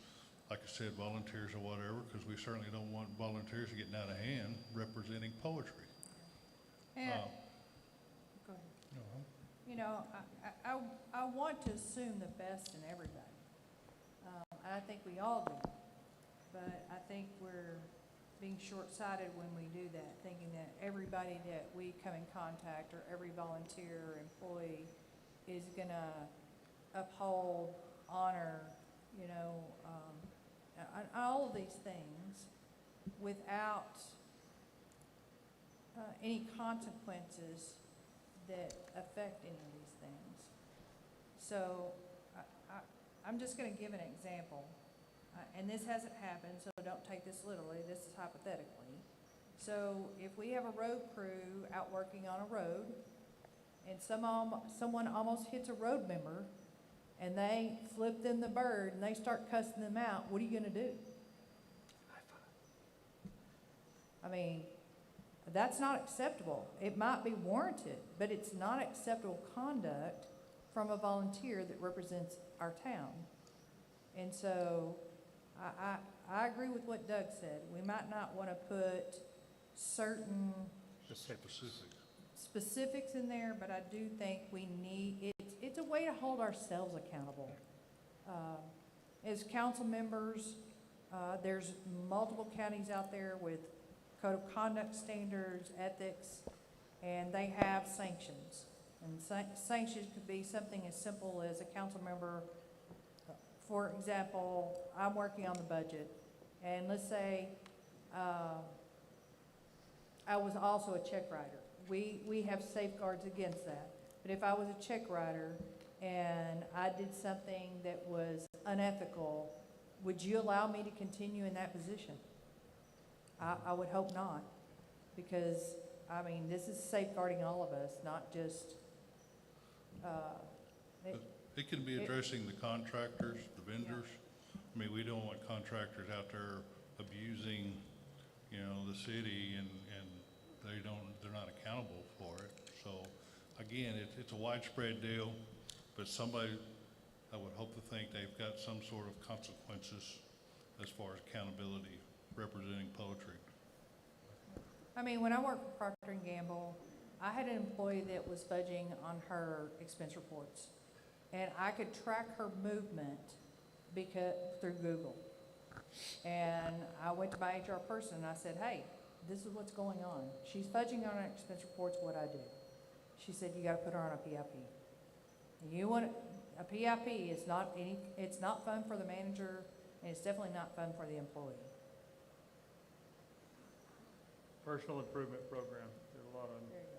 like I said, volunteers or whatever, because we certainly don't want volunteers getting out of hand representing poetry. And, go ahead. You know, I want to assume the best in everybody. I think we all do. But I think we're being short-sighted when we do that, thinking that everybody that we come in contact or every volunteer or employee is gonna uphold, honor, you know, all of these things without any consequences that affect any of these things. So I'm just going to give an example, and this hasn't happened, so don't take this literally, this is hypothetically. So if we have a road crew out working on a road, and someone almost hits a road member, and they flip them the bird, and they start cussing them out, what are you going to do? I mean, that's not acceptable. It might be warranted, but it's not acceptable conduct from a volunteer that represents our town. And so I agree with what Doug said. We might not want to put certain specifics in there, but I do think we need, it's a way to hold ourselves accountable. As council members, there's multiple counties out there with code of conduct standards, ethics, and they have sanctions. And sanctions could be something as simple as a council member, for example, I'm working on the budget, and let's say I was also a check writer. We have safeguards against that. But if I was a check writer and I did something that was unethical, would you allow me to continue in that position? I would hope not, because, I mean, this is safeguarding all of us, not just, It can be addressing the contractors, the vendors. I mean, we don't want contractors out there abusing, you know, the city and they're not accountable for it. So again, it's a widespread deal, but somebody, I would hope to think they've got some sort of consequences as far as accountability representing poetry. I mean, when I worked for Procter & Gamble, I had an employee that was fudging on her expense reports. And I could track her movement through Google. And I went to my HR person and I said, hey, this is what's going on. She's fudging on her expense reports, what I do. She said, you gotta put her on a PIP. A PIP is it's not fun for the manager, and it's definitely not fun for the employee. Personal improvement program, there's a lot of them. There you go.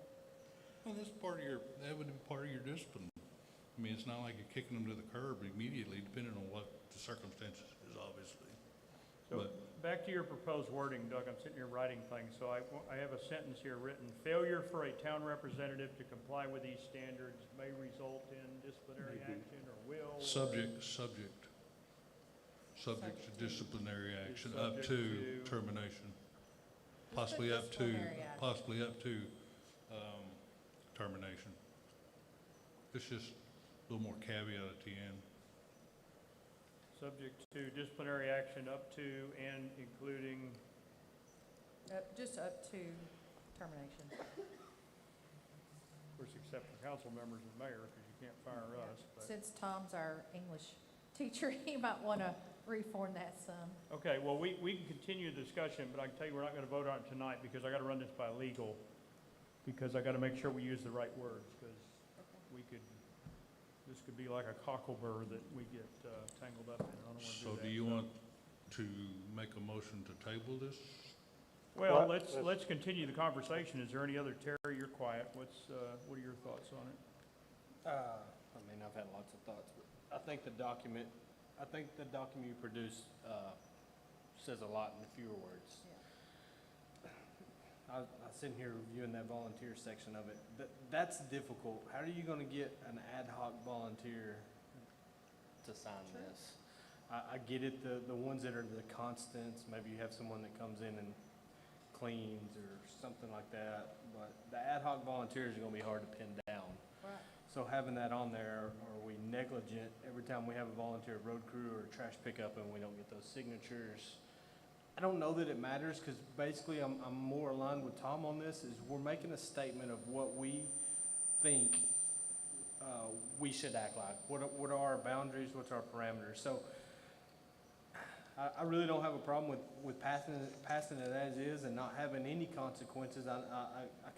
Well, that would be part of your discipline. I mean, it's not like you're kicking them to the curb immediately, depending on what the circumstances is, obviously. So back to your proposed wording, Doug, I'm sitting here writing things, so I have a sentence here written. Failure for a town representative to comply with these standards may result in disciplinary action or will. Subject to disciplinary action up to termination. Possibly up to termination. It's just a little more caveat at the end. Subject to disciplinary action up to and including. Just up to termination. Of course, except for council members and mayor, because you can't fire us. But Since Tom's our English teacher, he might want to reform that some. Okay, well, we can continue the discussion, but I can tell you we're not gonna vote on it tonight because I gotta run this by legal, because I gotta make sure we use the right words, because this could be like a cockleburr that we get tangled up in. I don't wanna do So that. do you want to make a motion to table this? Well, Well, let's continue the conversation. Is there any other, Terry, you're quiet. What are your thoughts on it? I mean, I've had lots of thoughts, but I think the document you produced, says a lot in fewer words. I was sitting here reviewing that volunteer section of it. That's difficult. How are you gonna get an ad hoc volunteer to sign this? I get it, the ones that are the constants, maybe you have someone that comes in and cleans or something like that, but the ad hoc volunteers are gonna be hard to pin down. Right. So having that on there, are we negligent every time we have a volunteer road crew or a trash pickup and we don't get those signatures? I don't know that it matters, because basically I'm more aligned with Tom on this, is we're making a statement of what we think we should act like. What are our boundaries, what's our parameters? So I really don't have a problem with passing it as is and not having any consequences. I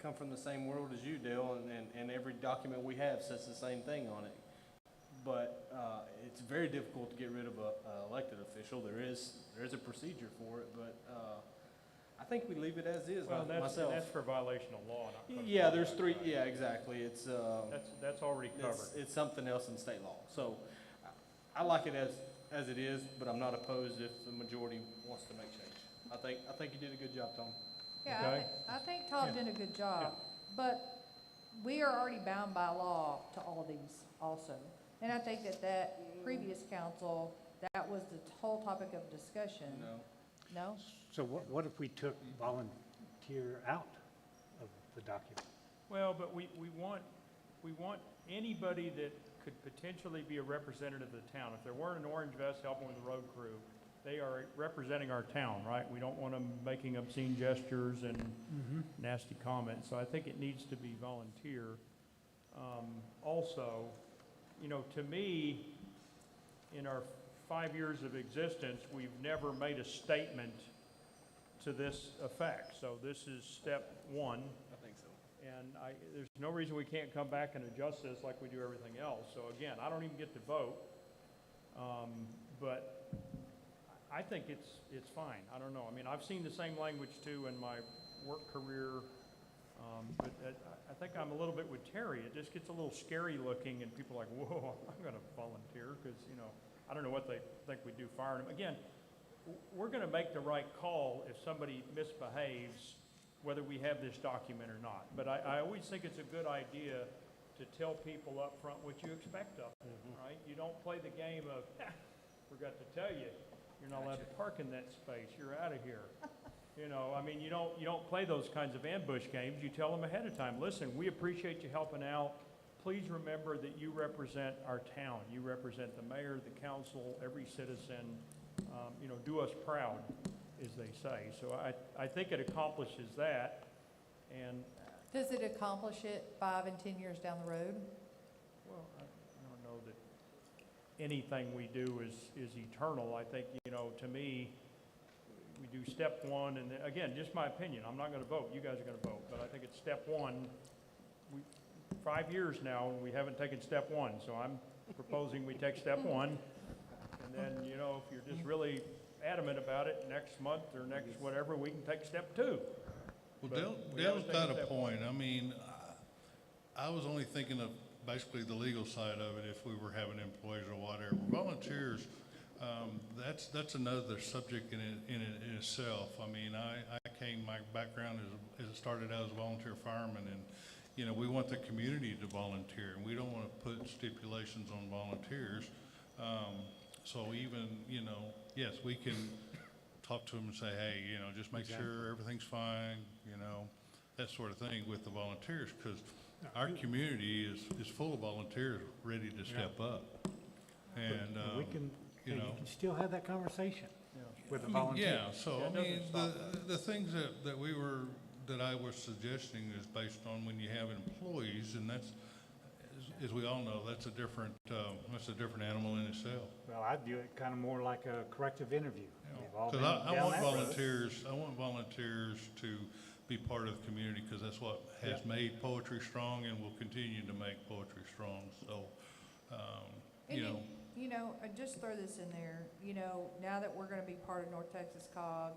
come from the same world as you, Dale, and every document we have says the same thing on it. But it's very difficult to get rid of an elected official. There is a procedure for it, but I think we leave it as is. Well, Myself. that's for violation of law, not. Yeah, there's three. Yeah, exactly. It's That's already covered. it's something else in state law. So I like it as it is, but I'm not opposed if the majority wants to make change. I think you did a good job, Tom. Yeah, Okay. I think Tom did a good job, but we are already bound by law to all these also. And I think that previous council, that was the whole topic of discussion. No. No? So what if we took volunteer out of the document? Well, but we want anybody that could potentially be a representative of the town. If they're wearing an orange vest helping with the road crew, they are representing our town, right? We don't want them making obscene gestures and nasty comments, so I think it needs to be volunteer. Also, you know, to me, in our 5 years of existence, we've never made a statement to this effect. So this is step one. I think so. And there's no reason we can't come back and adjust this like we do everything else. So again, I don't even get to vote, but I think it's fine. I don't know. I mean, I've seen the same language too in my work career, but I think I'm a little bit with Terry. It just gets a little scary looking, and people are like, whoa, I'm going to volunteer, because, you know, I don't know what they think we do firing them. Again, we're going to make the right call if somebody misbehaves, whether we have this document or not. But I always think it's a good idea to tell people up front what you expect of them, right? You don't play the game of, forgot to tell you, you're not allowed to park in that space, you're out of here. You know, I mean, you don't play those kinds of ambush games. You tell them ahead of time, listen, we appreciate you helping out. Please remember that you represent our town. You represent the mayor, the council, every citizen. You know, do us proud, as they say. So I think it accomplishes that. And Does it accomplish it 5 and 10 years down the road? well, I don't know that anything we do is eternal. I think, you know, to me, we do step one, and then, again, just my opinion. I'm not going to vote. You guys are going to vote. But I think it's step one. 5 years now, and we haven't taken step one. So I'm proposing we take step one. And then, you know, if you're just really adamant about it, next month or next whatever, we can take step two. Well, But we Dale's haven't got taken a step one. point. I mean, I was only thinking of basically the legal side of it if we were having employees or whatever. Volunteers, that's another subject in itself. I mean, my background is started out as a volunteer fireman, and, you know, we want the community to volunteer, and we don't want to put stipulations on volunteers. So even, you know, yes, we can talk to them and say, hey, you know, just make sure everything's fine, you know, that sort of thing with the volunteers, because our community is full of volunteers ready to step up. And, We can, you you know. can still have that conversation with the I mean, volunteers. yeah, so, Yeah, it I mean, doesn't stop the things that I was suggesting is based on when you have employees, and that's, as we all know, that's a different animal in itself. Well, I view it kind of more like a corrective interview. We've all been Because I down want that road. volunteers to be part of the community, because that's what has made poetry strong and will continue to make poetry strong. So, And you know, you know, just throw this in there, you know, now that we're gonna be part of North Texas COG,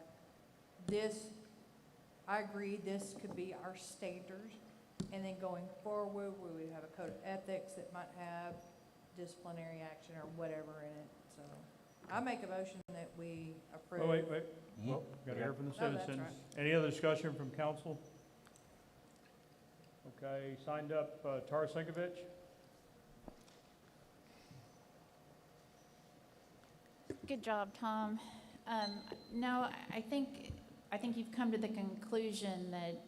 I agree, this could be our standard. And then going forward, we would have a code of ethics that might have disciplinary action or whatever in it, so. I make a motion that we approve. Oh, wait. Well, got to hear from the Oh, that's citizens. right. Any other discussion from council? Okay, signed up, Tara Sinkovich? Good job, Tom. No, I think you've come to the conclusion that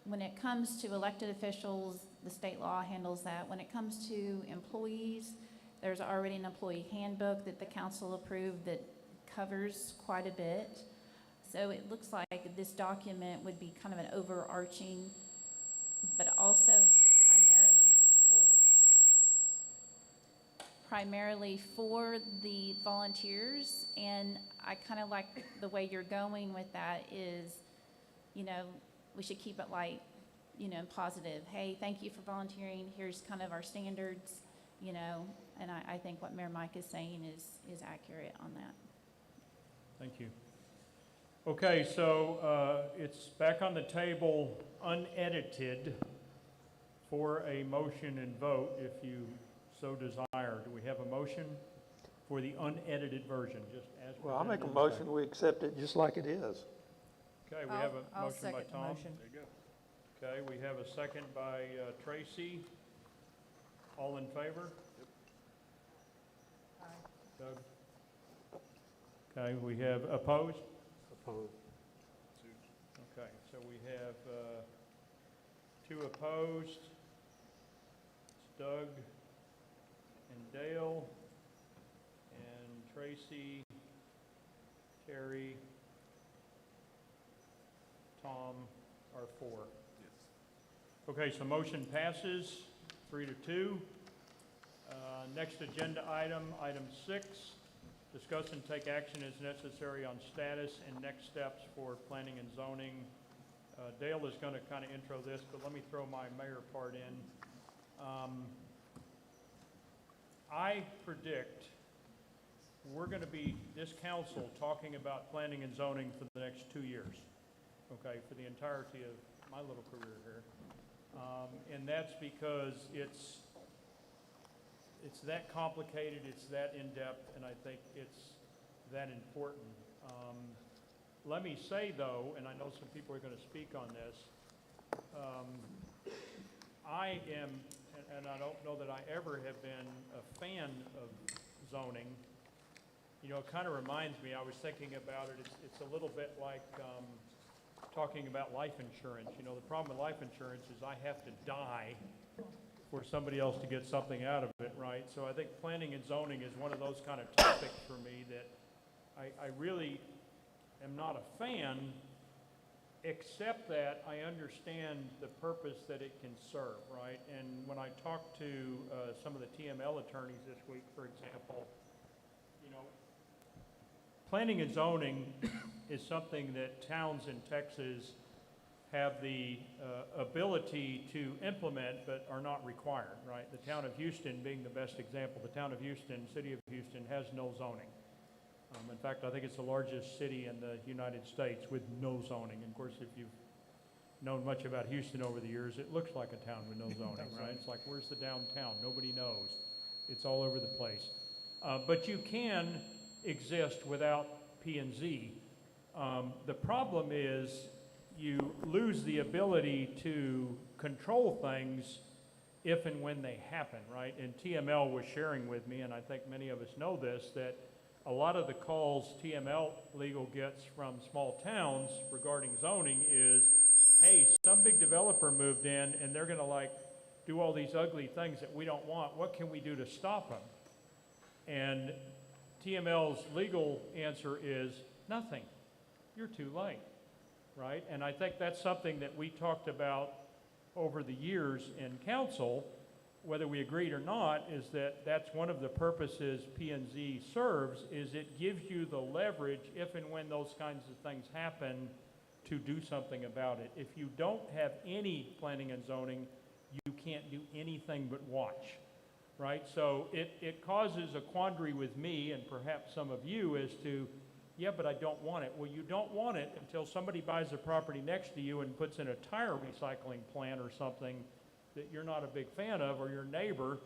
when it comes to elected officials, the state law handles that. When it comes to employees, there's already an employee handbook that the council approved that covers quite a bit. So it looks like this document would be kind of an overarching, but also primarily for the volunteers. And I kind of like the way you're going with that is, you know, we should keep it light, you know, and positive. Hey, thank you for volunteering. Here's kind of our standards, you know, and I think what Mayor Mike is saying is accurate on that. Thank you. Okay, so it's back on the table, unedited, for a motion and vote, if you so desire. Do we have a motion for the unedited version, just as presented? Well, I'll make a motion, we accept it just like it is. Okay, we have a I'll motion by second the Tom. motion. There you go. Okay, we have a second by Tracy. All in favor? Doug? Okay, we have opposed? Opposed. Okay, so we have 2 opposed. It's Doug and Dale and Tracy, Terry, Tom are 4. Okay, so motion passes 3-2. Next agenda item, item 6, discuss and take action as necessary on status and next steps for planning and zoning. Dale is going to kind of intro this, but let me throw my mayor part in. I predict we're going to be, this council, talking about planning and zoning for the next 2 years, okay, for the entirety of my little career here. And that's because it's that complicated, it's that in-depth, and I think it's that important. Let me say, though, and I know some people are going to speak on this, I am, and I don't know that I ever have been a fan of zoning. You know, it kind of reminds me, I was thinking about it, it's a little bit like talking about life insurance. You know, the problem with life insurance is I have to die for somebody else to get something out of it, right? So I think planning and zoning is one of those kind of topics for me that I really am not a fan, except that I understand the purpose that it can serve, right? And when I talked to some of the TML attorneys this week, for example, you know, planning and zoning is something that towns in Texas have the ability to implement but are not required, right? The town of Houston being the best example. The town of Houston, city of Houston, has no zoning. In fact, I think it's the largest city in the United States with no zoning. And of course, if you've known much about Houston over the years, it looks like a town with no zoning, right? It's like, where's the downtown? Nobody knows. It's all over the place. But you can exist without P&Z. The problem is you lose the ability to control things if and when they happen, right? And TML was sharing with me, and I think many of us know this, that a lot of the calls TML Legal gets from small towns regarding zoning is, hey, some big developer moved in and they're going to like do all these ugly things that we don't want. What can we do to stop them? And TML's legal answer is nothing. You're too late, right? And I think that's something that we talked about over the years in council whether we agreed or not, is that that's one of the purposes P and Z serves, is it gives you the leverage if and when those kinds of things happen to do something about it. If you don't have any planning and zoning, you can't do anything but watch, right? So it causes a quandary with me and perhaps some of you as to, yeah, but I don't want it. Well, you don't want it until somebody buys a property next to you and puts in a tire recycling plant or something that you're not a big fan of, or your neighbor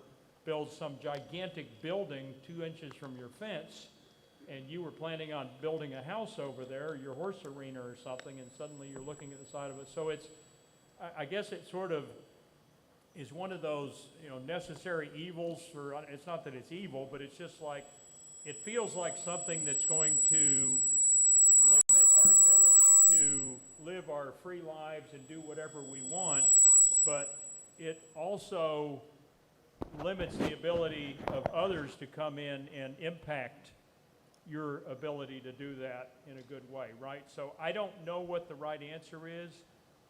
builds some gigantic building 2 inches from your fence, and you were planning on building a house over there, or your horse arena or something, and suddenly you're looking at the side of it. So it's, I guess it sort of is one of those, necessary evils for, it's not that it's evil, but it's just like, it feels like something that's going to limit our ability to live our free lives and do whatever we want, but it also limits the ability of others to come in and impact your ability to do that in a good way, right? So I don't know what the right answer is,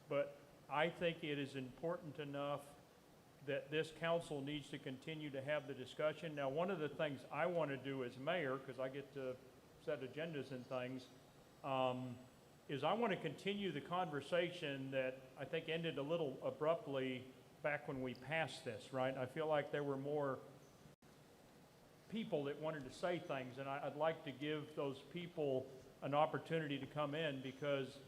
but I think it is important enough that this council needs to continue to have the discussion. Now, one of the things I want to do as mayor, because I get to set agendas and things, is I want to continue the conversation that I think ended a little abruptly back when we passed this, right? I feel like there were more people that wanted to say things, and I'd like to give those people an opportunity to come in, because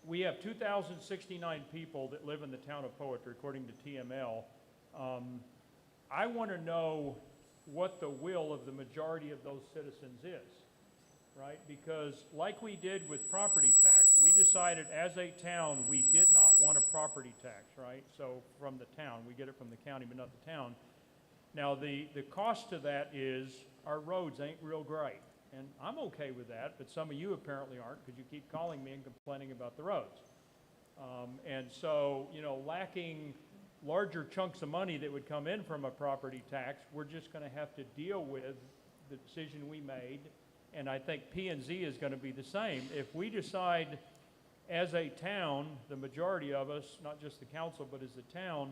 we have 2,069 people that live in the town of Poetry, according to TML. I want to know what the will of the majority of those citizens is, right? Because like we did with property tax, we decided as a town we did not want a property tax, right? So from the town, we get it from the county, but not the town. Now the cost to that is our roads ain't real great. And I'm okay with that, but some of you apparently aren't, because you keep calling me and complaining about the roads. And so, lacking larger chunks of money that would come in from a property tax, we're just going to have to deal with the decision we made. And I think P&Z is going to be the same. If we decide as a town, the majority of us, not just the council, but as a town,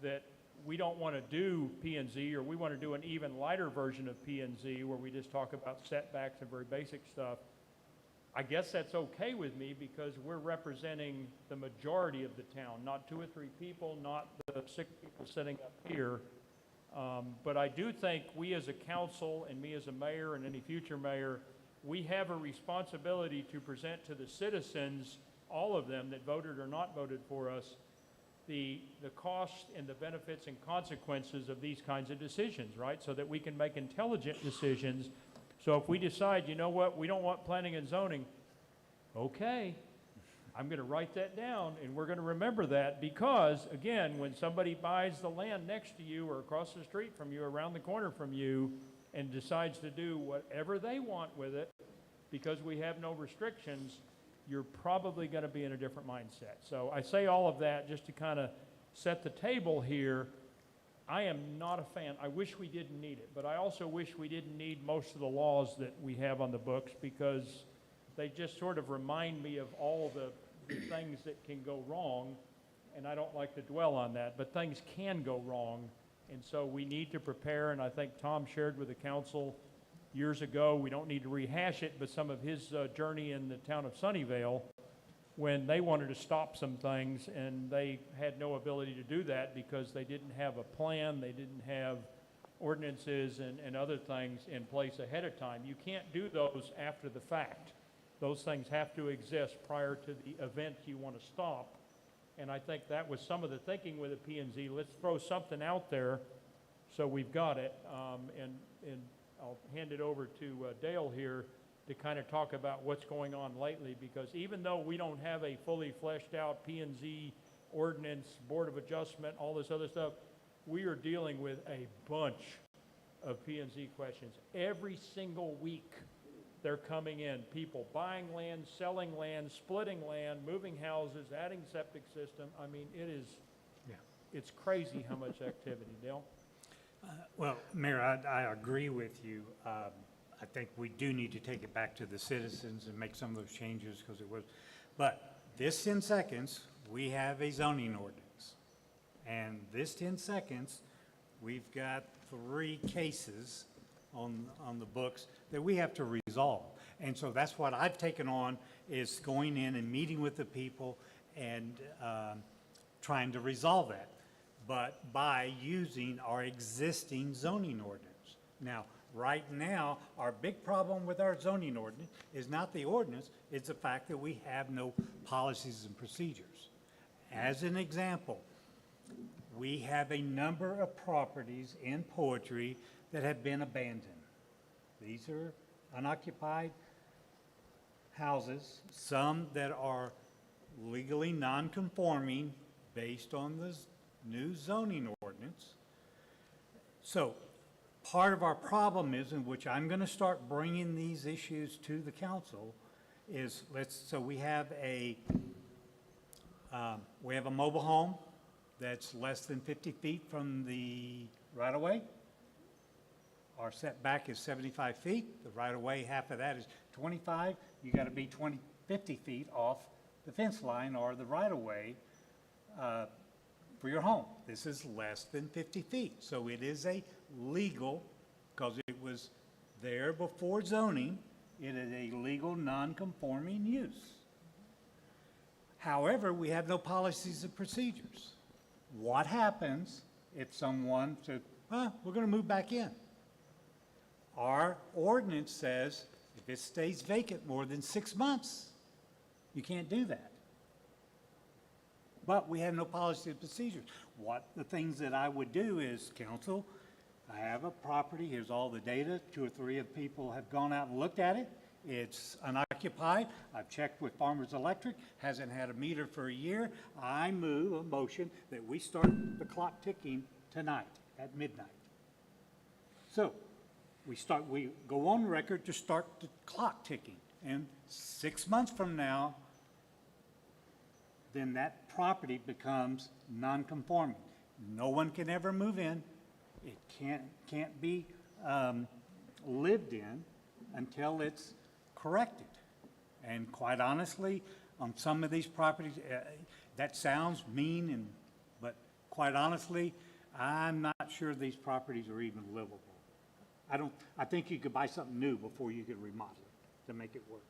that we don't want to do P&Z, or we want to do an even lighter version of P&Z where we just talk about setbacks and very basic stuff, I guess that's okay with me, because we're representing the majority of the town, not 2 or 3 people, not the 6 people sitting up here. But I do think we as a council, and me as a mayor and any future mayor, we have a responsibility to present to the citizens, all of them that voted or not voted for us, the cost and the benefits and consequences of these kinds of decisions, right? So that we can make intelligent decisions. So if we decide, you know what, we don't want planning and zoning, okay, I'm going to write that down, and we're going to remember that, because, again, when somebody buys the land next to you or across the street from you, around the corner from you, and decides to do whatever they want with it, because we have no restrictions, you're probably going to be in a different mindset. So I say all of that just to kind of set the table here. I am not a fan. I wish we didn't need it, but I also wish we didn't need most of the laws that we have on the books, because they just sort of remind me of all the things that can go wrong, and I don't like to dwell on that, but things can go wrong, and so we need to prepare. And I think Tom shared with the council years ago, we don't need to rehash it, but some of his journey in the town of Sunnyvale, when they wanted to stop some things and they had no ability to do that because they didn't have a plan, they didn't have ordinances and other things in place ahead of time. You can't do those after the fact. Those things have to exist prior to the event you want to stop. And I think that was some of the thinking with the P&Z. Let's throw something out there so we've got it. And I'll hand it over to Dale here to kind of talk about what's going on lately, because even though we don't have a fully fleshed out P&Z ordinance, Board of Adjustment, all this other stuff, we are dealing with a bunch of P&Z questions. Every single week they're coming in, people buying land, selling land, splitting land, moving houses, adding septic system. I mean, it's crazy how much activity. Dale? Well, Mayor, I agree with you. I think we do need to take it back to the citizens and make some of those changes, because it was, but this 10 seconds, we have a zoning ordinance. And this 10 seconds, we've got 3 cases on the books that we have to resolve. And so that's what I've taken on, is going in and meeting with the people and trying to resolve that, but by using our existing zoning ordinance. Now, right now, our big problem with our zoning ordinance is not the ordinance, it's the fact that we have no policies and procedures. As an example, we have a number of properties in Poetry that have been abandoned. These are unoccupied houses, some that are legally non-conforming based on the new zoning ordinance. So part of our problem is, in which I'm going to start bringing these issues to the council, is we have a mobile home that's less than 50 feet from the right-of-way. Our setback is 75 feet. The right-of-way, half of that is 25. You got to be 50 feet off the fence line or the right-of-way for your home. This is less than 50 feet. So it is a legal, because it was there before zoning, it is a legal non-conforming use. However, we have no policies and procedures. What happens if someone says, well, we're going to move back in? Our ordinance says if it stays vacant more than 6 months, you can't do that. But we have no policy and procedures. What the things that I would do is, council, I have a property, here's all the data, 2 or 3 of people have gone out and looked at it. It's unoccupied. I've checked with Farmers Electric, hasn't had a meter for a year. I move a motion that we start the clock ticking tonight at midnight. So we go on record to start the clock ticking. And 6 months from now, then that property becomes non-conforming. No one can ever move in. It can't be lived in until it's corrected. And quite honestly, on some of these properties, that sounds mean, but quite honestly, I'm not sure these properties are even livable. I think you could buy something new before you could remodel it to make it work.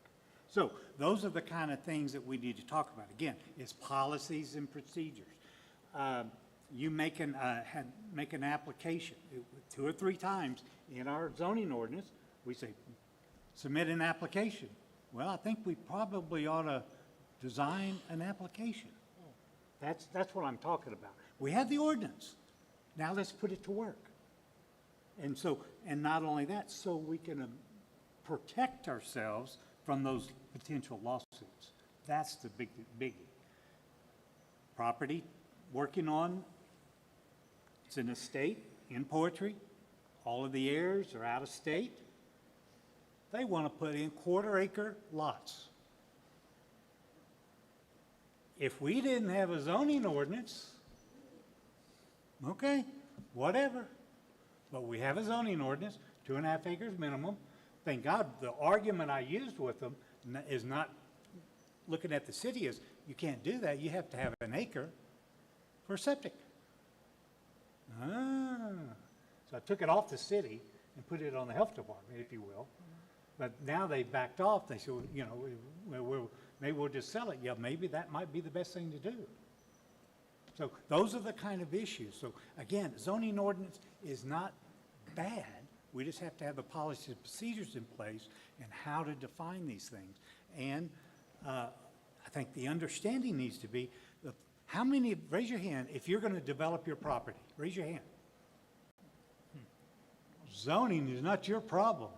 So those are the kind of things that we need to talk about. Again, it's policies and procedures. You make an application 2 or 3 times in our zoning ordinance. We say, submit an application. Well, I think we probably ought to design an application. That's what I'm talking about. We have the ordinance. Now let's put it to work. And not only that, so we can protect ourselves from those potential lawsuits. That's the biggie. Property working on, it's an estate in Poetry. All of the heirs are out of state. They want to put in 1/4 acre lots. If we didn't have a zoning ordinance, okay, whatever. But we have a zoning ordinance, 2.5 acres minimum. Thank God the argument I used with them is not looking at the city as, you can't do that, you have to have an acre for septic. So I took it off the city and put it on the health department, if you will. But now they backed off. They said, you know, maybe we'll just sell it. Yeah, maybe that might be the best thing to do. So those are the kind of issues. So again, zoning ordinance is not bad. We just have to have the policies and procedures in place and how to define these things. And I think the understanding needs to be, how many, raise your hand, if you're going to develop your property, raise your hand. Zoning is not your problem.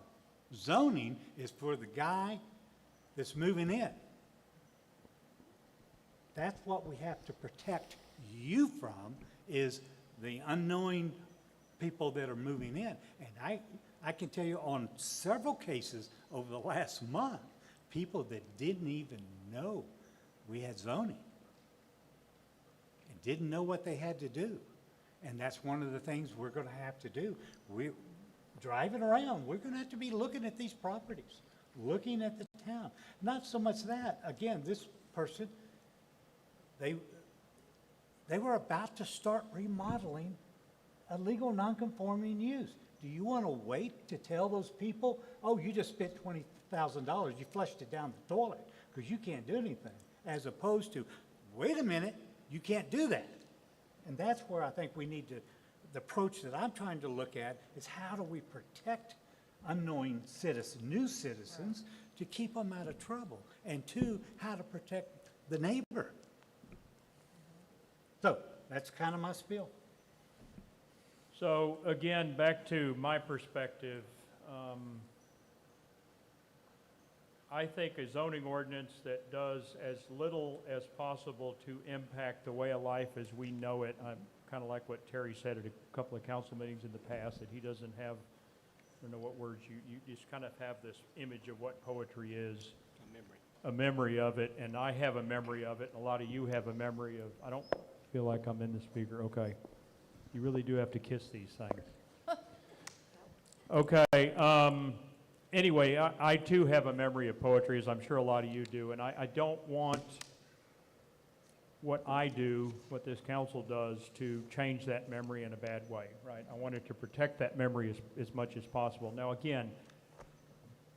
Zoning is for the guy that's moving in. That's what we have to protect you from, is the unknowing people that are moving in. And I can tell you on several cases over the last month, people that didn't even know we had zoning and didn't know what they had to do. And that's one of the things we're going to have to do. We're driving around. We're going to have to be looking at these properties, looking at the town. Not so much that. Again, this person, They were about to start remodeling a legal non-conforming use. Do you want to wait to tell those people, oh, you just spent $20,000, you flushed it down the toilet because you can't do anything, as opposed to, wait a minute, you can't do that. And that's where I think we need to, the approach that I'm trying to look at is how do we protect unknowing citizens, new citizens, to keep them out of trouble, and two, how to protect the neighbor. So that's kind of my spiel. So again, back to my perspective, I think a zoning ordinance that does as little as possible to impact the way of life as we know it. I'm kind of like what Terry said at a couple of council meetings in the past, that he doesn't have, I don't know what words, you just kind of have this image of what poetry is. A memory of it, and I have a memory of it, and a lot of you have a memory of, I don't feel like I'm in the speaker, okay. You really do have to kiss these things. Okay, anyway, I too have a memory of poetry, as I'm sure a lot of you do, and I don't want what I do, what this council does, to change that memory in a bad way, right? I wanted to protect that memory as much as possible. Now again,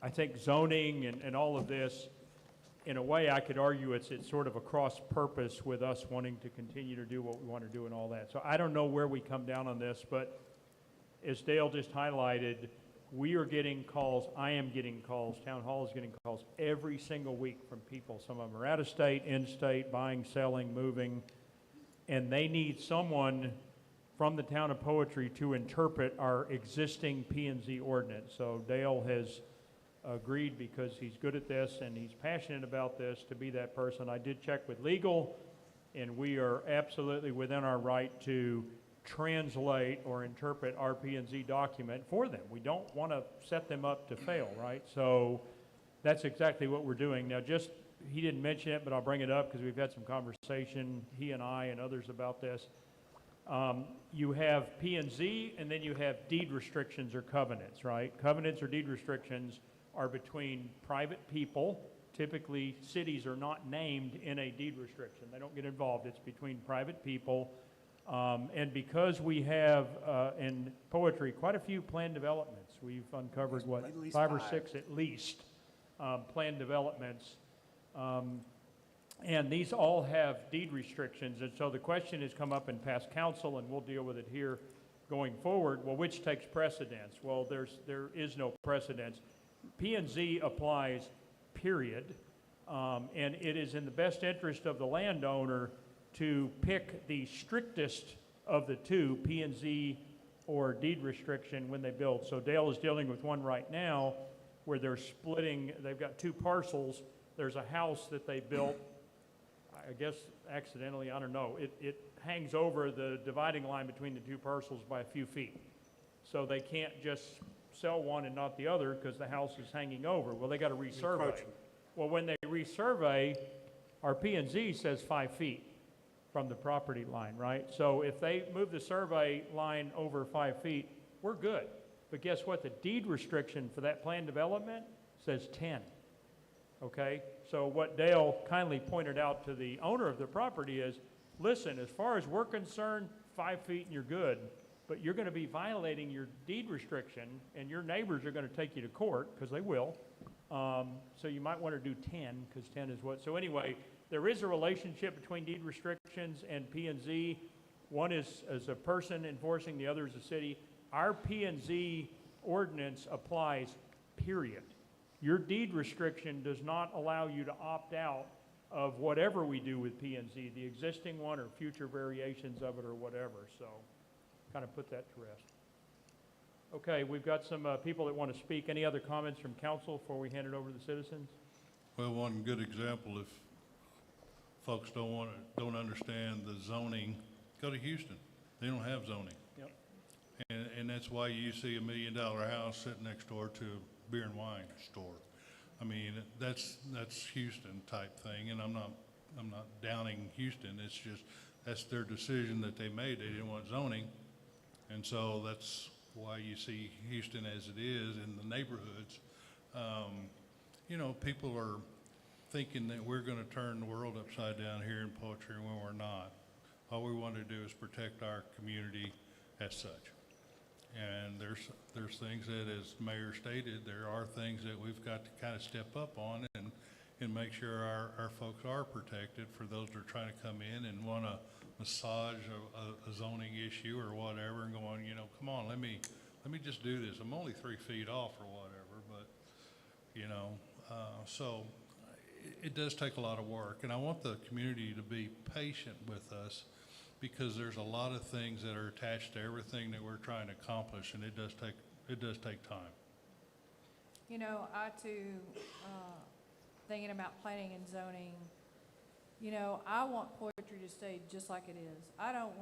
I think zoning and all of this, in a way, I could argue it's sort of a cross purpose with us wanting to continue to do what we want to do and all that. So I don't know where we come down on this, but as Dale just highlighted, we are getting calls, I am getting calls, Town Hall is getting calls every single week from people. Some of them are out of state, in state, buying, selling, moving, and they need someone from the town of Poetry to interpret our existing P&Z ordinance. So Dale has agreed, because he's good at this and he's passionate about this, to be that person. I did check with legal, and we are absolutely within our right to translate or interpret our P&Z document for them. We don't want to set them up to fail, right? So that's exactly what we're doing. Now, just, he didn't mention it, but I'll bring it up because we've had some conversation, he and I and others, about this. You have P&Z, and then you have deed restrictions or covenants, right? Covenants or deed restrictions are between private people. Typically, cities are not named in a deed restriction. They don't get involved. It's between private people. And because we have, in Poetry, quite a few planned developments. We've uncovered, what, At least 5 or 6 at least, planned developments. And these all have deed restrictions. And so the question has come up in past council, and we'll deal with it here going forward. Well, which takes precedence? Well, there is no precedence. P&Z applies, period, and it is in the best interest of the landowner to pick the strictest of the two, P&Z or deed restriction, when they build. So Dale is dealing with one right now where they're splitting, they've got 2 parcels. There's a house that they built, I guess accidentally, I don't know. It hangs over the dividing line between the 2 parcels by a few feet. So they can't just sell one and not the other because the house is hanging over. Well, they got to resurvey. Well, when they resurvey, our P&Z says 5 feet from the property line, right? So if they move the survey line over 5 feet, we're good. But guess what? The deed restriction for that planned development says 10. Okay? So what Dale kindly pointed out to the owner of the property is, listen, as far as we're concerned, 5 feet and you're good. But you're going to be violating your deed restriction, and your neighbors are going to take you to court, because they will. So you might want to do 10, because 10 is what. So anyway, there is a relationship between deed restrictions and P&Z. One is as a person enforcing, the other is a city. Our P&Z ordinance applies, period. Your deed restriction does not allow you to opt out of whatever we do with P&Z, the existing one or future variations of it or whatever. So kind of put that to rest. Okay, we've got some people that want to speak. Any other comments from council before we hand it over to the citizens? Well, one good example, if folks don't understand the zoning, go to Houston. They don't have zoning. Yep. And that's why you see $1 million house sitting next door to a beer and wine store. I mean, that's Houston type thing, and I'm not downing Houston. It's just, that's their decision that they made. They didn't want zoning. And so that's why you see Houston as it is in the neighborhoods. You know, people are thinking that we're going to turn the world upside down here in Poetry when we're not. All we want to do is protect our community as such. And there's things that, as Mayor stated, there are things that we've got to kind of step up on and make sure our folks are protected for those that are trying to come in and want to massage a zoning issue or whatever and going, you know, come on, let me just do this. I'm only 3 feet off or whatever, but, you know, so it does take a lot of work. And I want the community to be patient with us, because there's a lot of things that are attached to everything that we're trying to accomplish, and it does take time. You know, I too, thinking about planning and zoning, you know, I want poetry to stay just like it is. I don't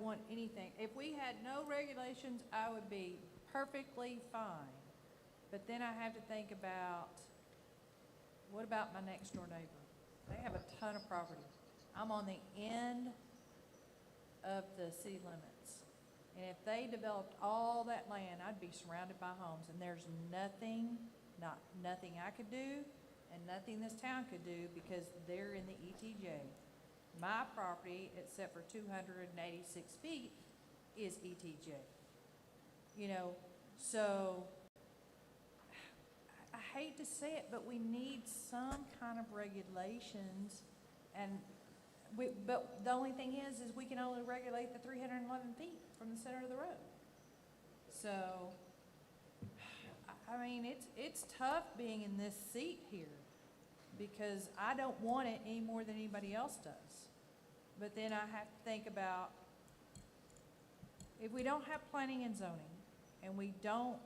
want anything. If we had no regulations, I would be perfectly fine. But then I have to think about, what about my next door neighbor? They have a ton of property. I'm on the end of the city limits. And if they developed all that land, I'd be surrounded by homes, and there's nothing I could do, and nothing this town could do, because they're in the ETJ. My property, except for 286 feet, is ETJ. You know, so I hate to say it, but we need some kind of regulations, but the only thing is we can only regulate the 311 feet from the center of the road. So, I mean, it's tough being in this seat here, because I don't want it any more than anybody else does. But then I have to think about, if we don't have planning and zoning, and we don't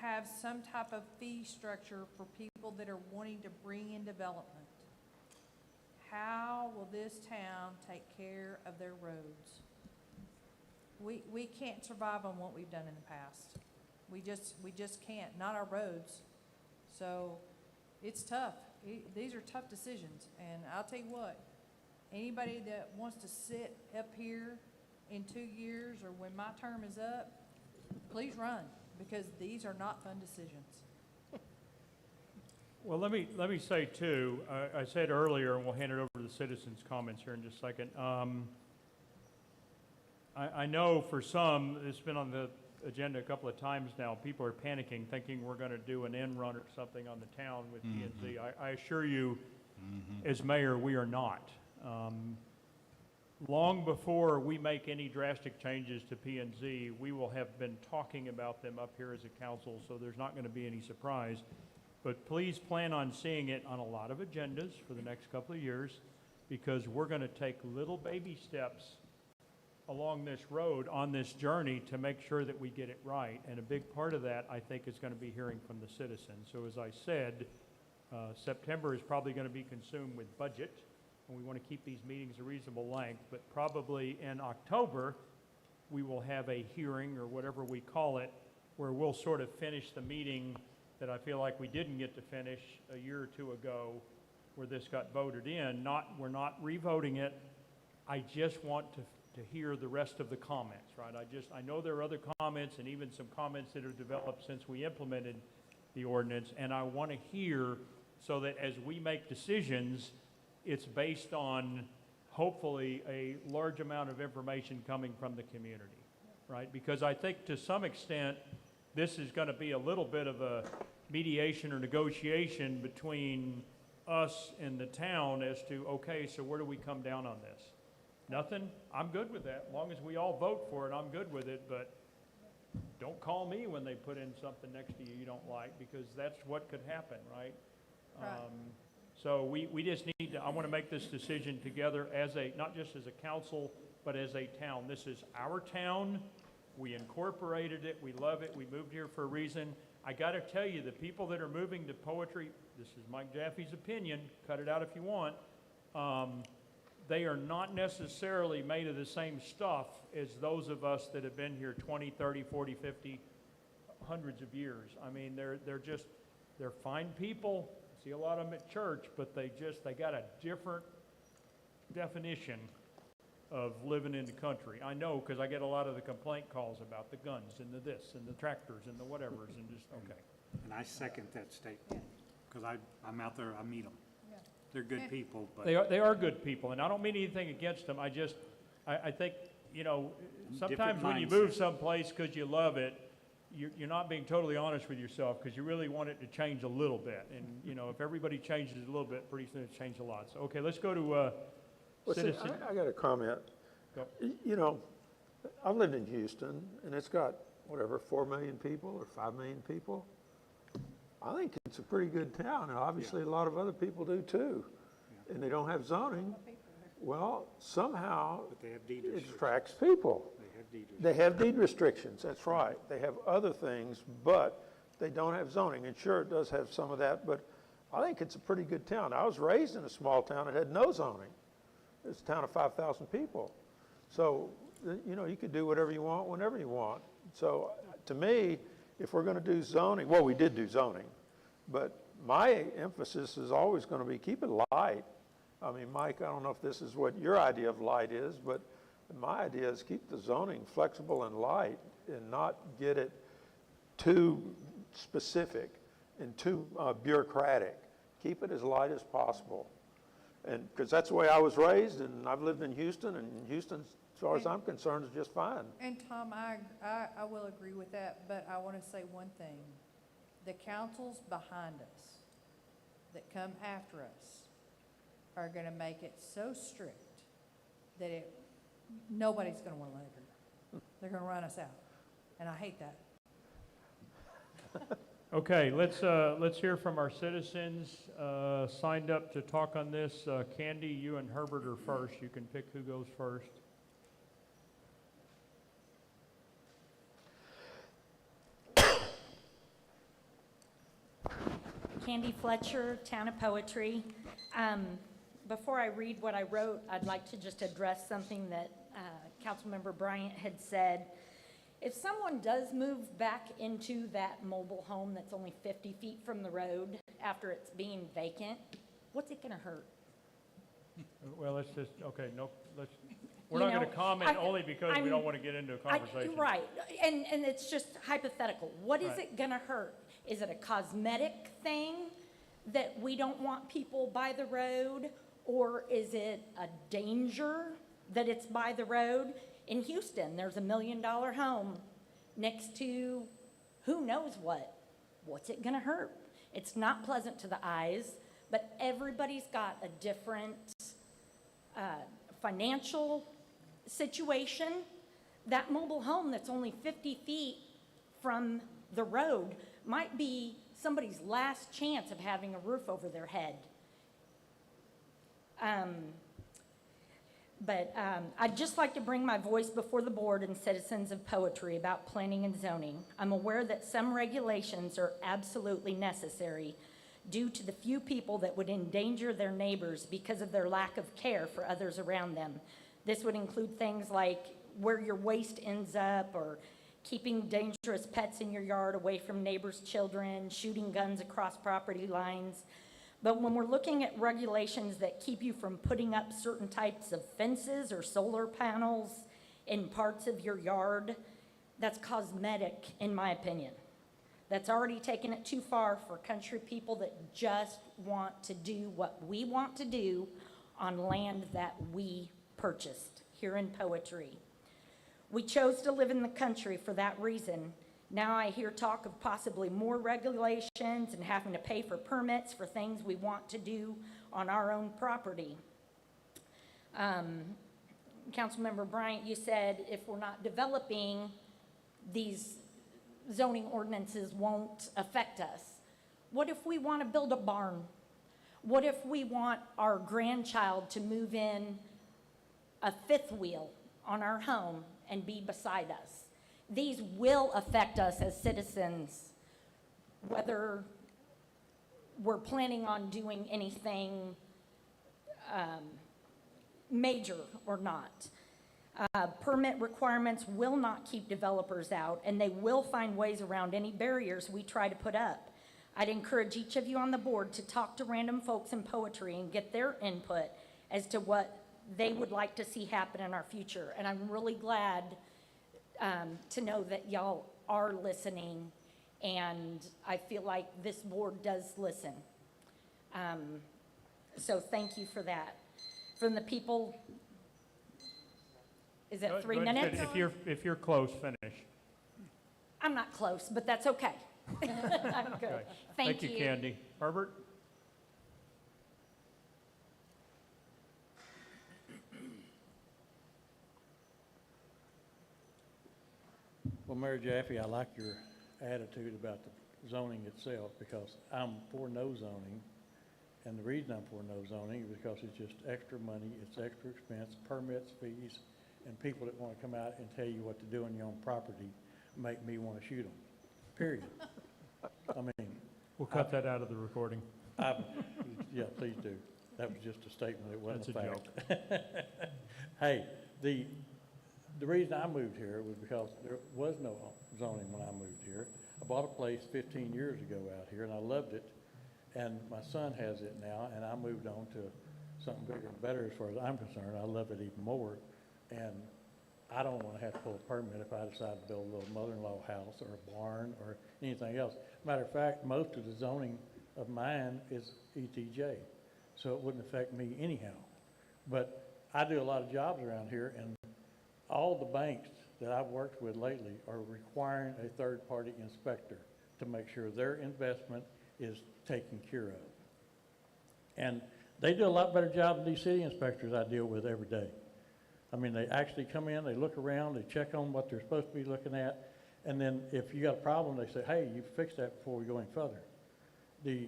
have some type of fee structure for people that are wanting to bring in development, how will this town take care of their roads? We can't survive on what we've done in the past. We just can't, not our roads. So it's tough. These are tough decisions. And I'll tell you what, anybody that wants to sit up here in 2 years or when my term is up, please run, because these are not fun decisions. Well, let me say too, I said earlier, and we'll hand it over to the citizens' comments here in just a second. I know for some, it's been on the agenda a couple of times now, people are panicking, thinking we're going to do an end run or something on the town with P&Z. I assure you, as mayor, we are not. Long before we make any drastic changes to P&Z, we will have been talking about them up here as a council, so there's not going to be any surprise. But please plan on seeing it on a lot of agendas for the next couple of years, because we're going to take little baby steps along this road on this journey to make sure that we get it right. And a big part of that, I think, is going to be hearing from the citizens. So as I said, September is probably going to be consumed with budget, and we want to keep these meetings a reasonable length, but probably in October, we will have a hearing, or whatever we call it, where we'll sort of finish the meeting that I feel like we didn't get to finish a year or two ago, where this got voted in. We're not revoting it. I just want to hear the rest of the comments, right? I know there are other comments, and even some comments that are developed since we implemented the ordinance, and I want to hear, so that as we make decisions, it's based on hopefully a large amount of information coming from the community, right? Because I think to some extent, this is going to be a little bit of a mediation or negotiation between us and the town as to, okay, so where do we come down on this? Nothing? I'm good with that. As long as we all vote for it, I'm good with it, but don't call me when they put in something next to you don't like, because that's what could happen, right? Right. So we just need to, I want to make this decision together as not just as a council, but as a town. This is our town. We incorporated it. We love it. We moved here for a reason. I got to tell you, the people that are moving to poetry, this is Mike Jaffe's opinion, cut it out if you want, they are not necessarily made of the same stuff as those of us that have been here 20, 30, 40, 50, hundreds of years. I mean, they're fine people. I see a lot of them at church, but they got a different definition of living in the country. I know, because I get a lot of the complaint calls about the guns and the this and the tractors and the whatevers, and just, okay. And I second that statement, because I'm out there, I meet them. Yeah. they're good people, but. They are good people, and I don't mean anything against them. I think, you know, sometimes when you move someplace because you love it, you're not being totally honest with yourself because you really want it to change a little bit. And, you know, if everybody changes a little bit, pretty soon it's changed a lot. So, okay, let's go to Well, see, citizen. I got a comment. Go. You know, I've lived in Houston, and it's got, whatever, 4 million people or 5 million people. I think it's a pretty good town, and obviously a lot of other people do too. And they don't have zoning. Well, somehow But they have deed it restrictions. attracts people. They have deed restrictions. They have deed restrictions, that's right. They have other things, but they don't have zoning. And sure, it does have some of that, but I think it's a pretty good town. I was raised in a small town that had no zoning. It's a town of 5,000 people. So, you know, you could do whatever you want, whenever you want. So, to me, if we're going to do zoning, well, we did do zoning, but my emphasis is always going to be keep it light. I mean, Mike, I don't know if this is what your idea of light is, but my idea is keep the zoning flexible and light and not get it too specific and too bureaucratic. Keep it as light as possible. And because that's the way I was raised, and I've lived in Houston, and Houston, as far as I'm concerned, is just fine. And Tom, I will agree with that, but I want to say one thing. The councils behind us that come after us are going to make it so strict that nobody's going to want to live here. They're going to run us out, and I hate that. Okay, let's hear from our citizens signed up to talk on this. Candy, you and Herbert are first. You can pick who goes first. Candy Fletcher, Town of Poetry. Before I read what I wrote, I'd like to just address something that Councilmember Bryant had said. If someone does move back into that mobile home that's only 50 feet from the road after it's being vacant, what's it gonna hurt? Well, let's just, okay, no, we're You not going know, to comment I- only because we I'm- don't want to get into a conversation. Right, and it's just hypothetical. What is Right. it gonna hurt? Is it a cosmetic thing that we don't want people by the road? Or is it a danger that it's by the road? In Houston, there's $1 million home next to who knows what. What's it gonna hurt? It's not pleasant to the eyes, but everybody's got a different financial situation. That mobile home that's only 50 feet from the road might be somebody's last chance of having a roof over their head. I'd just like to bring my voice before the board and citizens of Poetry about planning and zoning. I'm aware that some regulations are absolutely necessary due to the few people that would endanger their neighbors because of their lack of care for others around them. This would include things like where your waste ends up, or keeping dangerous pets in your yard away from neighbors' children, shooting guns across property lines. But when we're looking at regulations that keep you from putting up certain types of fences or solar panels in parts of your yard, that's cosmetic, in my opinion. That's already taken it too far for country people that just want to do what we want to do on land that we purchased here in Poetry. We chose to live in the country for that reason. Now I hear talk of possibly more regulations and having to pay for permits for things we want to do on our own property. Councilmember Bryant, you said if we're not developing, these zoning ordinances won't affect us. What if we want to build a barn? What if we want our grandchild to move in a fifth wheel on our home and be beside us? These will affect us as citizens, whether we're planning on doing anything major or not. Permit requirements will not keep developers out, and they will find ways around any barriers we try to put up. I'd encourage each of you on the board to talk to random folks in Poetry and get their input as to what they would like to see happen in our future. And I'm really glad to know that y'all are listening, and I feel like this board does listen. So thank you for that. From the people, is it 3 minutes? If you're close, finish. I'm not close, but that's okay. I'm good. Okay. Thank you. Candy. Herbert? Well, Mayor Jaffe, I like your attitude about the zoning itself, because I'm for no zoning. And the reason I'm for no zoning is because it's just extra money, it's extra expense, permits, fees, and people that want to come out and tell you what to do on your own property make me want to shoot them, period. I mean, We'll cut that out of the recording. yeah, please do. That was just a statement, it wasn't a That's a fact. Hey, the reason I moved here was because there was no zoning when I moved here. I bought a place 15 years ago out here, and I loved it. And my son has it now, and I moved on to something bigger and better as far as I'm concerned. I love it even more. And I don't want to have to pull a permit if I decide to build a little mother-in-law house or a barn or anything else. Matter of fact, most of the zoning of mine is ETJ, so it wouldn't affect me anyhow. But I do a lot of jobs around here, and all the banks that I've worked with lately are requiring a third-party inspector to make sure their investment is taken care of. And they do a lot better job than these city inspectors I deal with every day. I mean, they actually come in, they look around, they check on what they're supposed to be looking at, and then if you got a problem, they say, hey, you fix that before we go any further. The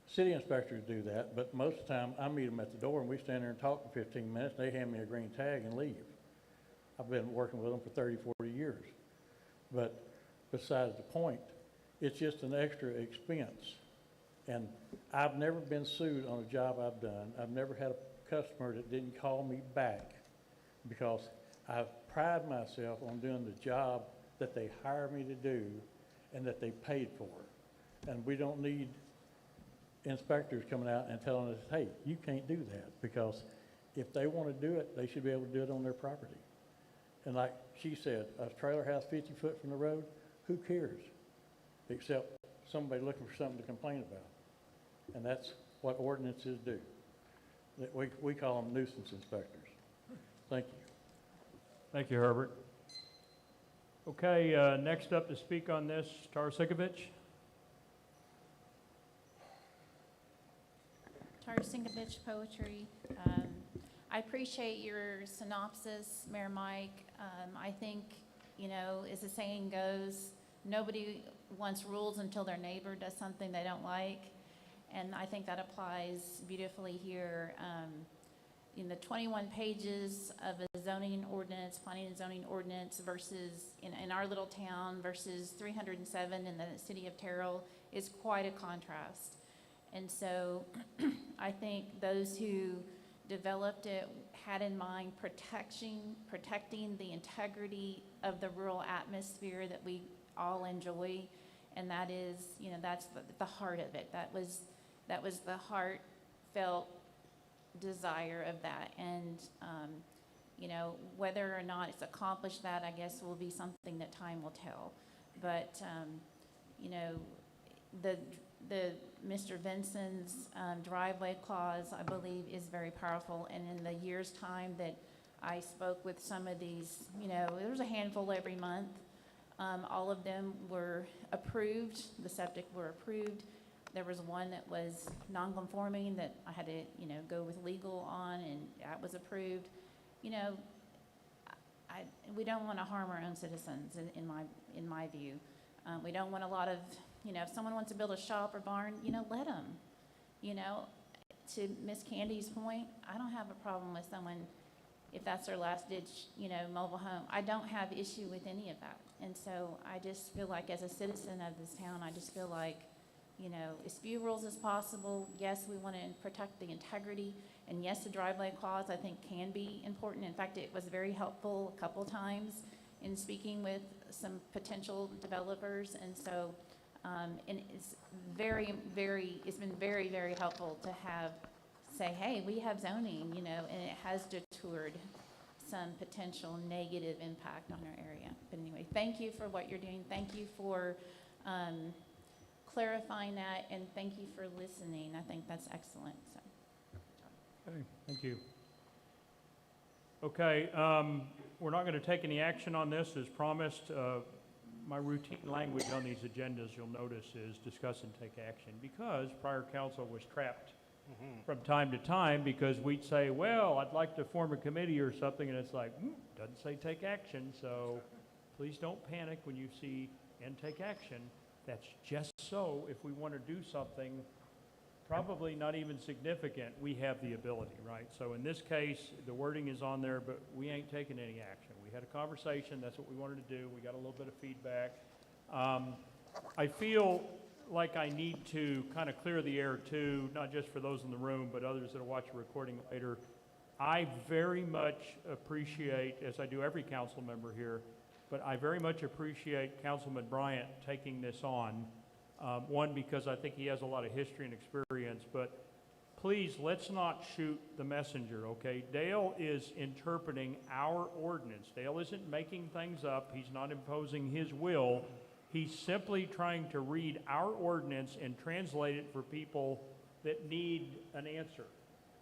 city inspectors do that, but most of the time, I meet them at the door, and we stand there and talk for 15 minutes, they hand me a green tag and leave. I've been working with them for 30, 40 years. But besides the point, it's just an extra expense. And I've never been sued on a job I've done. I've never had a customer that didn't call me back, because I pride myself on doing the job that they hire me to do and that they paid for. And we don't need inspectors coming out and telling us, hey, you can't do that, because if they want to do it, they should be able to do it on their property. And like she said, a trailer house 50 foot from the road, who cares? Except somebody looking for something to complain about. And that's what ordinances do. That we call them nuisance inspectors. Thank you. Thank you, Herbert. Okay, next up to speak on this, Tarasikovich. Tarasikovich Poetry. I appreciate your synopsis, Mayor Mike. I think, you know, as the saying goes, nobody wants rules until their neighbor does something they don't like. And I think that applies beautifully here. In the 21 pages of a zoning ordinance, planning and zoning ordinance versus in our little town versus 307 in the city of Terrell is quite a contrast. And so I think those who developed it had in mind protecting the integrity of the rural atmosphere that we all enjoy. And that is, you know, that's the heart of it. That was the heartfelt desire of that. And, you know, whether or not it's accomplished that, I guess, will be something that time will tell. But, you know, the Mr. Vinson's driveway clause, I believe, is very powerful. And in the year's time that I spoke with some of these, you know, there was a handful every month. All of them were approved. The septic were approved. There was one that was non-conforming that I had to, you know, go with legal on, and that was approved. You know, we don't want to harm our own citizens, in my view. We don't want a lot of, you know, if someone wants to build a shop or barn, you know, let them. You know, to Miss Candy's point, I don't have a problem with someone, if that's their last ditch, you know, mobile home. I don't have issue with any of that. And so I just feel like, as a citizen of this town, I just feel like, you know, as few rules as possible. Yes, we want to protect the integrity. And yes, the driveway clause, I think, can be important. In fact, it was very helpful a couple times in speaking with some potential developers. And so, and it's it's been very, very helpful to have, say, hey, we have zoning, you know, and it has detoured some potential negative impact on our area. But anyway, thank you for what you're doing. Thank you for clarifying that, and thank you for listening. I think that's excellent. So Okay, thank you. Okay, we're not going to take any action on this as promised. My routine language on these agendas, you'll notice, is discuss and take action, because prior council was trapped from time to time, because we'd say, well, I'd like to form a committee or something, and it's like, doesn't say take action, so please don't panic when you see and take action. That's just so if we want to do something probably not even significant, we have the ability, right? So in this case, the wording is on there, but we ain't taking any action. We had a conversation, that's what we wanted to do, we got a little bit of feedback. I feel like I need to kind of clear the air too, not just for those in the room, but others that will watch the recording later. I very much appreciate, as I do every council member here, but I very much appreciate Councilman Bryant taking this on. One, because I think he has a lot of history and experience, but please, let's not shoot the messenger, okay? Dale is interpreting our ordinance. Dale isn't making things up. He's not imposing his will. He's simply trying to read our ordinance and translate it for people that need an answer,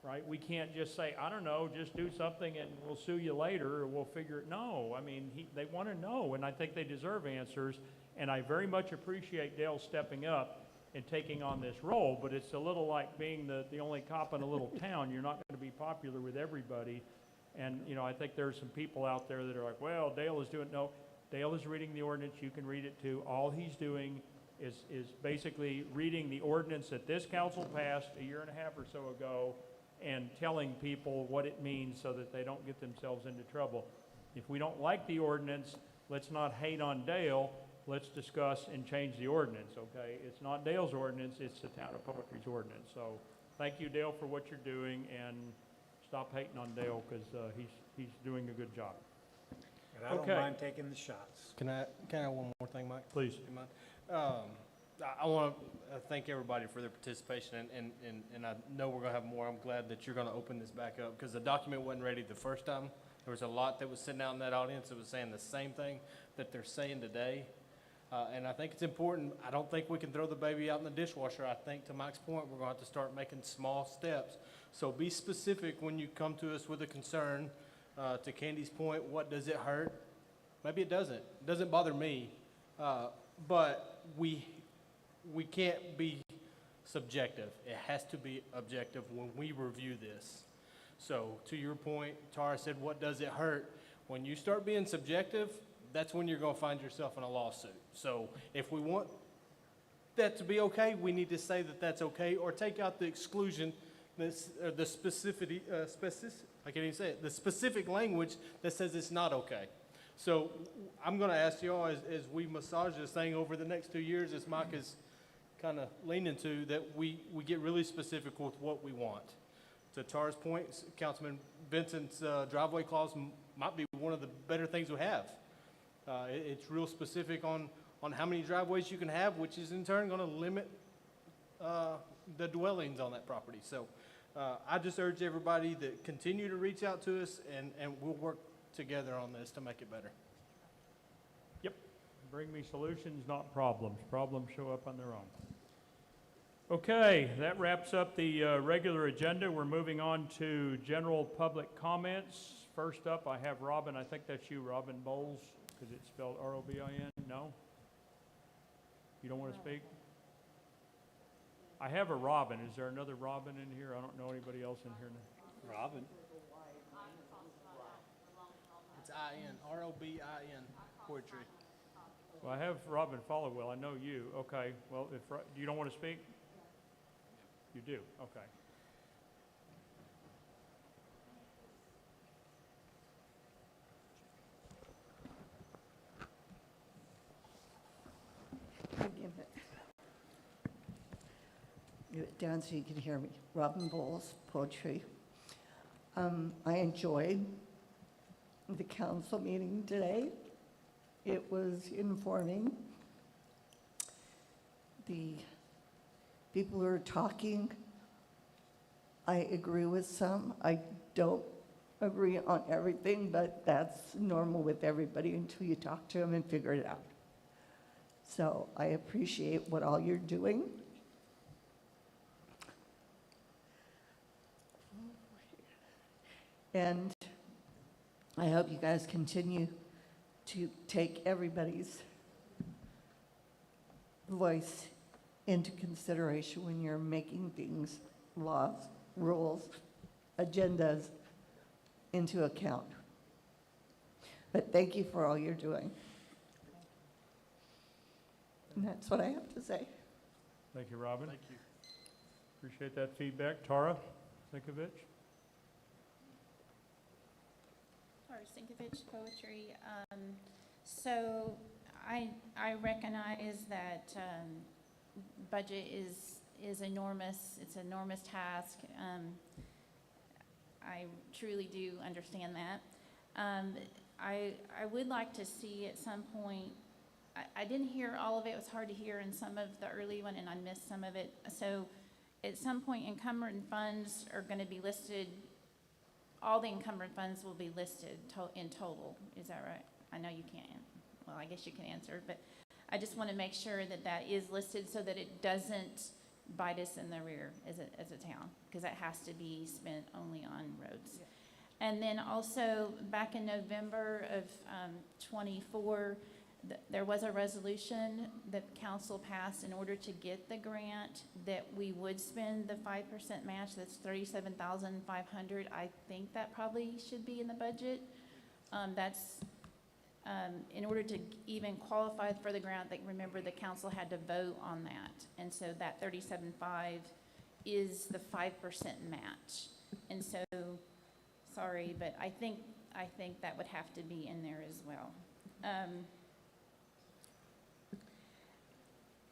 right? We can't just say, I don't know, just do something and we'll sue you later or we'll figure it. No, I mean, they want to know, and I think they deserve answers. And I very much appreciate Dale stepping up and taking on this role, but it's a little like being the only cop in a little town. You're not going to be popular with everybody. And, you know, I think there's some people out there that are like, well, Dale is doing, no, Dale is reading the ordinance. You can read it too. All he's doing is basically reading the ordinance that this council passed a year and a half or so ago and telling people what it means so that they don't get themselves into trouble. If we don't like the ordinance, let's not hate on Dale. Let's discuss and change the ordinance, okay? It's not Dale's ordinance, it's the Town of Poetry's ordinance. So thank you, Dale, for what you're doing, and stop hating on Dale, because he's doing a good job. And I don't mind taking the shots. Can I have one more thing, Mike? Please. Do you mind? I want to thank everybody for their participation, and I know we're going to have more. I'm glad that you're going to open this back up, because the document wasn't ready the first time. There was a lot that was sitting out in that audience that was saying the same thing that they're saying today. And I think it's important. I don't think we can throw the baby out in the dishwasher. I think, to Mike's point, we're going to have to start making small steps. So be specific when you come to us with a concern. To Candy's point, what does it hurt? Maybe it doesn't. It doesn't bother me. But we can't be subjective. It has to be objective when we review this. So to your point, Tara said, what does it hurt? When you start being subjective, that's when you're going to find yourself in a lawsuit. So if we want that to be okay, we need to say that that's okay, or take out the exclusion, the specificity, I can't even say it, the specific language that says it's not okay. So I'm going to ask y'all, as we massage this thing over the next 2 years, as Mike is kind of leaning to, that we get really specific with what we want. To Tara's point, Councilman Vincent's driveway clause might be one of the better things we have. It's real specific on how many driveways you can have, which is in turn going to limit the dwellings on that property. So I just urge everybody to continue to reach out to us, and we'll work together on this to make it better. Yep. Bring me solutions, not problems. Problems show up on their own. Okay, that wraps up the regular agenda. We're moving on to general public comments. First up, I have Robin. I think that's you, Robin Bowles, because it's spelled R-O-B-I-N. No? You don't want to speak? I have a Robin. Is there another Robin in here? I don't know anybody else in here now. Robin. It's I-N, R-O-B-I-N, poetry. Well, I have Robin Followell. I know you. Okay. Well, you don't want to speak? You do? Okay. Down so you can hear me. Robin Bowles, Poetry. I enjoyed the council meeting today. It was informing. The people who are talking, I agree with some. I don't agree on everything, but that's normal with everybody until you talk to them and figure it out. So I appreciate what all you're doing. And I hope you guys continue to take everybody's voice into consideration when you're making things, laws, rules, agendas into account. But thank you for all you're doing. And that's what I have to say. Thank you, Robin. Thank you. Appreciate that feedback. Tara Sinkovich? Tara Sinkovich, Poetry. So I recognize that budget is enormous. It's an enormous task. I truly do understand that. I would like to see at some point, I didn't hear all of it. It was hard to hear in some of the early one, and I missed some of it. So at some point, encumbered funds are going to be listed. All the encumbered funds will be listed in total. Is that right? I know you can't. Well, I guess you can answer, but I just want to make sure that that is listed so that it doesn't bite us in the rear as a town, because that has to be spent only on roads. Yeah. And then also back in November of 24, there was a resolution that council passed in order to get the grant that we would spend the 5% match. That's $37,500. I think that probably should be in the budget. In order to even qualify for the grant, remember the council had to vote on that. And so that $37,500 is the 5% match. And so, sorry, but I think that would have to be in there as well.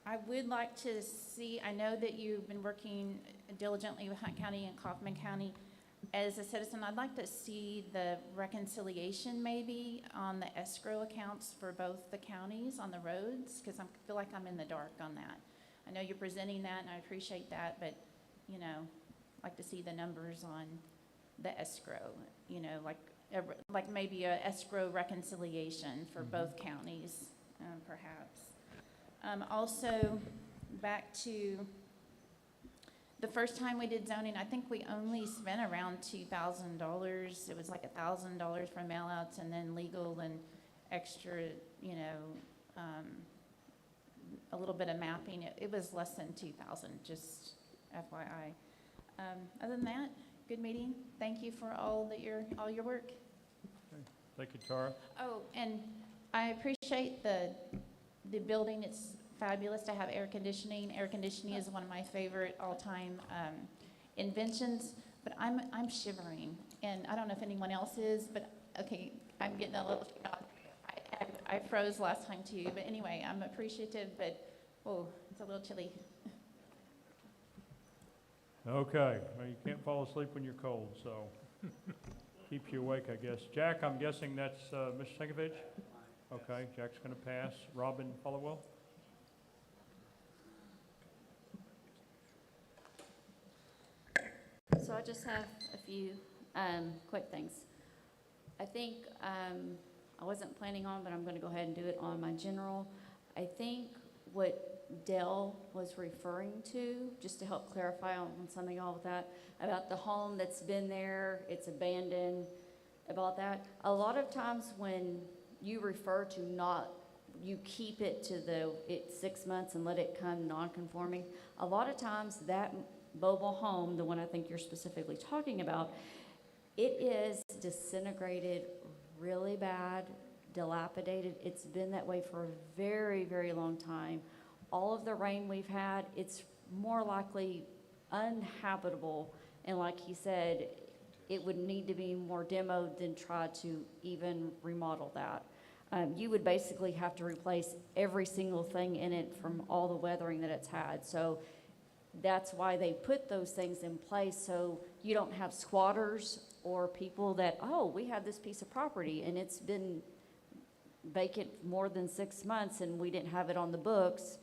I would like to see, I know that you've been working diligently with Hunt County and Kaufman County. As a citizen, I'd like to see the reconciliation maybe on the escrow accounts for both the counties on the roads, because I feel like I'm in the dark on that. I know you're presenting that, and I appreciate that, but, you know, I'd like to see the numbers on the escrow, you know, like maybe a escrow reconciliation for both counties, perhaps. Also, back to the first time we did zoning, I think we only spent around $2,000. It was like $1,000 for mailouts and then legal and extra, you know, a little bit of mapping. It was less than $2,000, just FYI. Other than that, good meeting. Thank you for all your work. Okay. Thank you, Tara. Oh, and I appreciate the building. It's fabulous to have air conditioning. Air conditioning is one of my favorite all-time inventions, but I'm shivering, and I don't know if anyone else is, but okay, I'm getting a little, I froze last time too, but anyway, I'm appreciative, but oh, it's a little chilly. Okay, well, you can't fall asleep when you're cold, so keeps you awake, I guess. Jack, I'm guessing that's Mr. Sinkovich? Okay, Jack's going to pass. Robin Followell? So I just have a few quick things. I think I wasn't planning on, but I'm going to go ahead and do it on my general. I think what Dell was referring to, just to help clarify on some of y'all with that, about the home that's been there, it's abandoned, about that. A lot of times when you refer to you keep it to it's 6 months and let it come non-conforming, a lot of times that mobile home, the one I think you're specifically talking about, it is disintegrated really bad, dilapidated. It's been that way for a very, very long time. All of the rain we've had, it's more likely uninhabitable, and like he said, it would need to be more demoed than try to even remodel that. You would basically have to replace every single thing in it from all the weathering that it's had. So that's why they put those things in place, so you don't have squatters or people that, oh, we have this piece of property and it's been vacant more than 6 months and we didn't have it on the books.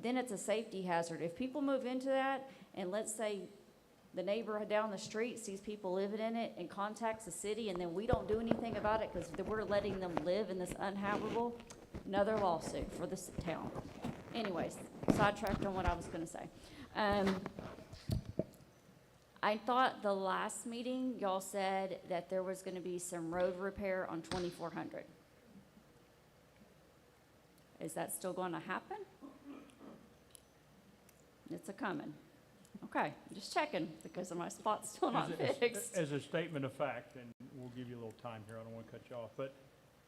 Then it's a safety hazard. If people move into that, and let's say the neighbor down the street sees people living in it and contacts the city, and then we don't do anything about it because we're letting them live in this uninhabitable, another lawsuit for this town. Anyways, sidetracked on what I was going to say. I thought the last meeting, y'all said that there was gonna be some road repair on 2400. Is that still gonna happen? It's a coming. Okay, just checking, because my spot's still not fixed. As a statement of fact, and we'll give you a little time here, I don't want to cut you off, but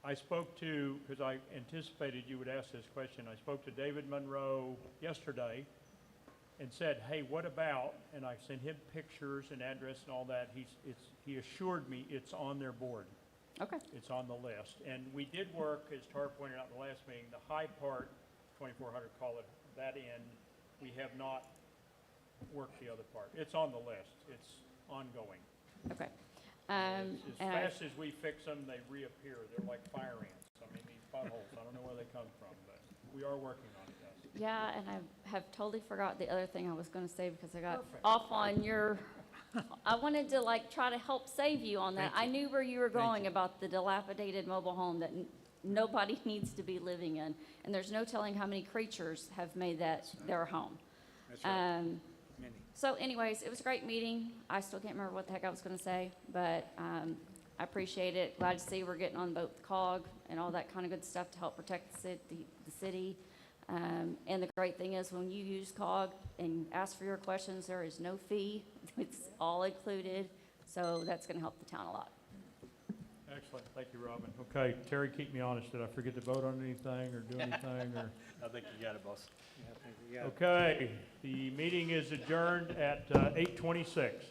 I spoke to, because I anticipated you would ask this question, I spoke to David Monroe yesterday and said, hey, what about, and I sent him pictures and address and all that, he assured me it's on their board. Okay. It's on the list. And we did work, as Tara pointed out in the last meeting, the high part, 2400, call it, that end, we have not worked the other part. It's on the list. It's ongoing. Okay. As And I- fast as we fix them, they reappear. They're like fire ants. I mean, these potholes, I don't know where they come from, but we are working on it, guys. Yeah, and I have totally forgot the other thing I was gonna say because I got Perfect. off on your, I wanted to like try to help save you on that. I knew where you were going about the dilapidated mobile home that nobody needs to be living in. And there's no telling how many creatures have made that their home. That's right. Many. So anyways, it was a great meeting. I still can't remember what the heck I was gonna say, but, I appreciate it. Glad to see we're getting on both the COG and all that kind of good stuff to help protect the city. And the great thing is when you use COG and ask for your questions, there is no fee. It's all included. So that's gonna help the town a lot. Excellent. Thank you, Robin. Okay, Terry, keep me honest. Did I forget to vote on anything or do anything or? I think you got it, boss. Yeah, I think you got it. Okay, the meeting is adjourned at 8:26.